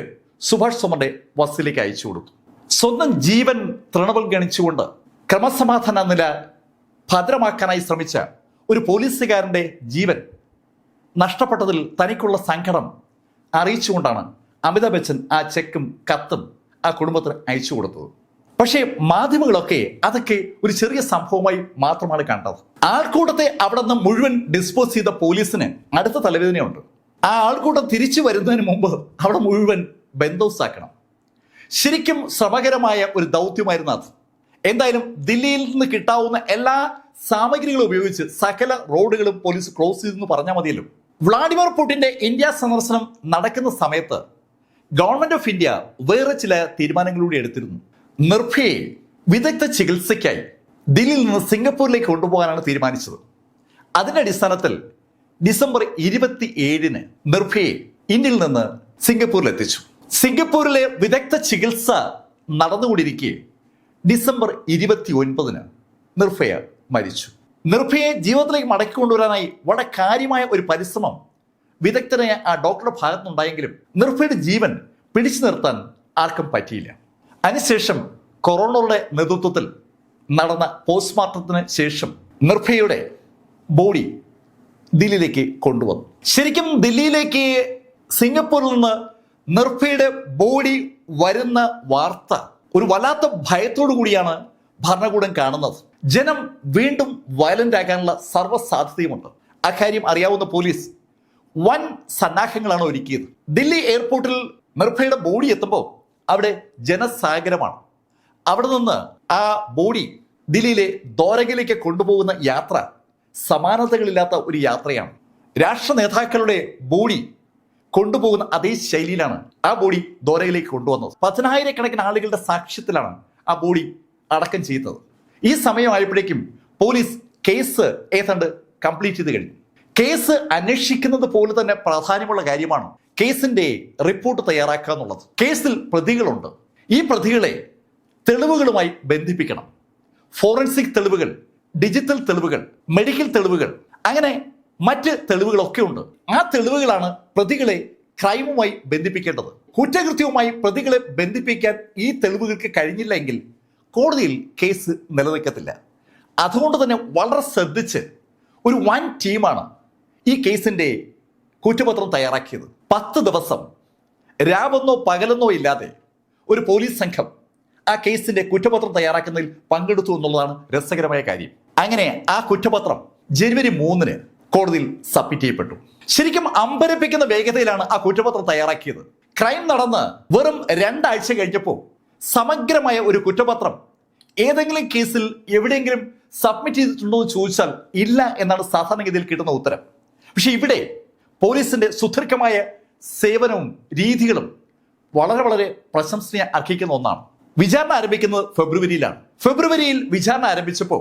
Speaker 1: സുഭാഷ് തോമറിന്റെ വസതിയിലേക്ക് അയച്ചു കൊടുത്തു. സ്വന്തം ജീവൻ തൃണവൽഗണിച്ചുകൊണ്ട് ക്രമസമാധാന നില ഭദ്രമാക്കാനായി ശ്രമിച്ച ഒരു പോലീസുകാരൻ്റെ ജീവൻ നഷ്ടപ്പെട്ടതിൽ തനിക്കുള്ള സങ്കടം അറിയിച്ചുകൊണ്ടാണ് അമിതാഭ് ബച്ചൻ ആ ചെക്കും കത്തും ആ കുടുംബത്തിന് അയച്ചു കൊടുത്തത്. പക്ഷേ മാധ്യമങ്ങളൊക്കെ അതൊക്കെ ഒരു ചെറിയ സംഭവമായി മാത്രമാണ് കണ്ടത്. ആൾക്കൂട്ടത്തെ അവിടെ നിന്ന് മുഴുവൻ ഡിസ്പോസ് ചെയ്ത പോലീസിന് അടുത്ത തലവേദനയുണ്ട്. ആ ആൾക്കൂട്ടം തിരിച്ചു വരുന്നതിന് മുമ്പ് അവിടെ മുഴുവൻ ബന്ദോബസ്താക്കണം. ശരിക്കും ശ്രമകരമായ ഒരു ദൗത്യമായിരുന്നു അത്. എന്തായാലും ദില്ലിയിൽ നിന്ന് കിട്ടാവുന്ന എല്ലാ സാമഗ്രികളും ഉപയോഗിച്ച് സകല റോഡുകളും പോലീസ് ക്ലോസ് ചെയ്തെന്ന് പറഞ്ഞാൽ മതിയല്ലോ. വ്ളാഡിമിർ പുടിന്റെ ഇന്ത്യ സന്ദർശനം നടക്കുന്ന സമയത്ത് ഗവൺമെന്റ് ഓഫ് ഇന്ത്യ വേറെ ചില തീരുമാനങ്ങളൂടെ എടുത്തിരുന്നു. നിർഭയയെ വിദഗ്ധ ചികിത്സയ്ക്കായി ദില്ലിയിൽ നിന്ന് സിംഗപ്പൂരിലേക്ക് കൊണ്ടുപോകാനാണ് തീരുമാനിച്ചത്. അതിന്റെ അടിസ്ഥാനത്തിൽ ഡിസംബർ 27-ന് നിർഭയയെ ഇന്ത്യയിൽ നിന്ന് സിംഗപ്പൂരിൽ എത്തിച്ചു. സിംഗപ്പൂരിലെ വിദഗ്ധ ചികിത്സ നടന്നുകൊണ്ടിരിക്കെ ഡിസംബർ 29-ന് നിർഭയ മരിച്ചു. നിർഭയയെ ജീവിതത്തിലേക്ക് മടക്കി കൊണ്ടുവരാനായി വളരെ കാര്യമായ ഒരു പരിശ്രമം വിദഗ്ധനായ ആ ഡോക്ടറുടെ ഭാഗത്തുനിന്നുണ്ടായെങ്കിലും നിർഭയയുടെ ജീവൻ പിടിച്ചു നിർത്താൻ ആർക്കും പറ്റിയില്ല. അതിനുശേഷം കൊറോണയുടെ നേതൃത്വത്തിൽ നടന്ന പോസ്റ്റ്മോർട്ടത്തിന് ശേഷം നിർഭയയുടെ ബോഡി ദില്ലിയിലേക്ക് കൊണ്ടുവന്നു. ശരിക്കും ദില്ലിയിലേക്ക് സിംഗപ്പൂരിൽ നിന്ന് നിർഭയയുടെ ബോഡി വരുന്ന വാർത്ത ഒരു വല്ലാത്ത ഭയത്തോടു കൂടിയാണ് ഭരണകൂടം കാണുന്നത്. ജനം വീണ്ടും വയലന്റ് ആകാനുള്ള സർവ്വ സാധ്യതയുമുണ്ട്. അക്കാര്യം അറിയാവുന്ന പോലീസ് വൻ സന്നാഹങ്ങളാണ് ഒരുക്കിയത്. ദില്ലി എയർപോർട്ടിൽ നിർഭയയുടെ ബോഡി എത്തുമ്പോൾ അവിടെ ജനസാഗരമാണ്. അവിടെ നിന്ന് ആ ബോഡി ദില്ലിയിലെ ദ്വാരകയിലേക്ക് കൊണ്ടുപോകുന്ന യാത്ര സമാനതകളില്ലാത്ത ഒരു യാത്രയാണ്. രാഷ്ട്ര നേതാക്കളുടെ ബോഡി കൊണ്ടുപോകുന്ന അതേ ശൈലിയിലാണ് ആ ബോഡി ദ്വാരകയിലേക്ക് കൊണ്ടുവന്നത്. 10,000-കണക്കിന് ആളുകളുടെ സാക്ഷ്യത്തിലാണ് ആ ബോഡി അടക്കം ചെയ്തത്. ഈ സമയമായപ്പോഴേക്കും പോലീസ് കേസ് ഏതാണ്ട് കംപ്ലീറ്റ് ചെയ്ത് കഴിഞ്ഞു. കേസ് അന്വേഷിക്കുന്നത് പോലെ തന്നെ പ്രാധാന്യമുള്ള കാര്യമാണ് കേസിന്റെ റിപ്പോർട്ട് തയ്യാറാക്കുക എന്നുള്ളത്. കേസിൽ പ്രതികളുണ്ട്. ഈ പ്രതികളെ തെളിവുകളുമായി ബന്ധിപ്പിക്കണം. ഫോറൻസിക് തെളിവുകൾ, ഡിജിറ്റൽ തെളിവുകൾ, മെഡിക്കൽ തെളിവുകൾ, അങ്ങനെ മറ്റ് തെളിവുകളൊക്കെ ഉണ്ട്. ആ തെളിവുകളാണ് പ്രതികളെ ക്രൈമുമായി ബന്ധിപ്പിക്കേണ്ടത്. കുറ്റകൃത്യവുമായി പ്രതികളെ ബന്ധിപ്പിക്കാൻ ഈ തെളിവുകൾക്ക് കഴിഞ്ഞില്ലെങ്കിൽ കോടതിയിൽ കേസ് നിലനിൽക്കത്തില്ല. അതുകൊണ്ട് തന്നെ വളരെ ശ്രദ്ധിച്ച് ഒരു വൻ ടീമാണ് ഈ കേസിന്റെ കുറ്റപത്രം തയ്യാറാക്കിയത്. 10 ദിവസം രാവെന്നോ പകലെന്നോ ഇല്ലാതെ ഒരു പോലീസ് സംഘം ആ കേസിന്റെ കുറ്റപത്രം തയ്യാറാക്കുന്നതിൽ പങ്കെടുത്തു എന്നുള്ളതാണ് രസകരമായ കാര്യം. അങ്ങനെ ആ കുറ്റപത്രം ജനുവരി 3-ന് കോടതിയിൽ സബ്മിറ്റ് ചെയ്യപ്പെട്ടു. ശരിക്കും അമ്പരപ്പിക്കുന്ന വേഗതയിലാണ് ആ കുറ്റപത്രം തയ്യാറാക്കിയത്. ക്രൈം നടന്ന് വെറും 2 ആഴ്ച കഴിഞ്ഞപ്പോൾ സമഗ്രമായ ഒരു കുറ്റപത്രം ഏതെങ്കിലും കേസിൽ എവിടെയെങ്കിലും സബ്മിറ്റ് ചെയ്തിട്ടുണ്ടോ എന്ന് ചോദിച്ചാൽ ഇല്ല എന്നാണ് സാധാരണഗതിയിൽ കിട്ടുന്ന ഉത്തരം. പക്ഷെ ഇവിടെ പോലീസിന്റെ സുദീർഘമായ സേവനവും രീതികളും വളരെ വളരെ പ്രശംസനീയ അർഹിക്കുന്ന ഒന്നാണ്. വിചാരണ ആരംഭിക്കുന്നത് ഫെബ്രുവരിയിലാണ്. ഫെബ്രുവരിയിൽ വിചാരണ ആരംഭിച്ചപ്പോൾ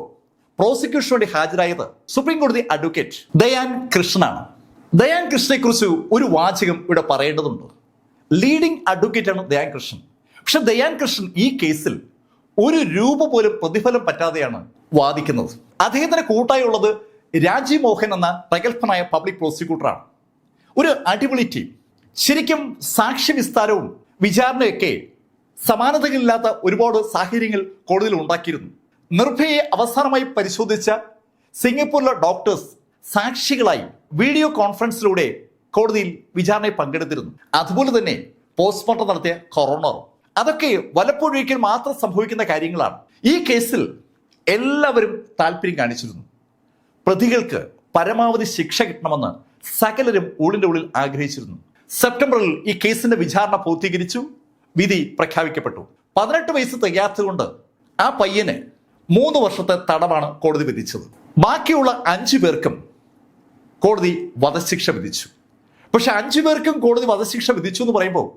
Speaker 1: പ്രോസിക്യൂഷന് വേണ്ടി ഹാജരായത് സുപ്രീം കോടതി അഡ്വക്കേറ്റ് ദയാൻ കൃഷ്ണനാണ്. ദയാൻ കൃഷ്ണനെ കുറിച്ച് ഒരു വാചകം ഇവിടെ പറയേണ്ടതുണ്ട്. ലീഡിംഗ് അഡ്വക്കേറ്റ് ആണ് ദയാൻ കൃഷ്ണൻ. പക്ഷെ ദയാൻ കൃഷ്ണൻ ഈ കേസിൽ ഒരു രൂപ പോലും പ്രതിഫലം പറ്റാതെയാണ് വാദിക്കുന്നത്. അദ്ദേഹത്തിന് കൂട്ടായുള്ളത് രാജീവ് മോഹൻ എന്ന പ്രഗത്ഭനായ പബ്ലിക് പ്രോസിക്യൂട്ടറാണ്. ഒരു അടിപൊളി ടീം. ശരിക്കും സാക്ഷ്യ വിസ്താരവും വിചാരണയൊക്കെ സമാനതകളില്ലാത്ത ഒരുപാട് സാഹചര്യങ്ങൾ കോടതിയിൽ ഉണ്ടാക്കിയിരുന്നു. നിർഭയയെ അവസാനമായി പരിശോധിച്ച സിംഗപ്പൂരിലെ ഡോക്ടേഴ്സ് സാക്ഷികളായി വീഡിയോ കോൺഫറൻസിലൂടെ കോടതിയിൽ വിചാരണയിൽ പങ്കെടുത്തിരുന്നു. അതുപോലെ തന്നെ പോസ്റ്റ്മോർട്ടം നടത്തിയ കൊറോണറും. അതൊക്കെ വല്ലപ്പോഴൊരിക്കൽ മാത്രം സംഭവിക്കുന്ന കാര്യങ്ങളാണ്. ഈ കേസിൽ എല്ലാവരും താല്പര്യം കാണിച്ചിരുന്നു. പ്രതികൾക്ക് പരമാവധി ശിക്ഷ കിട്ടണമെന്ന് സകലരും ഉള്ളിൻ്റെ ഉള്ളിൽ ആഗ്രഹിച്ചിരുന്നു. സെപ്റ്റംബറിൽ ഈ കേസിന്റെ വിചാരണ പൂർത്തീകരിച്ചു. വിധി പ്രഖ്യാപിക്കപ്പെട്ടു. 18 വയസ്സ് തികയാത്തതുകൊണ്ട് ആ പയ്യന് 3 വർഷത്തെ തടവാണ് കോടതി വിധിച്ചത്. ബാക്കിയുള്ള 5 പേർക്കും കോടതി വധശിക്ഷ വിധിച്ചു. പക്ഷെ 5 പേർക്കും കോടതി വധശിക്ഷ വിധിച്ചു എന്ന് പറയുമ്പോൾ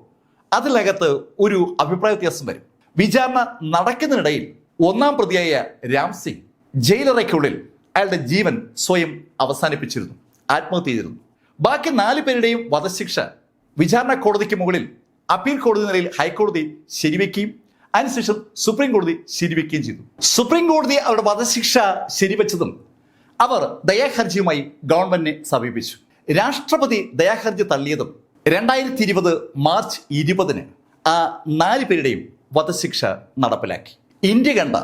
Speaker 1: അതിനകത്ത് ഒരു അഭിപ്രായ വ്യത്യാസം വരും. വിചാരണ നടക്കുന്നതിനിടയിൽ 1-ാം പ്രതിയായ രാം സിംഗ് ജയിലറയ്ക്കുള്ളിൽ അയാളുടെ ജീവൻ സ്വയം അവസാനിപ്പിച്ചിരുന്നു, ആത്മഹത്യ ചെയ്തിരുന്നു. ബാക്കി 4 പേരുടെയും വധശിക്ഷ വിചാരണ കോടതിക്ക് മുകളിൽ അപ്പീൽ കോടതി നിലയിൽ ഹൈക്കോടതി ശരിവെക്കുകയും അതിനുശേഷം സുപ്രീം കോടതി ശരിവെക്കുകയും ചെയ്തു. സുപ്രീം കോടതി അവരുടെ വധശിക്ഷ ശരിവെച്ചതും അവർ ദയാഹർജിയുമായി ഗവൺമെന്റിനെ സമീപിച്ചു. രാഷ്ട്രപതി ദയാഹർജി തള്ളിയതും 2020 മാർച്ച് 20-ന് ആ 4 പേരുടെയും വധശിക്ഷ നടപ്പിലാക്കി. ഇന്ത്യ കണ്ട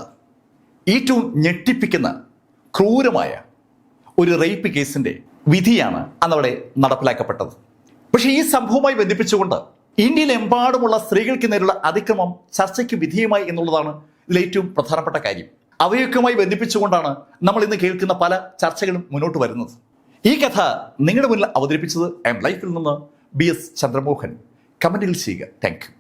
Speaker 1: ഏറ്റവും ഞെട്ടിപ്പിക്കുന്ന ക്രൂരമായ ഒരു റേപ്പ് കേസിന്റെ വിധിയാണ് അന്നവിടെ നടപ്പിലാക്കപ്പെട്ടത്. പക്ഷേ ഈ സംഭവവുമായി ബന്ധിപ്പിച്ചുകൊണ്ട് ഇന്ത്യയിലെമ്പാടുമുള്ള സ്ത്രീകൾക്ക് നേരെയുള്ള അതിക്രമം ചർച്ചയ്ക്ക് വിധേയമായി എന്നുള്ളതാണ് ഇതിൽ ഏറ്റവും പ്രധാനപ്പെട്ട കാര്യം. അവയൊക്കെയുമായി ബന്ധിപ്പിച്ചുകൊണ്ടാണ് നമ്മൾ ഇന്ന് കേൾക്കുന്ന പല ചർച്ചകളും മുന്നോട്ട് വരുന്നത്. ഈ കഥ നിങ്ങളുടെ മുന്നിൽ അവതരിപ്പിച്ചത് ലൈഫിൽ നിന്ന് BS ചന്ദ്രമോഹൻ. കമന്റുകൾ ചെയ്യുക. Thank you.